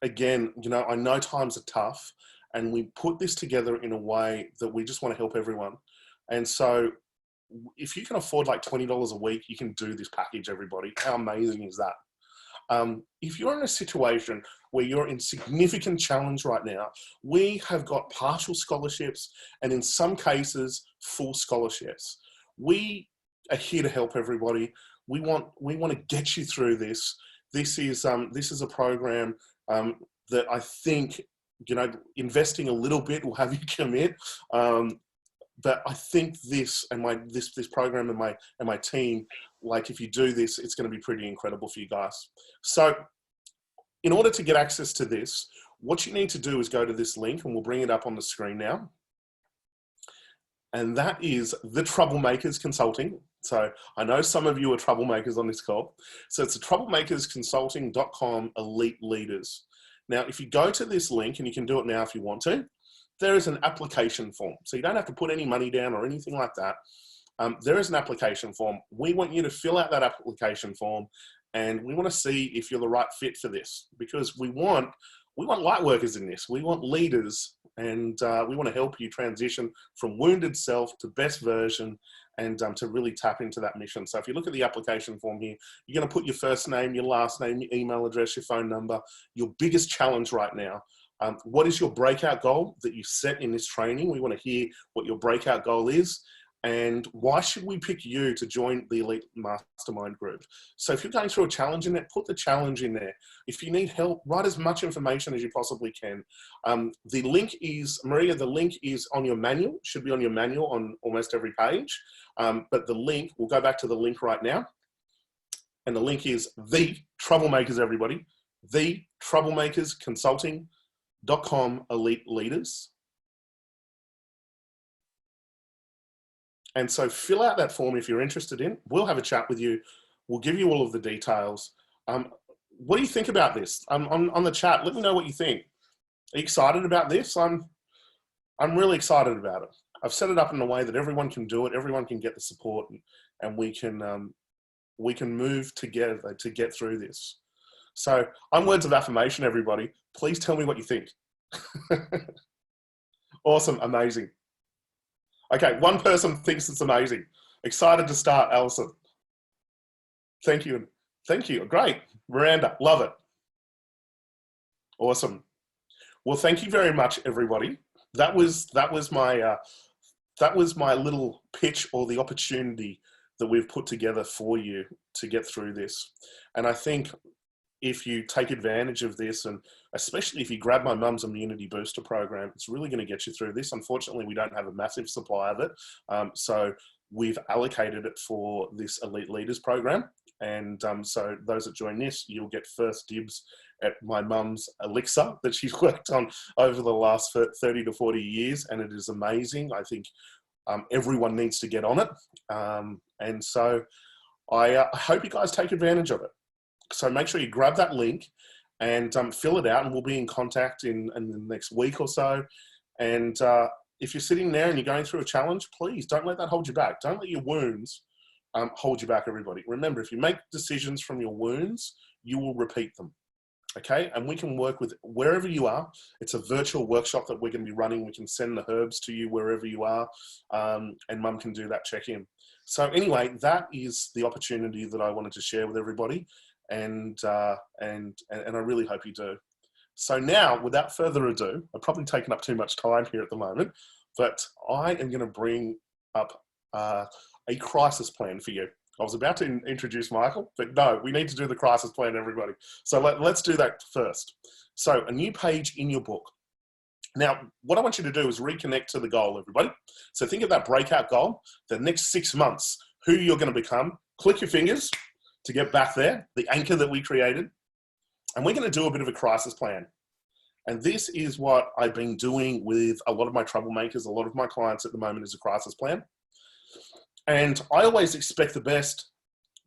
again, you know, I know times are tough, and we put this together in a way that we just want to help everyone. And so if you can afford like $20 a week, you can do this package, everybody. How amazing is that? If you're in a situation where you're in significant challenge right now, we have got partial scholarships and in some cases, full scholarships. We are here to help everybody. We want to get you through this. This is a program that I think, you know, investing a little bit will have you commit. But I think this and this program and my team, like if you do this, it's going to be pretty incredible for you guys. So in order to get access to this, what you need to do is go to this link, and we'll bring it up on the screen now. And that is the Troublemakers Consulting. So I know some of you are troublemakers on this call. So it's the troublemakersconsulting.com elite leaders. Now, if you go to this link, and you can do it now if you want to, there is an application form. So you don't have to put any money down or anything like that. There is an application form. We want you to fill out that application form, and we want to see if you're the right fit for this, because we want light workers in this. We want leaders, and we want to help you transition from wounded self to best version, and to really tap into that mission. So if you look at the application form here, you're going to put your first name, your last name, your email address, your phone number, your biggest challenge right now. What is your breakout goal that you set in this training? We want to hear what your breakout goal is, and why should we pick you to join the Elite Mastermind group? So if you're going through a challenge in there, put the challenge in there. If you need help, write as much information as you possibly can. The link is, Maria, the link is on your manual, should be on your manual on almost every page. But the link, we'll go back to the link right now. And the link is the Troublemakers, everybody, the Troublemakers Consulting.com elite leaders. And so fill out that form if you're interested in. We'll have a chat with you. We'll give you all of the details. What do you think about this? On the chat, let me know what you think. Are you excited about this? I'm really excited about it. I've set it up in a way that everyone can do it. Everyone can get the support, and we can move together to get through this. So I'm words of affirmation, everybody. Please tell me what you think. Awesome, amazing. Okay, one person thinks it's amazing. Excited to start, Alison. Thank you. Thank you. Great. Miranda, love it. Awesome. Well, thank you very much, everybody. That was my little pitch, or the opportunity that we've put together for you to get through this. And I think if you take advantage of this, and especially if you grab my mum's immunity booster program, it's really going to get you through this. Unfortunately, we don't have a massive supply of it. So we've allocated it for this elite leaders program. And so those that join this, you'll get first dibs at my mum's elixir that she's worked on over the last 30 to 40 years. And it is amazing. I think everyone needs to get on it. And so I hope you guys take advantage of it. So make sure you grab that link and fill it out, and we'll be in contact in the next week or so. And if you're sitting there and you're going through a challenge, please don't let that hold you back. Don't let your wounds hold you back, everybody. Remember, if you make decisions from your wounds, you will repeat them. Okay, and we can work with wherever you are. It's a virtual workshop that we're going to be running. We can send the herbs to you wherever you are, and Mum can do that check-in. So anyway, that is the opportunity that I wanted to share with everybody. And I really hope you do. So now, without further ado, I've probably taken up too much time here at the moment, but I am going to bring up a crisis plan for you. I was about to introduce Michael, but no, we need to do the crisis plan, everybody. So let's do that first. So a new page in your book. Now, what I want you to do is reconnect to the goal, everybody. So think of that breakout goal, the next 6 months, who you're going to become. Click your fingers to get back there, the anchor that we created. And we're going to do a bit of a crisis plan. And this is what I've been doing with a lot of my troublemakers, a lot of my clients at the moment, is a crisis plan. And I always expect the best,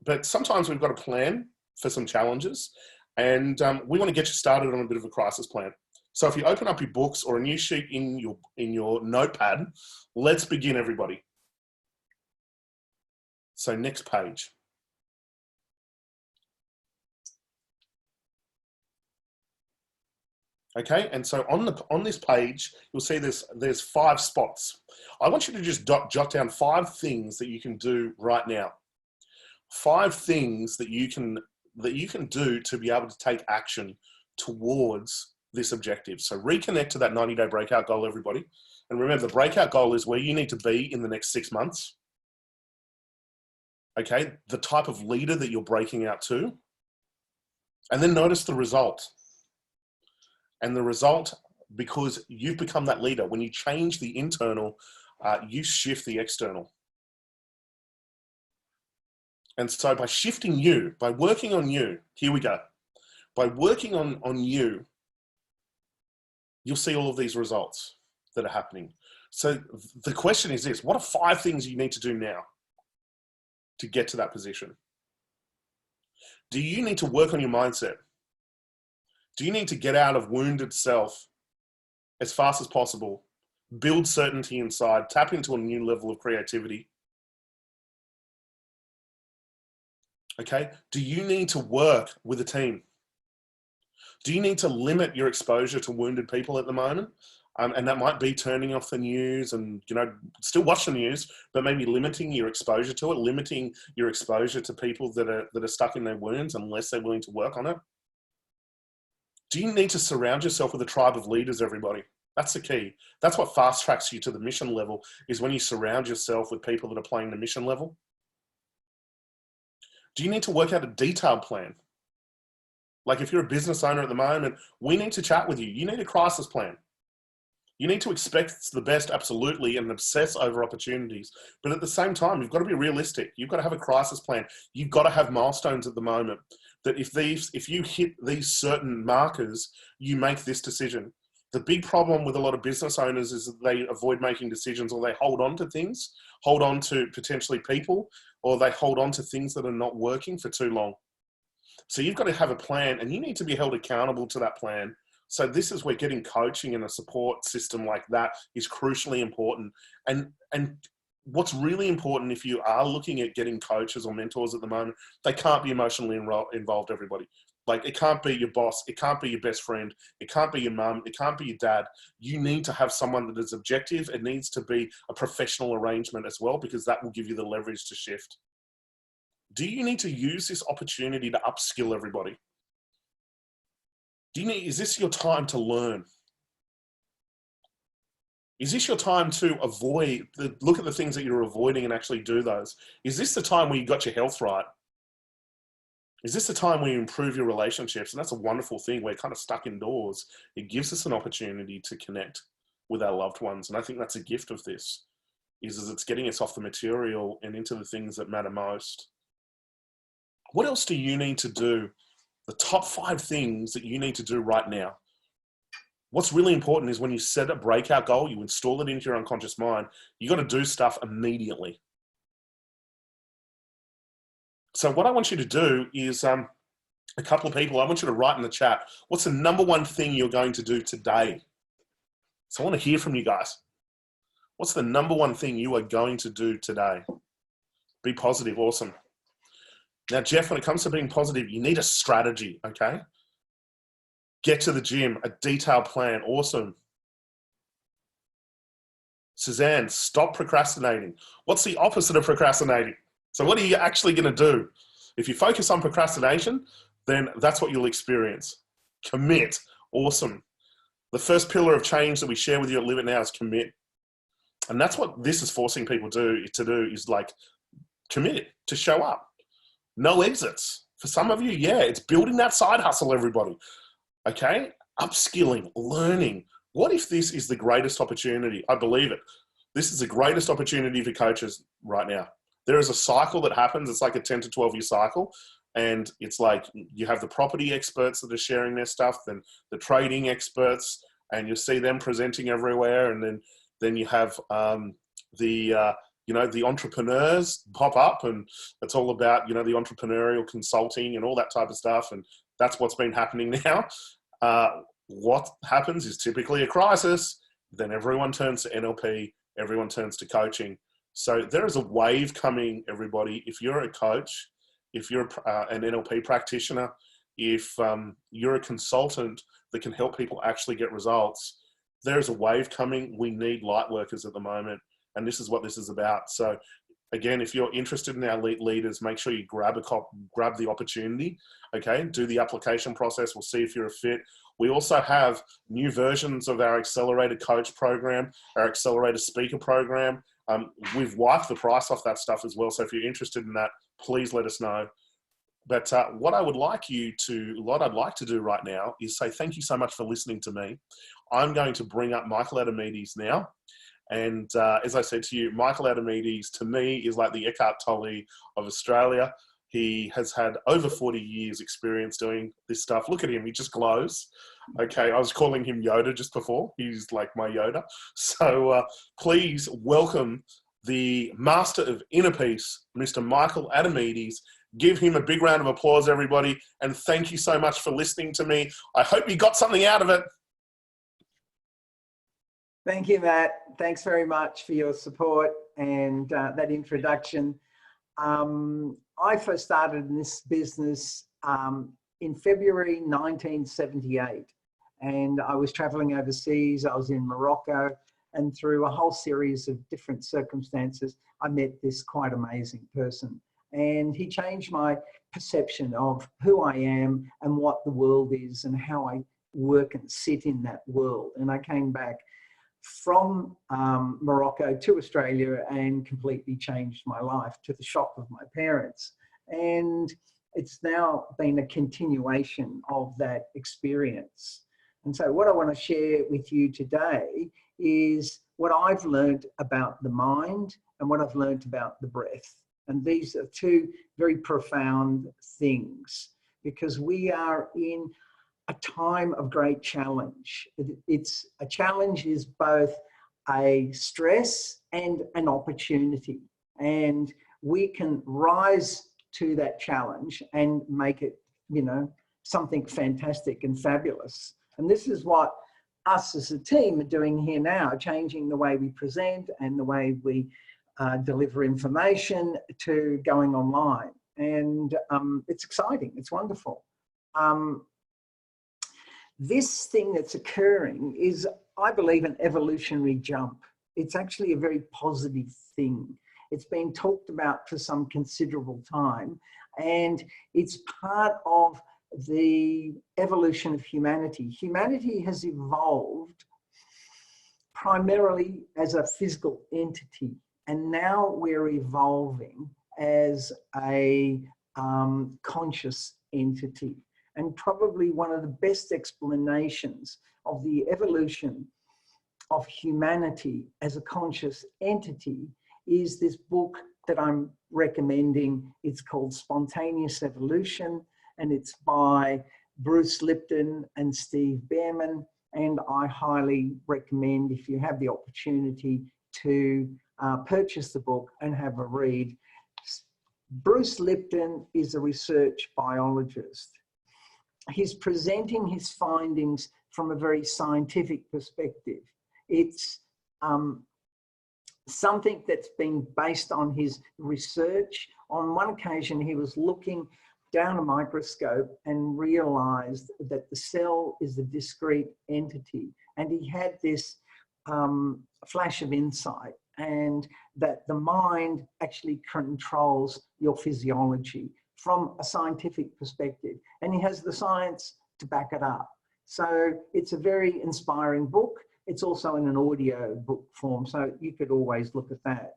but sometimes we've got a plan for some challenges, and we want to get you started on a bit of a crisis plan. So if you open up your books or a new sheet in your notepad, let's begin, everybody. So next page. Okay, and so on this page, you'll see there's 5 spots. I want you to just jot down 5 things that you can do right now. 5 things that you can do to be able to take action towards this objective. So reconnect to that 90-day breakout goal, everybody. And remember, the breakout goal is where you need to be in the next 6 months. Okay, the type of leader that you're breaking out to. And then notice the result. And the result, because you've become that leader, when you change the internal, you shift the external. And so by shifting you, by working on you, here we go. By working on you, you'll see all of these results that are happening. So the question is this: what are 5 things you need to do now to get to that position? Do you need to work on your mindset? Do you need to get out of wounded self as fast as possible, build certainty inside, tap into a new level of creativity? Okay, do you need to work with a team? Do you need to limit your exposure to wounded people at the moment? And that might be turning off the news and, you know, still watch the news, but maybe limiting your exposure to it, limiting your exposure to people that are stuck in their wounds unless they're willing to work on it. Do you need to surround yourself with a tribe of leaders, everybody? That's the key. That's what fast tracks you to the mission level, is when you surround yourself with people that are playing the mission level. Do you need to work out a detailed plan? Like if you're a business owner at the moment, we need to chat with you. You need a crisis plan. You need to expect the best, absolutely, and obsess over opportunities. But at the same time, you've got to be realistic. You've got to have a crisis plan. You've got to have milestones at the moment that if you hit these certain markers, you make this decision. The big problem with a lot of business owners is that they avoid making decisions, or they hold on to things, hold on to potentially people, or they hold on to things that are not working for too long. So you've got to have a plan, and you need to be held accountable to that plan. So this is where getting coaching and a support system like that is crucially important. And what's really important, if you are looking at getting coaches or mentors at the moment, they can't be emotionally involved, everybody. Like, it can't be your boss, it can't be your best friend, it can't be your mum, it can't be your dad. You need to have someone that is objective. It needs to be a professional arrangement as well, because that will give you the leverage to shift. Do you need to use this opportunity to upskill everybody? Is this your time to learn? Is this your time to look at the things that you're avoiding and actually do those? Is this the time where you got your health right? Is this the time where you improve your relationships? And that's a wonderful thing. We're kind of stuck indoors. It gives us an opportunity to connect with our loved ones. And I think that's a gift of this, is it's getting us off the material and into the things that matter most. What else do you need to do? The top 5 things that you need to do right now. What's really important is when you set a breakout goal, you install it into your unconscious mind, you got to do stuff immediately. So what I want you to do is, a couple of people, I want you to write in the chat, what's the number 1 thing you're going to do today? So I want to hear from you guys. What's the number 1 thing you are going to do today? Be positive. Awesome. Now, Jeff, when it comes to being positive, you need a strategy, okay? Get to the gym, a detailed plan. Awesome. Suzanne, stop procrastinating. What's the opposite of procrastinating? So what are you actually going to do? If you focus on procrastination, then that's what you'll experience. Commit. Awesome. The first pillar of change that we share with you at Live It Now is commit. And that's what this is forcing people to do is like commit, to show up. No exits. For some of you, yeah, it's building that side hustle, everybody. Okay? Upskilling, learning. What if this is the greatest opportunity? I believe it. This is the greatest opportunity for coaches right now. There is a cycle that happens. It's like a 10 to 12 year cycle. And it's like you have the property experts that are sharing their stuff, then the trading experts, and you see them presenting everywhere. And then you have the entrepreneurs pop up, and it's all about, the entrepreneurial consulting and all that type of stuff. And that's what's been happening now. What happens is typically a crisis. Then everyone turns to NLP. Everyone turns to coaching. So there is a wave coming, everybody. If you're a coach, if you're an NLP practitioner, if you're a consultant that can help people actually get results, there's a wave coming. We need light workers at the moment, and this is what this is about. So again, if you're interested in our leaders, make sure you grab the opportunity, okay? Do the application process. We'll see if you're a fit. We also have new versions of our accelerated coach program, our accelerated speaker program. We've wiped the price off that stuff as well. So if you're interested in that, please let us know. But what I'd like to do right now is say thank you so much for listening to me. I'm going to bring up Michael Adamides now. And as I said to you, Michael Adamides, to me, is like the Eckhart Tolle of Australia. He has had over 40 years experience doing this stuff. Look at him, he just glows. Okay, I was calling him Yoda just before. He's like my Yoda. So please welcome the master of inner peace, Mr. Michael Adamides. Give him a big round of applause, everybody. And thank you so much for listening to me. I hope you got something out of it. Thank you, Matt. Thanks very much for your support and that introduction. I first started in this business in February 1978, and I was traveling overseas. I was in Morocco, and through a whole series of different circumstances, I met this quite amazing person. And he changed my perception of who I am and what the world is and how I work and sit in that world. And I came back from Morocco to Australia and completely changed my life, to the shock of my parents. And it's now been a continuation of that experience. And so what I want to share with you today is what I've learned about the mind and what I've learned about the breath. And these are two very profound things, because we are in a time of great challenge. A challenge is both a stress and an opportunity. And we can rise to that challenge and make it, you know, something fantastic and fabulous. And this is what us as a team are doing here now, changing the way we present and the way we deliver information to going online. And it's exciting, it's wonderful. This thing that's occurring is, I believe, an evolutionary jump. It's actually a very positive thing. It's been talked about for some considerable time, and it's part of the evolution of humanity. Humanity has evolved primarily as a physical entity, and now we're evolving as a conscious entity. And probably one of the best explanations of the evolution of humanity as a conscious entity is this book that I'm recommending. It's called Spontaneous Evolution, and it's by Bruce Lipton and Steve Bhaerman. And I highly recommend, if you have the opportunity, to purchase the book and have a read. Bruce Lipton is a research biologist. He's presenting his findings from a very scientific perspective. It's something that's been based on his research. On one occasion, he was looking down a microscope and realized that the cell is a discrete entity. And he had this flash of insight, and that the mind actually controls your physiology from a scientific perspective. And he has the science to back it up. So it's a very inspiring book. It's also in an audio book form, so you could always look at that.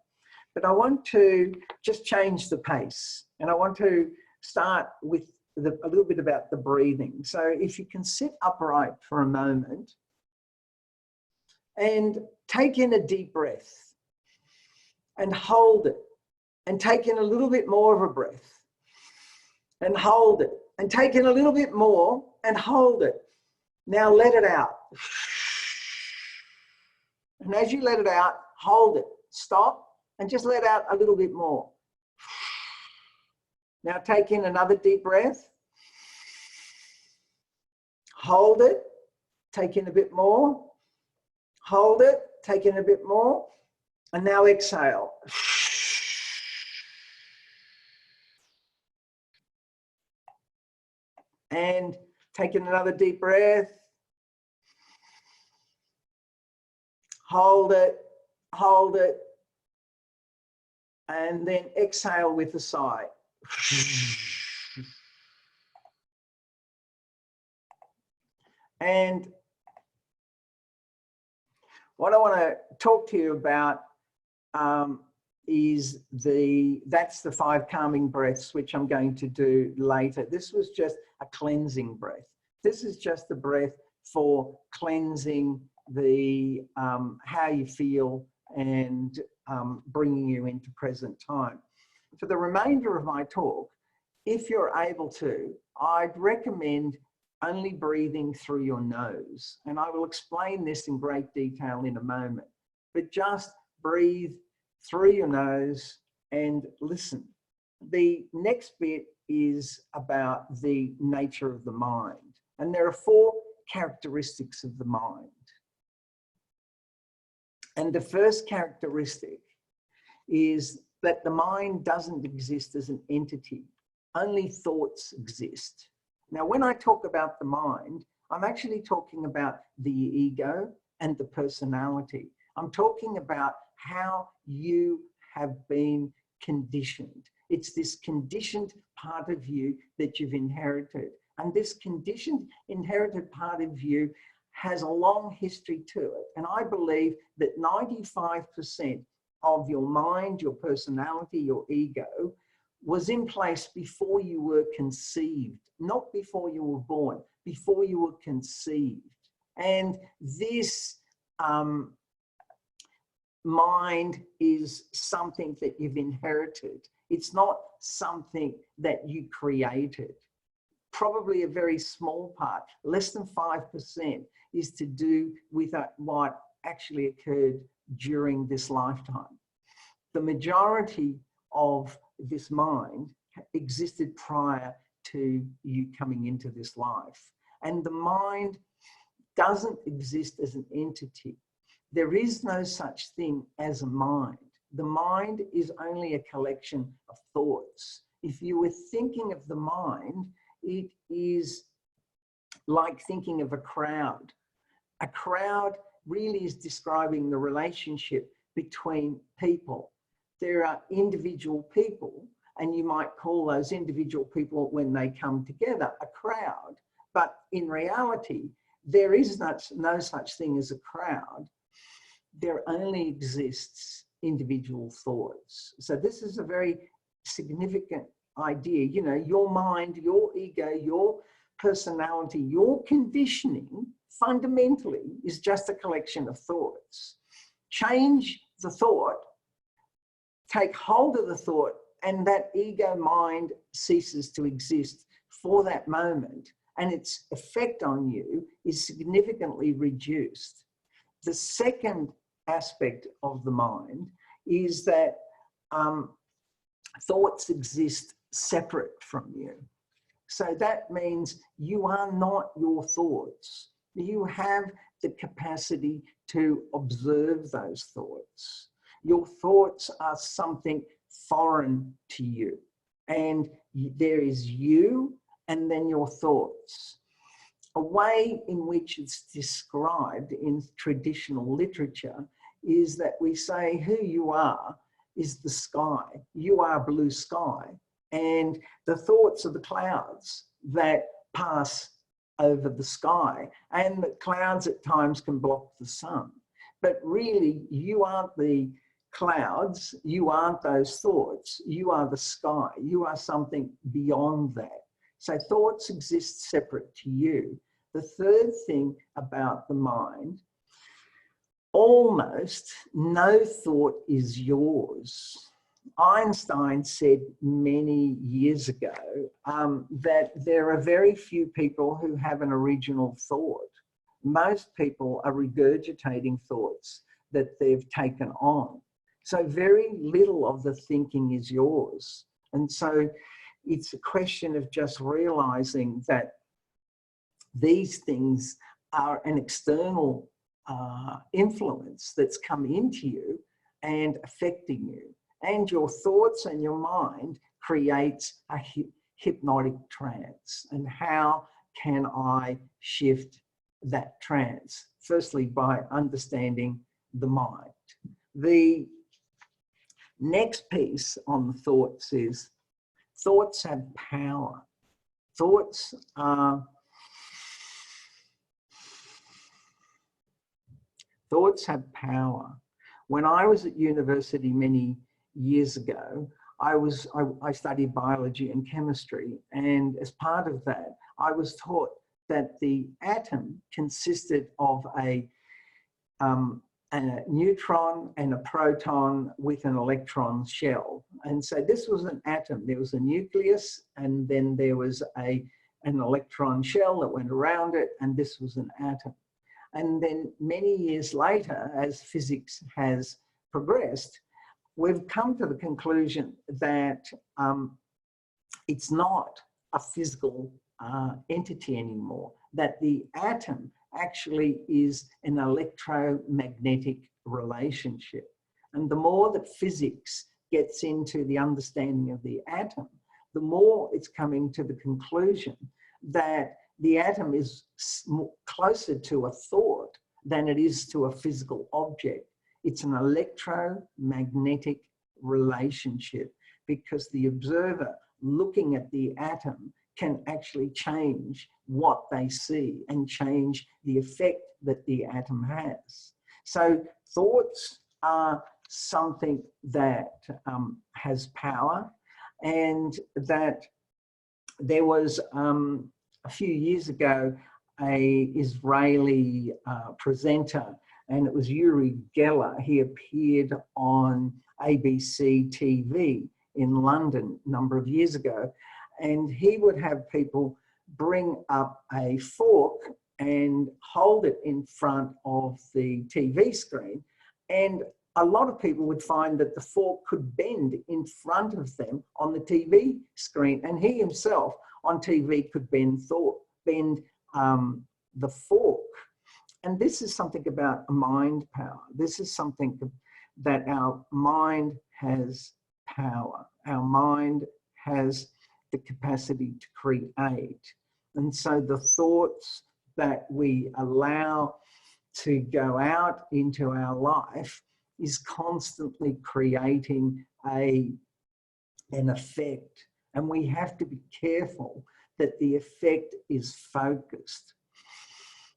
But I want to just change the pace, and I want to start with a little bit about the breathing. So if you can sit upright for a moment and take in a deep breath and hold it, and take in a little bit more of a breath and hold it, and take in a little bit more and hold it. Now let it out. And as you let it out, hold it, stop, and just let out a little bit more. Now take in another deep breath. Hold it, take in a bit more. Hold it, take in a bit more. And now exhale. And taking another deep breath. Hold it, hold it. And then exhale with a sigh. And what I want to talk to you about is that's the 5 calming breaths, which I'm going to do later. This was just a cleansing breath. This is just the breath for cleansing the how you feel and bringing you into present time. For the remainder of my talk, if you're able to, I'd recommend only breathing through your nose. And I will explain this in great detail in a moment, but just breathe through your nose and listen. The next bit is about the nature of the mind. And there are 4 characteristics of the mind. And the first characteristic is that the mind doesn't exist as an entity. Only thoughts exist. Now, when I talk about the mind, I'm actually talking about the ego and the personality. I'm talking about how you have been conditioned. It's this conditioned part of you that you've inherited. And this conditioned, inherited part of you has a long history to it. And I believe that 95% of your mind, your personality, your ego was in place before you were conceived, not before you were born, before you were conceived. And this mind is something that you've inherited. It's not something that you created. Probably a very small part, less than 5%, is to do with what actually occurred during this lifetime. The majority of this mind existed prior to you coming into this life. And the mind doesn't exist as an entity. There is no such thing as a mind. The mind is only a collection of thoughts. If you were thinking of the mind, it is like thinking of a crowd. A crowd really is describing the relationship between people. There are individual people, and you might call those individual people, when they come together, a crowd. But in reality, there is no such thing as a crowd. There only exists individual thoughts. So this is a very significant idea. You know, your mind, your ego, your personality, your conditioning fundamentally is just a collection of thoughts. Change the thought, take hold of the thought, and that ego mind ceases to exist for that moment, and its effect on you is significantly reduced. The second aspect of the mind is that thoughts exist separate from you. So that means you are not your thoughts. You have the capacity to observe those thoughts. Your thoughts are something foreign to you. And there is you and then your thoughts. A way in which it's described in traditional literature is that we say who you are is the sky. You are blue sky. And the thoughts are the clouds that pass over the sky. And the clouds at times can block the sun. But really, you aren't the clouds. You aren't those thoughts. You are the sky. You are something beyond that. So thoughts exist separate to you. The third thing about the mind, almost no thought is yours. Einstein said many years ago that there are very few people who have an original thought. Most people are regurgitating thoughts that they've taken on. So very little of the thinking is yours. And so it's a question of just realizing that these things are an external influence that's come into you and affecting you. And your thoughts and your mind creates a hypnotic trance. And how can I shift that trance? Firstly, by understanding the mind. The next piece on the thoughts is thoughts have power. Thoughts have power. When I was at university many years ago, I studied biology and chemistry, and as part of that, I was taught that the atom consisted of a neutron and a proton with an electron shell. And so this was an atom. There was a nucleus, and then there was an electron shell that went around it, and this was an atom. And then many years later, as physics has progressed, we've come to the conclusion that it's not a physical entity anymore, that the atom actually is an electromagnetic relationship. And the more that physics gets into the understanding of the atom, the more it's coming to the conclusion that the atom is closer to a thought than it is to a physical object. It's an electromagnetic relationship, because the observer looking at the atom can actually change what they see and change the effect that the atom has. So thoughts are something that has power, and that there was a few years ago an Israeli presenter, and it was Uri Geller. He appeared on ABC TV in London a number of years ago, and he would have people bring up a fork and hold it in front of the TV screen, and a lot of people would find that the fork could bend in front of them on the TV screen, and he himself on TV could bend the fork. And this is something about mind power. This is something that our mind has power. Our mind has the capacity to create. And so the thoughts that we allow to go out into our life is constantly creating an effect. And we have to be careful that the effect is focused.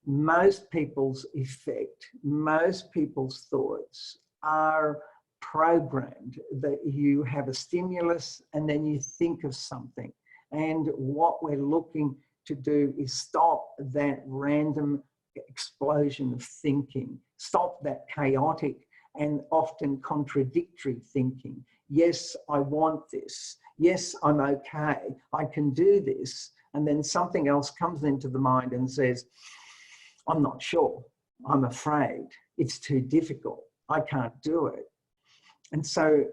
Most people's effect, most people's thoughts are programmed, that you have a stimulus and then you think of something. And what we're looking to do is stop that random explosion of thinking, stop that chaotic and often contradictory thinking. Yes, I want this. Yes, I'm okay. I can do this. And then something else comes into the mind and says, I'm not sure. I'm afraid. It's too difficult. I can't do it. And so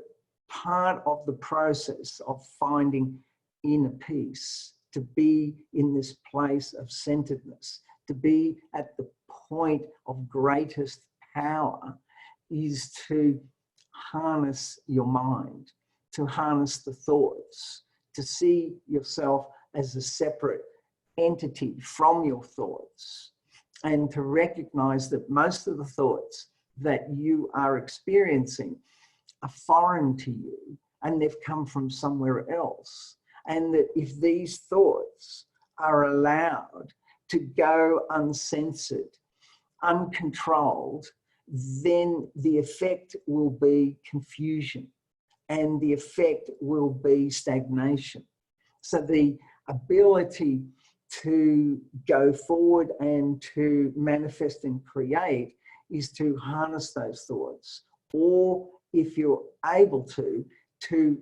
part of the process of finding inner peace, to be in this place of centeredness, to be at the point of greatest power, is to harness your mind, to harness the thoughts, to see yourself as a separate entity from your thoughts, and to recognize that most of the thoughts that you are experiencing are foreign to you and they've come from somewhere else. And that if these thoughts are allowed to go uncensored, uncontrolled, then the effect will be confusion and the effect will be stagnation. So the ability to go forward and to manifest and create is to harness those thoughts, or if you're able to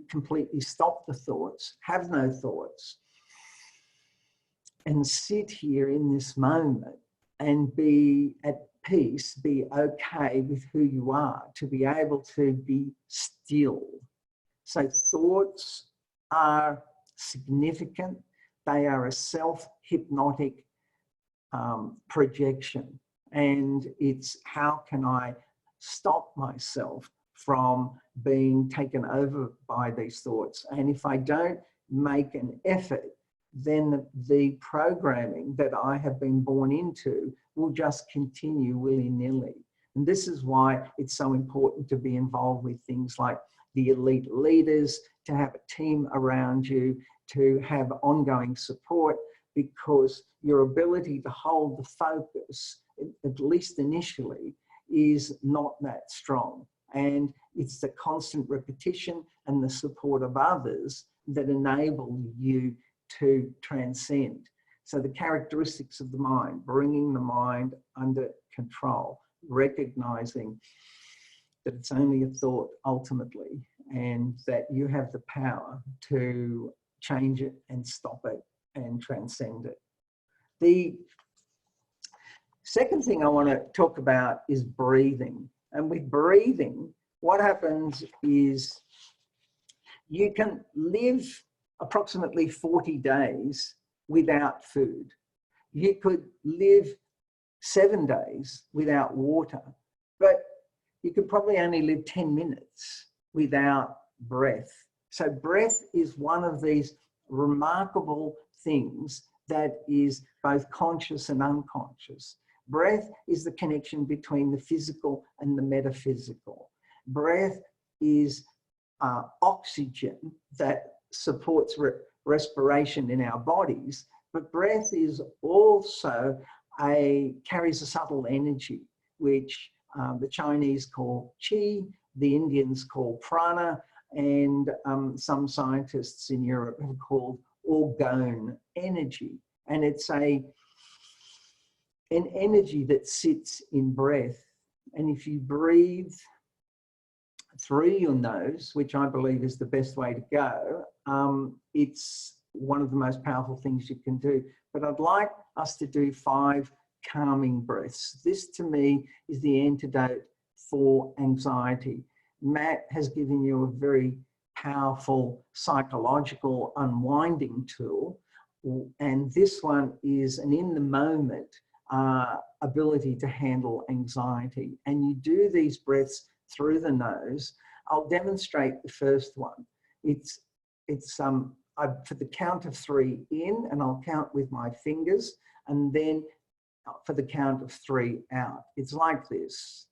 completely stop the thoughts, have no thoughts, and sit here in this moment and be at peace, be okay with who you are, to be able to be still. So thoughts are significant. They are a self-hypnotic projection. And it's how can I stop myself from being taken over by these thoughts? And if I don't make an effort then the programming that I have been born into will just continue willy-nilly. And this is why it's so important to be involved with things like the elite leaders, to have a team around you, to have ongoing support, because your ability to hold the focus, at least initially, is not that strong. And it's the constant repetition and the support of others that enable you to transcend. So the characteristics of the mind, bringing the mind under control, recognizing that it's only a thought ultimately, and that you have the power to change it and stop it and transcend it. The second thing I want to talk about is breathing. And with breathing, what happens is you can live approximately 40 days without food. You could live 7 days without water, but you could probably only live 10 minutes without breath. So breath is one of these remarkable things that is both conscious and unconscious. Breath is the connection between the physical and the metaphysical. Breath is oxygen that supports respiration in our bodies, but breath is also carries a subtle energy, which the Chinese call qi, the Indians call prana, and some scientists in Europe have called orgone energy. And it's an energy that sits in breath. And if you breathe through your nose, which I believe is the best way to go, it's one of the most powerful things you can do. But I'd like us to do 5 calming breaths. This to me is the antidote for anxiety. Matt has given you a very powerful psychological unwinding tool, and this one is an in the moment ability to handle anxiety. And you do these breaths through the nose. I'll demonstrate the first one. It's for the count of 3 in, and I'll count with my fingers, and then for the count of 3 out. It's like this.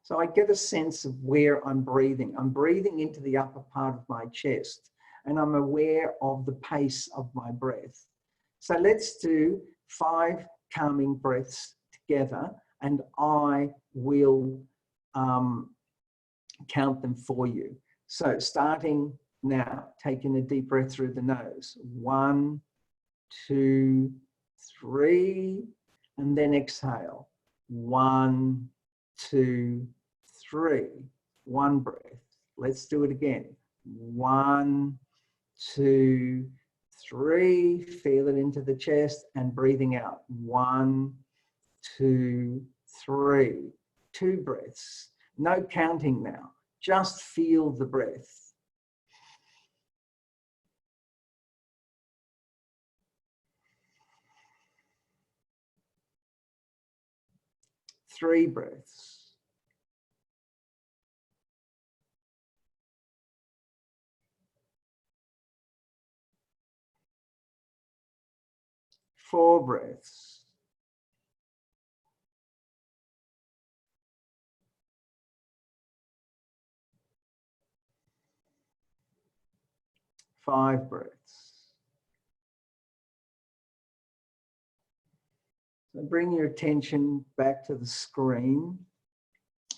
So I get a sense of where I'm breathing. I'm breathing into the upper part of my chest, and I'm aware of the pace of my breath. So let's do 5 calming breaths together, and I will count them for you. So starting now, taking a deep breath through the nose. 1, 2, 3, and then exhale. 1, 2, 3. 1 breath. Let's do it again. 1, 2, 3. Feel it into the chest and breathing out. 1, 2, 3. 2 breaths. No counting now. Just feel the breath. Three breaths. 4 breaths. 5 breaths. So bring your attention back to the screen.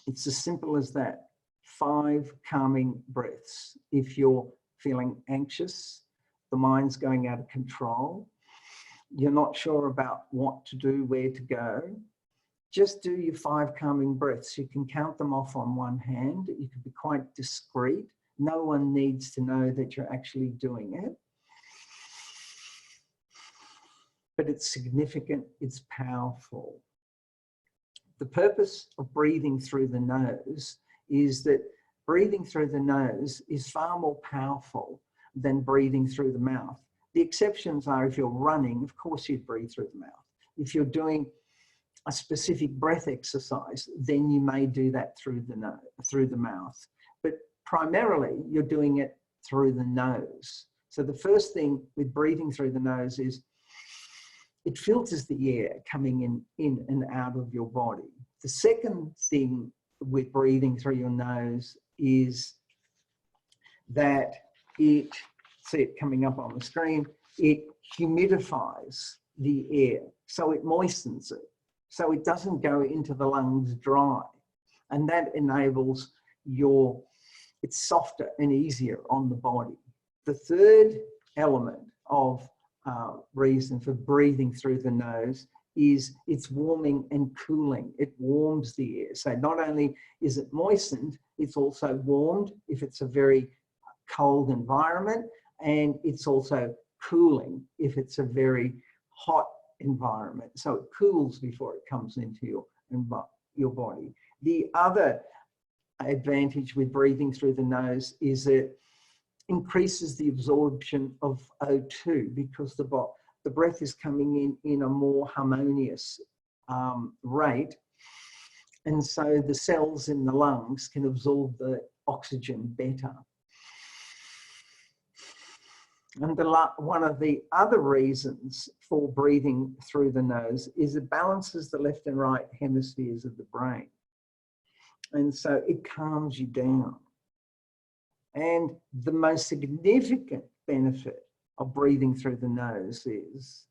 It's as simple as that. 5 calming breaths. If you're feeling anxious, the mind's going out of control, you're not sure about what to do, where to go, just do your 5 calming breaths. You can count them off on one hand. You can be quite discreet. No one needs to know that you're actually doing it. But it's significant, it's powerful. The purpose of breathing through the nose is that breathing through the nose is far more powerful than breathing through the mouth. The exceptions are if you're running, of course you'd breathe through the mouth. If you're doing a specific breath exercise, then you may do that through the mouth. But primarily, you're doing it through the nose. So the first thing with breathing through the nose is it filters the air coming in and out of your body. The second thing with breathing through your nose is that it, see it coming up on the screen, it humidifies the air, so it moistens it, so it doesn't go into the lungs dry. And that enables it's softer and easier on the body. The third element of reason for breathing through the nose is it's warming and cooling. It warms the air. So not only is it moistened, it's also warmed if it's a very cold environment, and it's also cooling if it's a very hot environment. So it cools before it comes into your body. The other advantage with breathing through the nose is it increases the absorption of O2 because the breath is coming in a more harmonious rate. And so the cells in the lungs can absorb the oxygen better. And one of the other reasons for breathing through the nose is it balances the left and right hemispheres of the brain. And so it calms you down. And the most significant benefit of breathing through the nose is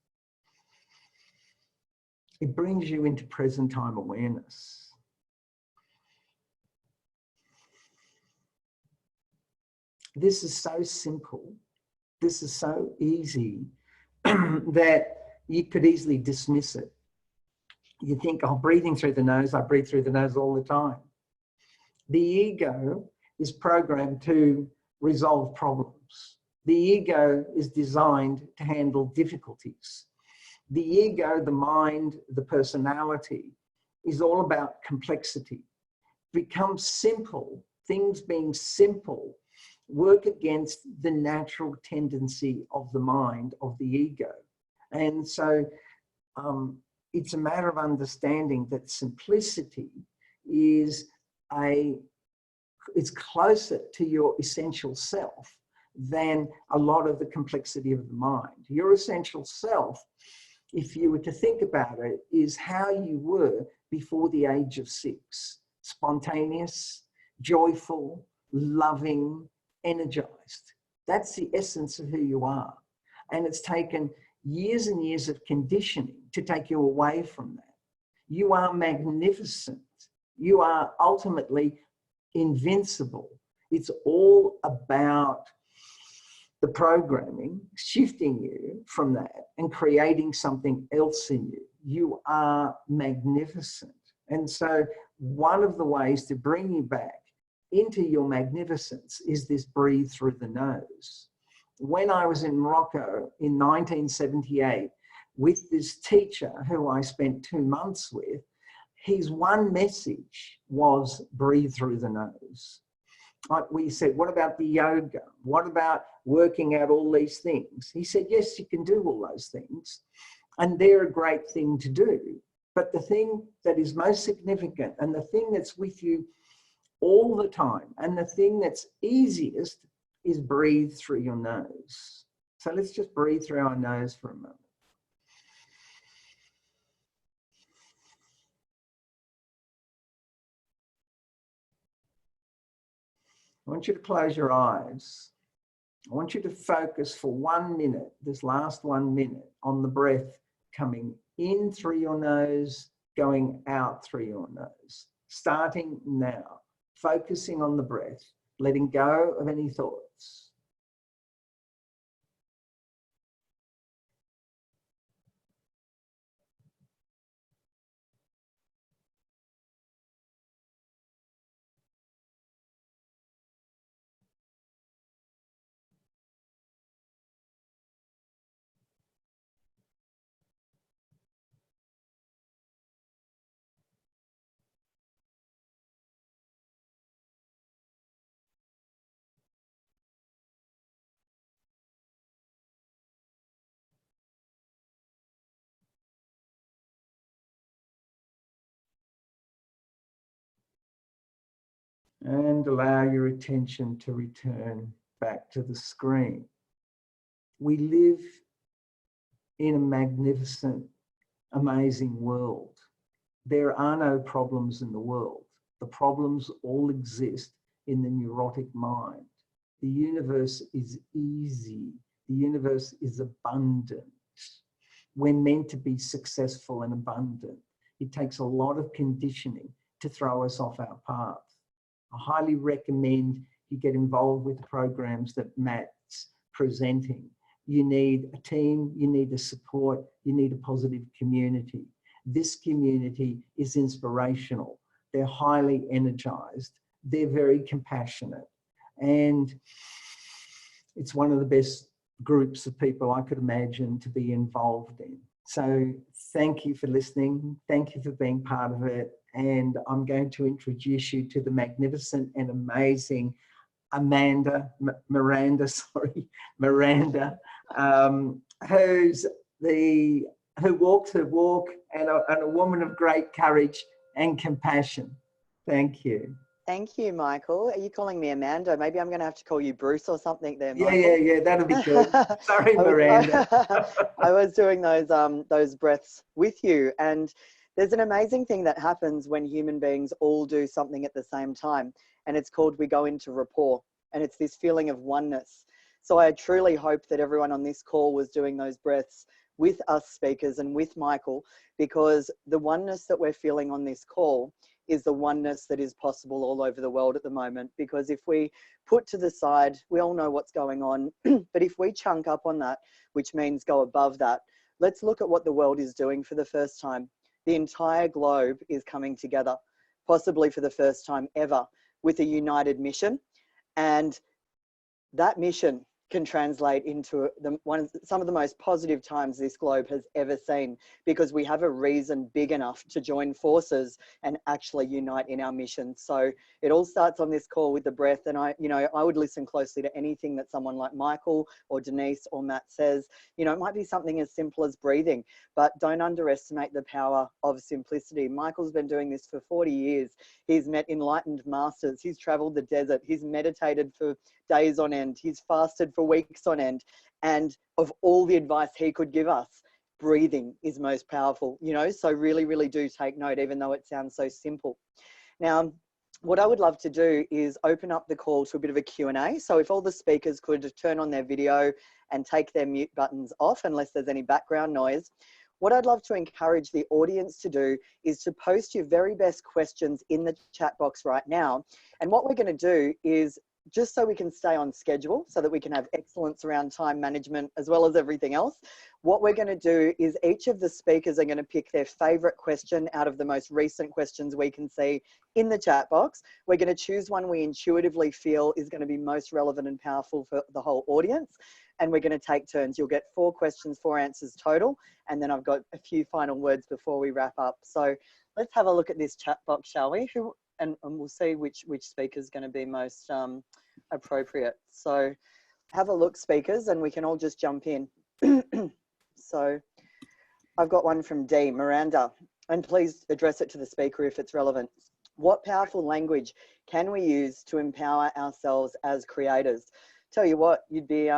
it brings you into present time awareness. This is so simple. This is so easy that you could easily dismiss it. You think, oh, breathing through the nose, I breathe through the nose all the time. The ego is programmed to resolve problems. The ego is designed to handle difficulties. The ego, the mind, the personality is all about complexity. Become simple, things being simple, work against the natural tendency of the mind, of the ego. And so it's a matter of understanding that simplicity is it's closer to your essential self than a lot of the complexity of the mind. Your essential self, if you were to think about it, is how you were before the age of 6. Spontaneous, joyful, loving, energized. That's the essence of who you are. And it's taken years and years of conditioning to take you away from that. You are magnificent. You are ultimately invincible. It's all about the programming, shifting you from that and creating something else in you. You are magnificent. And so one of the ways to bring you back into your magnificence is this breathe through the nose. When I was in Morocco in 1978 with this teacher who I spent 2 months with, his one message was breathe through the nose. Like we said, what about the yoga? What about working out all these things? He said, yes, you can do all those things. And they're a great thing to do. But the thing that is most significant and the thing that's with you all the time and the thing that's easiest is breathe through your nose. So let's just breathe through our nose for a moment. I want you to close your eyes. I want you to focus for 1 minute, this last 1 minute, on the breath coming in through your nose, going out through your nose. Starting now, focusing on the breath, letting go of any thoughts. And allow your attention to return back to the screen. We live in a magnificent, amazing world. There are no problems in the world. The problems all exist in the neurotic mind. The universe is easy. The universe is abundant. We're meant to be successful and abundant. It takes a lot of conditioning to throw us off our path. I highly recommend you get involved with the programs that Matt's presenting. You need a team, you need a support, you need a positive community. This community is inspirational. They're highly energized. They're very compassionate. And it's one of the best groups of people I could imagine to be involved in. So thank you for listening. Thank you for being part of it. And I'm going to introduce you to the magnificent and amazing Miranda, who walks her walk and a woman of great courage and compassion. Thank you. Thank you, Michael. Are you calling me Amanda? Maybe I'm going to have to call you Bruce or something there, Michael. Yeah, that'll be good. Sorry, Miranda. I was doing those breaths with you, and there's an amazing thing that happens when human beings all do something at the same time, and it's called we go into rapport, and it's this feeling of oneness. So I truly hope that everyone on this call was doing those breaths with us speakers and with Michael, because the oneness that we're feeling on this call is the oneness that is possible all over the world at the moment. Because if we put to the side, we all know what's going on, but if we chunk up on that, which means go above that, let's look at what the world is doing for the first time. The entire globe is coming together, possibly for the first time ever, with a united mission. And that mission can translate into some of the most positive times this globe has ever seen, because we have a reason big enough to join forces and actually unite in our mission. So it all starts on this call with the breath. And I would listen closely to anything that someone like Michael or Denise or Matt says. It might be something as simple as breathing, but don't underestimate the power of simplicity. Michael's been doing this for 40 years. He's met enlightened masters. He's traveled the desert. He's meditated for days on end. He's fasted for weeks on end. And of all the advice he could give us, breathing is most powerful, so really, really do take note, even though it sounds so simple. Now, what I would love to do is open up the call to a bit of a Q&A. So if all the speakers could turn on their video and take their mute buttons off, unless there's any background noise. What I'd love to encourage the audience to do is to post your very best questions in the chat box right now. And what we're going to do is, just so we can stay on schedule, so that we can have excellence around time management as well as everything else, what we're going to do is each of the speakers are going to pick their favorite question out of the most recent questions we can see in the chat box. We're going to choose one we intuitively feel is going to be most relevant and powerful for the whole audience. And we're going to take turns. You'll get 4 questions, 4 answers total. And then I've got a few final words before we wrap up. So let's have a look at this chat box, shall we? And we'll see which speaker is going to be most appropriate. So have a look, speakers, and we can all just jump in. So I've got one from D, Miranda, and please address it to the speaker if it's relevant. What powerful language can we use to empower ourselves as creators? Tell you what, you'd be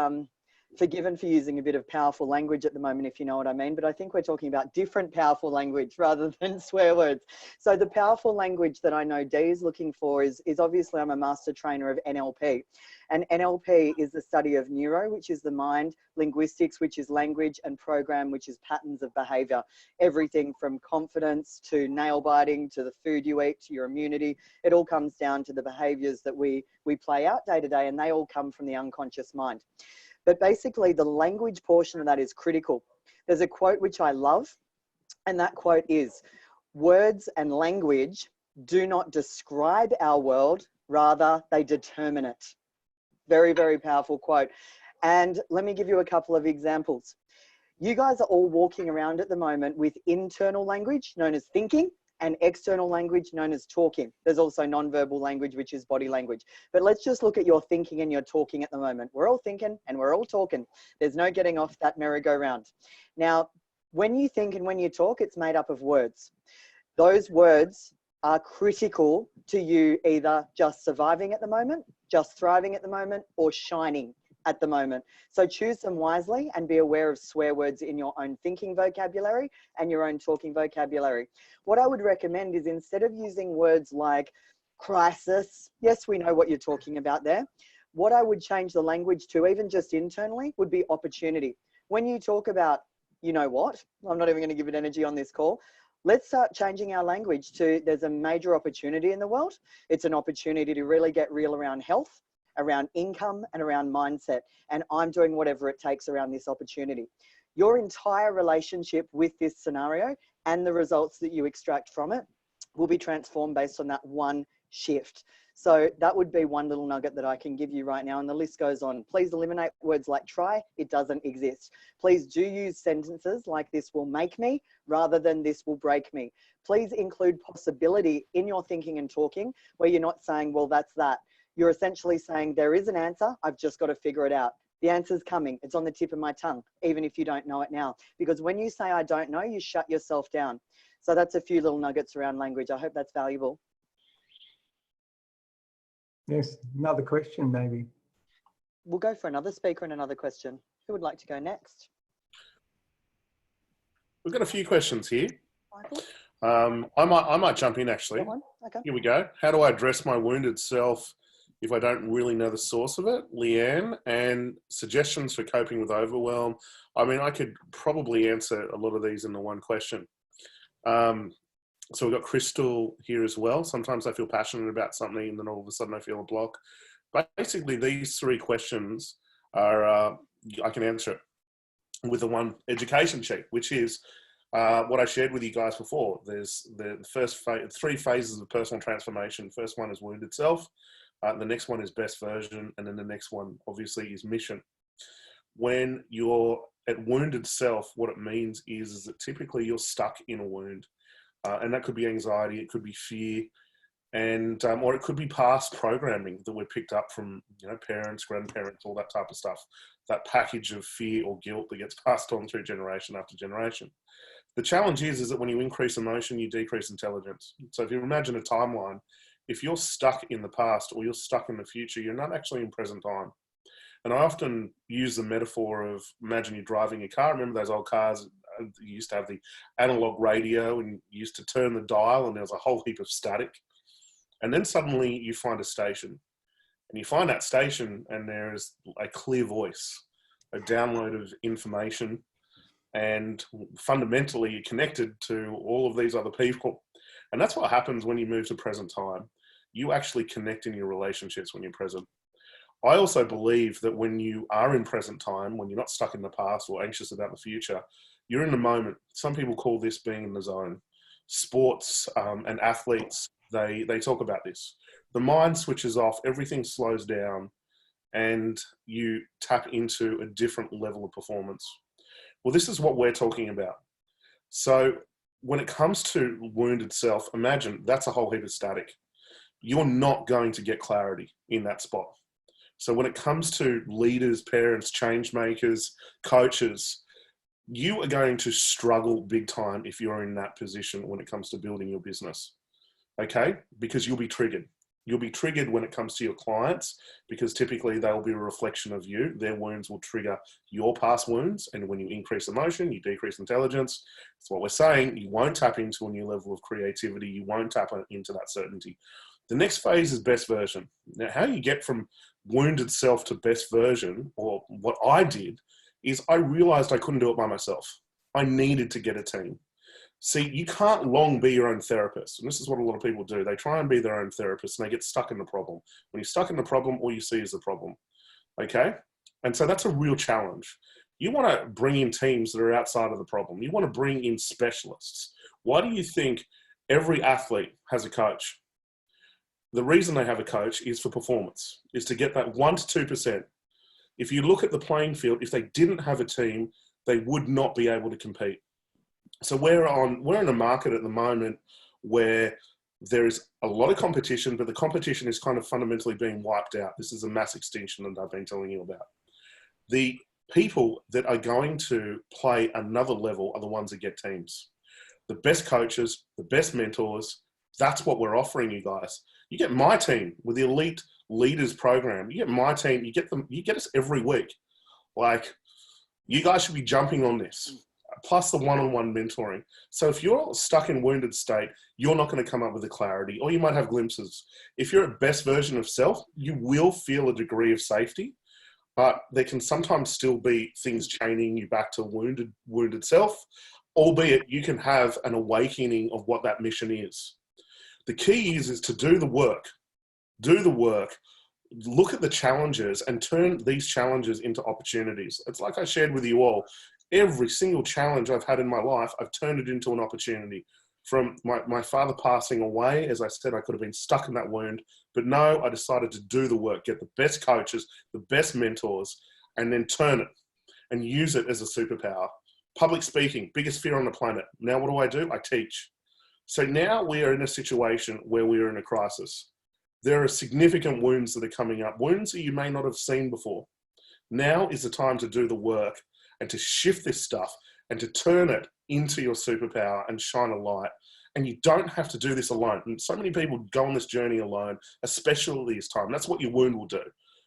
forgiven for using a bit of powerful language at the moment, if you know what I mean, but I think we're talking about different powerful language rather than swear words. So the powerful language that I know Dee is looking for is obviously, I'm a master trainer of NLP, and NLP is the study of neuro, which is the mind, linguistics, which is language, and program, which is patterns of behavior. Everything from confidence to nail biting to the food you eat to your immunity. It all comes down to the behaviors that we play out day to day, and they all come from the unconscious mind. But basically, the language portion of that is critical. There's a quote which I love, and that quote is, "Words and language do not describe our world, rather they determine it." Very, very powerful quote. And let me give you a couple of examples. You guys are all walking around at the moment with internal language, known as thinking, and external language known as talking. There's also non-verbal language, which is body language. But let's just look at your thinking and your talking at the moment. We're all thinking and we're all talking. There's no getting off that merry-go-round. Now, when you think and when you talk, it's made up of words. Those words are critical to you either just surviving at the moment, just thriving at the moment, or shining at the moment. So choose them wisely and be aware of swear words in your own thinking vocabulary and your own talking vocabulary. What I would recommend is, instead of using words like crisis, yes, we know what you're talking about there. What I would change the language to, even just internally, would be opportunity. When you talk about, you know what, I'm not even going to give it energy on this call. Let's start changing our language to, there's a major opportunity in the world. It's an opportunity to really get real around health, around income, and around mindset. And I'm doing whatever it takes around this opportunity. Your entire relationship with this scenario and the results that you extract from it will be transformed based on that one shift. So that would be one little nugget that I can give you right now. And the list goes on. Please eliminate words like try. It doesn't exist. Please do use sentences like this will make me rather than this will break me. Please include possibility in your thinking and talking, where you're not saying, well, that's that. You're essentially saying there is an answer. I've just got to figure it out. The answer's coming. It's on the tip of my tongue, even if you don't know it now. Because when you say I don't know, you shut yourself down. So that's a few little nuggets around language. I hope that's valuable. Yes, another question maybe. We'll go for another speaker and another question. Who would like to go next? We've got a few questions here. Michael? I might jump in actually. Go on. Okay. Here we go. How do I address my wounded self if I don't really know the source of it? Leanne, and suggestions for coping with overwhelm. I mean, I could probably answer a lot of these in the one question. So we've got Crystal here as well. Sometimes I feel passionate about something and then all of a sudden I feel a block. Basically, these three questions are, I can answer it with the one education sheet, which is what I shared with you guys before. There's the first three phases of personal transformation. First one is wounded self. The next one is best version. And then the next one, obviously, is mission. When you're at wounded self, what it means is that typically you're stuck in a wound. And that could be anxiety, it could be fear, and or it could be past programming that we picked up from, you know, parents, grandparents, all that type of stuff. That package of fear or guilt that gets passed on through generation after generation. The challenge is that when you increase emotion, you decrease intelligence. So if you imagine a timeline, if you're stuck in the past or you're stuck in the future, you're not actually in present time. And I often use the metaphor of, imagine you're driving a car. Remember those old cars? You used to have the analog radio and you used to turn the dial and there was a whole heap of static. And then suddenly you find a station. And you find that station and there is a clear voice, a download of information, and fundamentally you're connected to all of these other people. And that's what happens when you move to present time. You actually connect in your relationships when you're present. I also believe that when you are in present time, when you're not stuck in the past or anxious about the future, you're in the moment. Some people call this being in the zone. Sports and athletes, they talk about this. The mind switches off, everything slows down, and you tap into a different level of performance. Well, this is what we're talking about. So when it comes to wounded self, imagine that's a whole heap of static. You're not going to get clarity in that spot. So when it comes to leaders, parents, change makers, coaches, you are going to struggle big time if you're in that position when it comes to building your business, okay? Because you'll be triggered. You'll be triggered when it comes to your clients because typically they'll be a reflection of you. Their wounds will trigger your past wounds. And when you increase emotion, you decrease intelligence. That's what we're saying. You won't tap into a new level of creativity. You won't tap into that certainty. The next phase is best version. Now, how you get from wounded self to best version, or what I did, is I realized I couldn't do it by myself. I needed to get a team. See, you can't long be your own therapist. And this is what a lot of people do. They try and be their own therapist and they get stuck in the problem. When you're stuck in the problem, all you see is the problem. Okay? And so that's a real challenge. You want to bring in teams that are outside of the problem. You want to bring in specialists. Why do you think every athlete has a coach? The reason they have a coach is for performance, is to get that 1 to 2%. If you look at the playing field, if they didn't have a team, they would not be able to compete. So we're in a market at the moment where there is a lot of competition, but the competition is kind of fundamentally being wiped out. This is a mass extinction that I've been telling you about. The people that are going to play another level are the ones that get teams. The best coaches, the best mentors, That's what we're offering you guys. You get my team with the Elite Leaders program. You get my team. You get us every week. Like, you guys should be jumping on this. Plus the one-on-one mentoring. So if you're stuck in wounded state, you're not going to come up with the clarity, or you might have glimpses. If you're at best version of self, you will feel a degree of safety, but there can sometimes still be things chaining you back to wounded self, albeit you can have an awakening of what that mission is. The key is to do the work, look at the challenges and turn these challenges into opportunities. It's like I shared with you all. Every single challenge I've had in my life, I've turned it into an opportunity. From my father passing away, as I said, I could have been stuck in that wound, but no, I decided to do the work, get the best coaches, the best mentors, and then turn it and use it as a superpower. Public speaking, biggest fear on the planet. Now what do? I teach. So now we are in a situation where we are in a crisis. There are significant wounds that are coming up, wounds that you may not have seen before. Now is the time to do the work and to shift this stuff and to turn it into your superpower and shine a light. And you don't have to do this alone. And so many people go on this journey alone, especially this time. That's what your wound will do.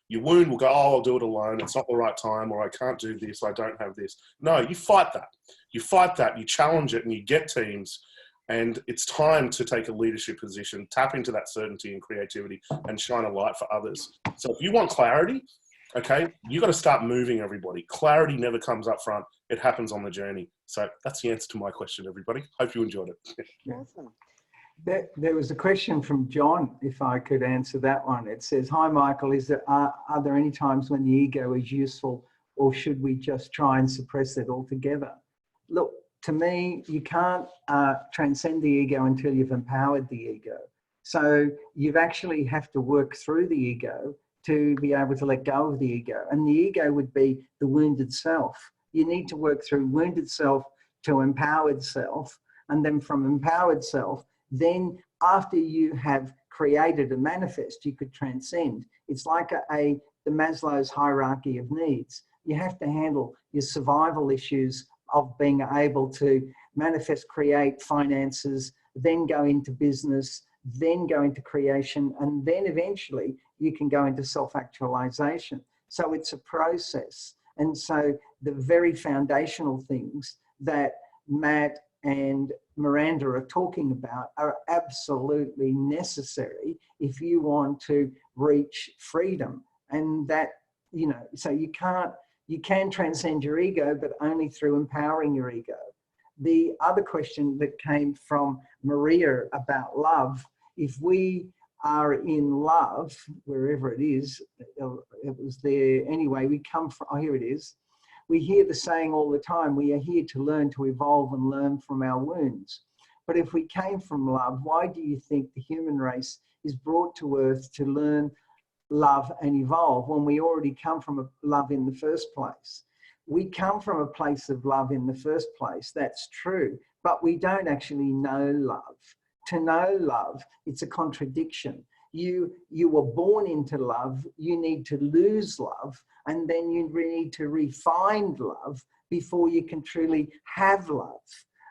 Your wound will go, oh, I'll do it alone. It's not the right time, or I can't do this. I don't have this. No, you fight that. You fight that. You challenge it and you get teams. And it's time to take a leadership position, tap into that certainty and creativity and shine a light for others. So if you want clarity, okay, you got to start moving everybody. Clarity never comes up front. It happens on the journey. So that's the answer to my question, everybody. Hope you enjoyed it. Awesome. There was a question from John, if I could answer that one. It says, hi, Michael, are there any times when the ego is useful, or should we just try and suppress it altogether? Look, to me, you can't transcend the ego until you've empowered the ego. So you actually have to work through the ego to be able to let go of the ego. And the ego would be the wounded self. You need to work through wounded self to empowered self. And then from empowered self, then after you have created a manifest, you could transcend. It's like the Maslow's hierarchy of needs. You have to handle your survival issues of being able to manifest, create finances, then go into business, then go into creation, and then eventually you can go into self-actualization. So it's a process. And so the very foundational things that Matt and Miranda are talking about are absolutely necessary if you want to reach freedom. And that, you know, so you can transcend your ego, but only through empowering your ego. The other question that came from Maria about love, if we are in love, wherever it is, it was there anyway, we come from, oh, here it is. We hear the saying all the time, we are here to learn, to evolve and learn from our wounds. But if we came from love, why do you think the human race is brought to earth to learn, love and evolve when we already come from love in the first place? We come from a place of love in the first place, that's true, but we don't actually know love. To know love, it's a contradiction. You were born into love, you need to lose love, and then you need to refine love before you can truly have love.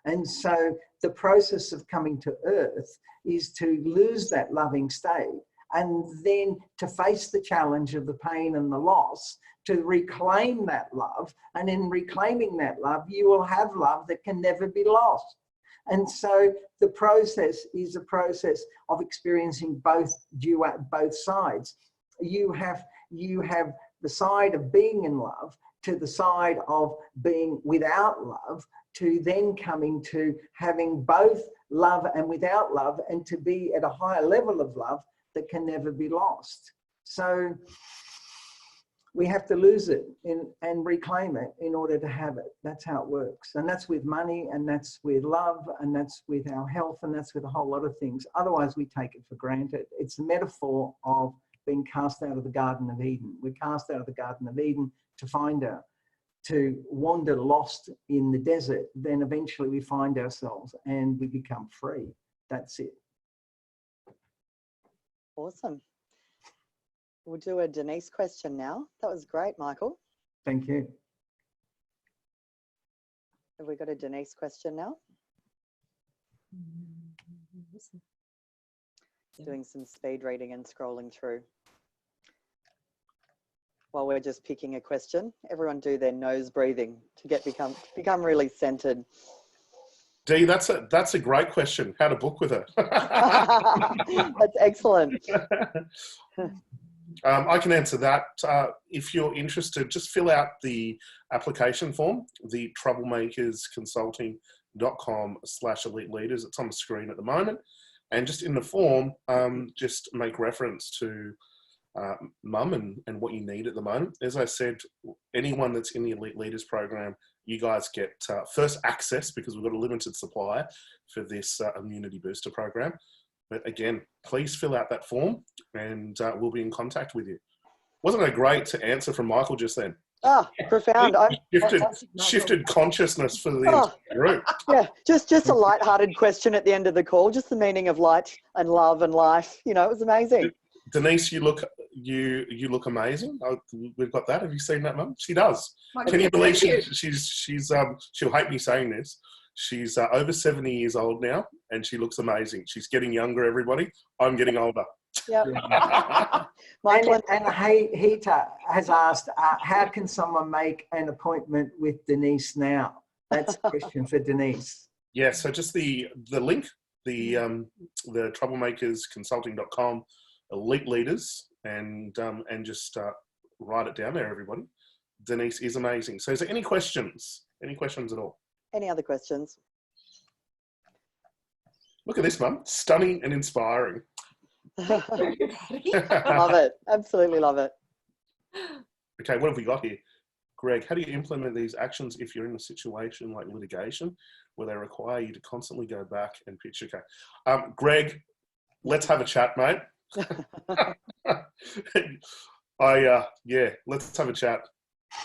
And so the process of coming to earth is to lose that loving state and then to face the challenge of the pain and the loss, to reclaim that love. And in reclaiming that love, you will have love that can never be lost. And so the process is a process of experiencing both sides. You have the side of being in love to the side of being without love, to then coming to having both love and without love, and to be at a higher level of love that can never be lost. So we have to lose it and reclaim it in order to have it. That's how it works. And that's with money, and that's with love, and that's with our health, and that's with a whole lot of things. Otherwise, we take it for granted. It's a metaphor of being cast out of the Garden of Eden. We're cast out of the Garden of Eden to wander lost in the desert. Then eventually we find ourselves and we become free. That's it. Awesome. We'll do a Denise question now. That was great, Michael. Thank you. Have we got a Denise question now? Doing some speed reading and scrolling through. While we're just picking a question, everyone do their nose breathing to become really centered. Dee, that's a great question. How to book with her? That's excellent. I can answer that. If you're interested, just fill out the application form, the troublemakersconsulting.com/elite leaders. It's on the screen at the moment. And just in the form, just make reference to Mum and what you need at the moment. As I said, anyone that's in the Elite Leaders program, you guys get first access because we've got a limited supply for this immunity booster program. But again, please fill out that form and we'll be in contact with you. Wasn't it great to answer from Michael just then? Ah, profound. Shifted consciousness for the entire group. Yeah, just a light-hearted question at the end of the call, just the meaning of light and love and life. You know, it was amazing. Denise, you look amazing. We've got that. Have you seen that, Mum? She does. Can you believe she'll hate me saying this. She's over 70 years old now, and she looks amazing. She's getting younger, everybody. I'm getting older. Yeah. And Hita has asked, how can someone make an appointment with Denise now? That's a question for Denise. Yeah, so just the link, the troublemakersconsulting.com, elite leaders, and just write it down there, everybody. Denise is amazing. So is there any questions? Any questions at all? Any other questions? Look at this, Mum. Stunning and inspiring. Love it. Absolutely love it. Okay, what have we got here? Greg, how do you implement these actions if you're in a situation like litigation where they require you to constantly go back and pitch your case? Greg, let's have a chat, mate. Yeah, let's have a chat.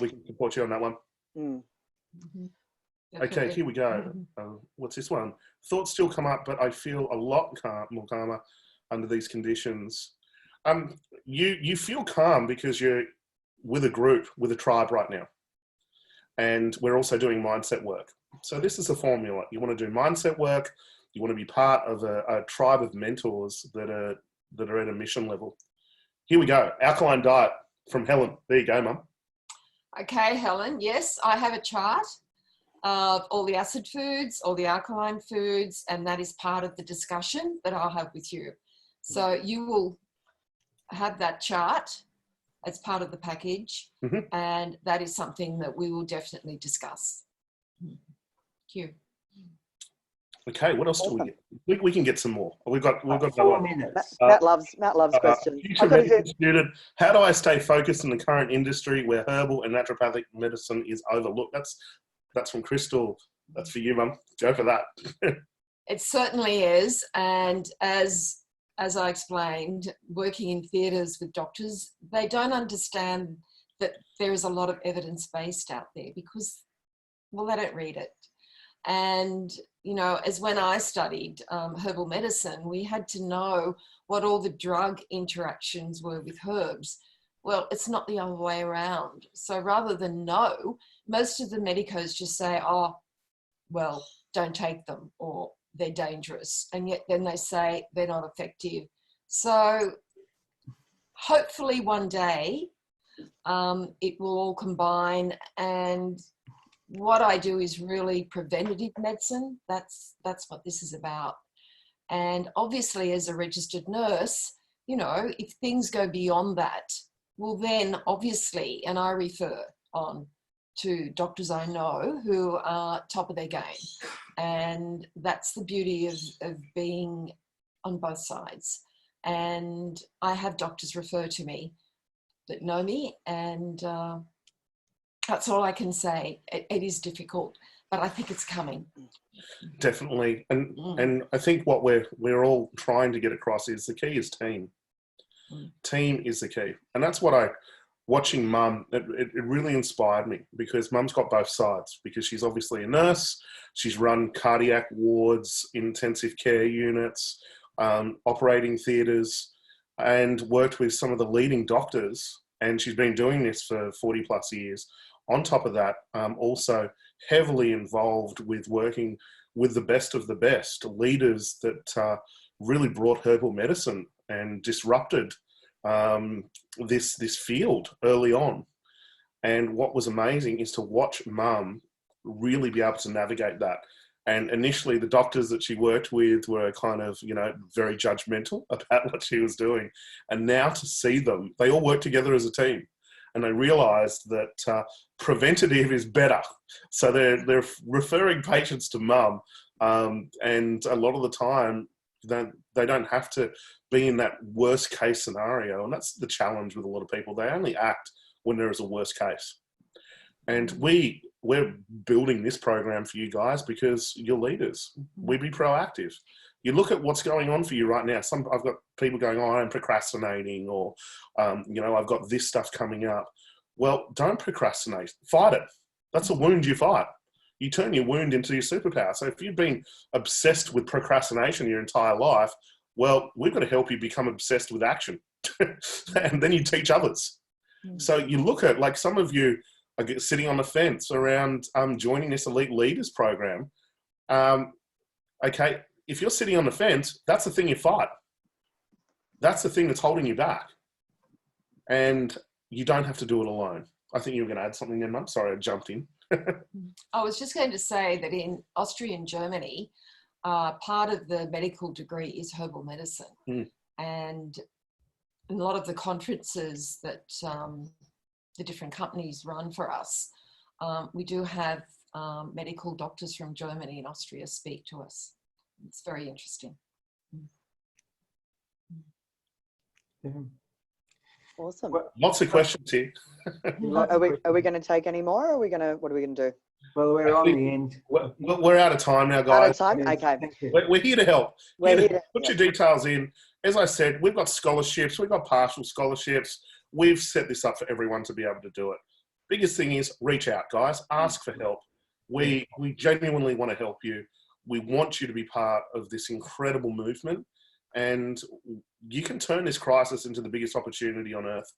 We can support you on that one. Okay, here we go. What's this one? Thoughts still come up, but I feel a lot more calmer under these conditions. You feel calm because you're with a group, with a tribe right now. And we're also doing mindset work. So this is a formula. You want to do mindset work. You want to be part of a tribe of mentors that are at a mission level. Here we go. Alkaline diet from Helen. There you go, Mum. Okay, Helen. Yes, I have a chart of all the acid foods, all the alkaline foods, and that is part of the discussion that I'll have with you. So you will have that chart as part of the package, and that is something that we will definitely discuss. Thank you. Okay, what else do we get? We can get some more. We've got 4 minutes. Matt loves questions. Future medical student, how do I stay focused in the current industry where herbal and naturopathic medicine is overlooked? That's from Crystal. That's for you, Mum. Go for that. It certainly is, and as I explained, working in theatres with doctors, they don't understand that there is a lot of evidence-based out there because, well, they don't read it. And, you know, as when I studied herbal medicine, we had to know what all the drug interactions were with herbs. Well, it's not the other way around. So rather than know, most of the medicos just say, oh, well, don't take them, or they're dangerous. And yet then they say they're not effective. So hopefully one day it will all combine, and what I do is really preventative medicine. That's what this is about. And obviously as a registered nurse, you know, if things go beyond that, well then obviously, and I refer on to doctors I know who are top of their game. And that's the beauty of being on both sides. And I have doctors refer to me that know me, and that's all I can say. It is difficult, but I think it's coming. Definitely. And I think what we're all trying to get across is the key is team. Team is the key. And that's what watching Mum, it really inspired me, because Mum's got both sides, because she's obviously a nurse. She's run cardiac wards, intensive care units, operating theatres, and worked with some of the leading doctors. And she's been doing this for 40 plus years. On top of that, also heavily involved with working with the best of the best leaders that really brought herbal medicine and disrupted this field early on. And what was amazing is to watch Mum really be able to navigate that. And initially, the doctors that she worked with were kind of, you know, very judgmental about what she was doing. And now to see them, they all work together as a team. And they realised that preventative is better. So they're referring patients to Mum. And a lot of the time, they don't have to be in that worst case scenario. And that's the challenge with a lot of people. They only act when there is a worst case. And we're building this program for you guys because you're leaders. We be proactive. You look at what's going on for you right now. I've got people going, oh, I'm procrastinating, or, you know, I've got this stuff coming up. Well, don't procrastinate. Fight it. That's a wound you fight. You turn your wound into your superpower. So if you've been obsessed with procrastination your entire life, well, we've got to help you become obsessed with action. And then you teach others. So you look at, like, some of you are sitting on the fence around joining this Elite Leaders program. Okay, if you're sitting on the fence, that's the thing you fight. That's the thing that's holding you back. And you don't have to do it alone. I think you were going to add something there, Mum. Sorry, I jumped in. I was just going to say that in Austria and Germany, part of the medical degree is herbal medicine. And a lot of the conferences that the different companies run for us, we do have medical doctors from Germany and Austria speak to us. It's very interesting. Awesome. Lots of questions here. Are we going to take any more, or what are we going to do? Well, we're on the end. We're out of time now, guys. Out of time? Okay. We're here to help. We're here to put your details in. As I said, we've got scholarships. We've got partial scholarships. We've set this up for everyone to be able to do it. Biggest thing is reach out, guys. Ask for help. We genuinely want to help you. We want you to be part of this incredible movement. And you can turn this crisis into the biggest opportunity on earth.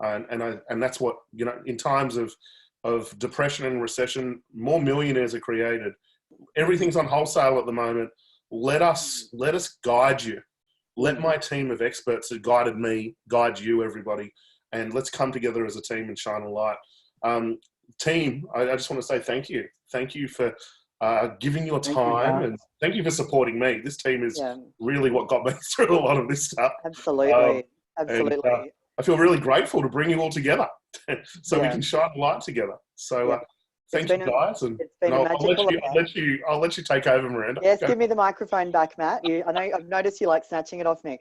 And that's what, you know, in times of depression and recession, more millionaires are created. Everything's on wholesale at the moment. Let us guide you. Let my team of experts that guided me guide you, everybody. And let's come together as a team and shine a light. Team, I just want to say thank you. Thank you for giving your time, and thank you for supporting me. This team is really what got me through a lot of this stuff. Absolutely. Absolutely. And, I feel really grateful to bring you all together so we can shine a light together. So thank you, guys. And I'll let you take over, Miranda. Yes, give me the microphone back, Matt. I know I've noticed you like snatching it off me.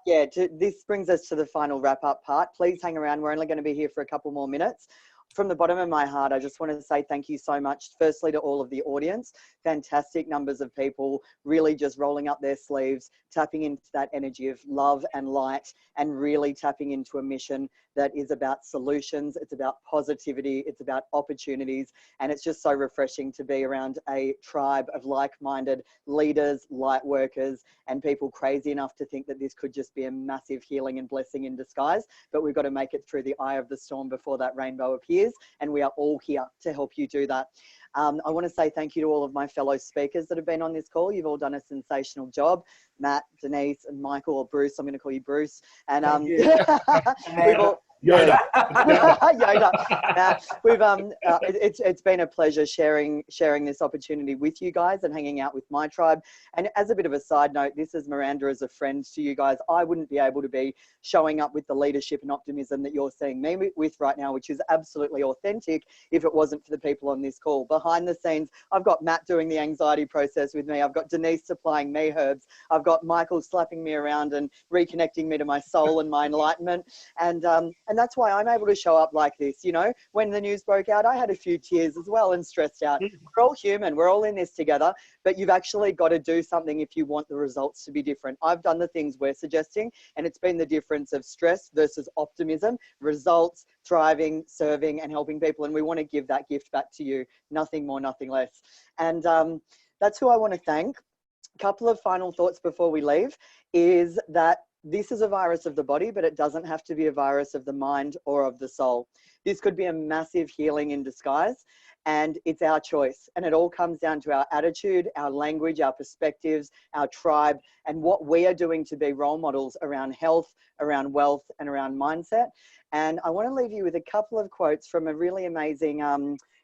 This brings us to the final wrap-up part. Please hang around. We're only going to be here for a couple more minutes. From the bottom of my heart, I just want to say thank you so much, firstly, to all of the audience. Fantastic numbers of people really just rolling up their sleeves, tapping into that energy of love and light, and really tapping into a mission that is about solutions. It's about positivity. It's about opportunities. And it's just so refreshing to be around a tribe of like-minded leaders, light workers, and people crazy enough to think that this could just be a massive healing and blessing in disguise. But we've got to make it through the eye of the storm before that rainbow appears. And we are all here to help you do that. I want to say thank you to all of my fellow speakers that have been on this call. You've all done a sensational job. Matt, Denise, and Michael, or Bruce. I'm going to call you Bruce. And we've all... Yoda. It's been a pleasure sharing this opportunity with you guys and hanging out with my tribe. And as a bit of a side note, this is Miranda as a friend to you guys. I wouldn't be able to be showing up with the leadership and optimism that you're seeing me with right now, which is absolutely authentic, if it wasn't for the people on this call. Behind the scenes, I've got Matt doing the anxiety process with me. I've got Denise supplying me herbs. I've got Michael slapping me around and reconnecting me to my soul and my enlightenment. And that's why I'm able to show up like this. You know, when the news broke out, I had a few tears as well and stressed out. We're all human. We're all in this together. But you've actually got to do something if you want the results to be different. I've done the things we're suggesting, and it's been the difference of stress versus optimism, results, thriving, serving, and helping people. And we want to give that gift back to you. Nothing more, nothing less. And that's who I want to thank. A couple of final thoughts before we leave is that this is a virus of the body, but it doesn't have to be a virus of the mind or of the soul. This could be a massive healing in disguise. and it's our choice. And it all comes down to our attitude, our language, our perspectives, our tribe, and what we are doing to be role models around health, around wealth, and around mindset. And I want to leave you with a couple of quotes from a really amazing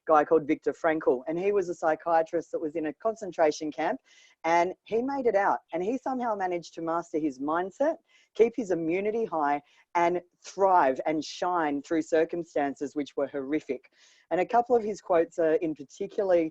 guy called Viktor Frankl. And he was a psychiatrist that was in a concentration camp, and he made it out. And he somehow managed to master his mindset, keep his immunity high, and thrive and shine through circumstances which were horrific. And a couple of his quotes are in particular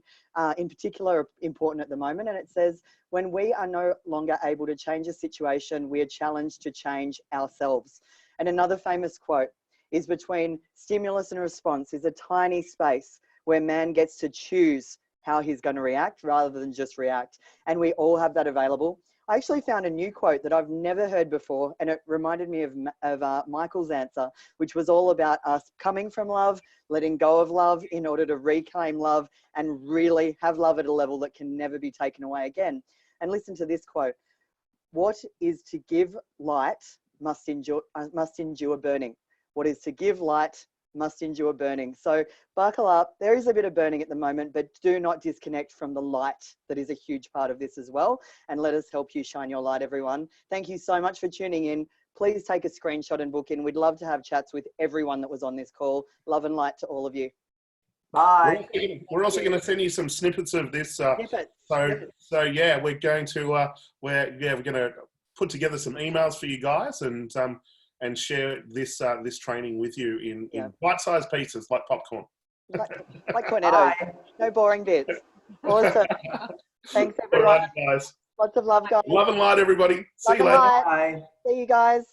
important at the moment. And it says, when we are no longer able to change a situation, we are challenged to change ourselves. And another famous quote is, between stimulus and response is a tiny space where man gets to choose how he's going to react rather than just react. And we all have that available. I actually found a new quote that I've never heard before, and it reminded me of Michael's answer, which was all about us coming from love, letting go of love in order to reclaim love and really have love at a level that can never be taken away again. And listen to this quote: what is to give light must endure burning. What is to give light must endure burning. So buckle up. There is a bit of burning at the moment, but do not disconnect from the light that is a huge part of this as well. And let us help you shine your light, everyone. Thank you so much for tuning in. Please take a screenshot and book in. We'd love to have chats with everyone that was on this call. Love and light to all of you. Bye. We're also going to send you some snippets of this. Snippets. So yeah, we're going to we're going to put together some emails for you guys and share this this training with you in bite-sized pieces like popcorn. Like Cornetto. No boring bits. Awesome. Thanks, everyone. All right, guys. Lots of love, guys. Love and light, everybody. See Love you and later. light. Bye. See you guys.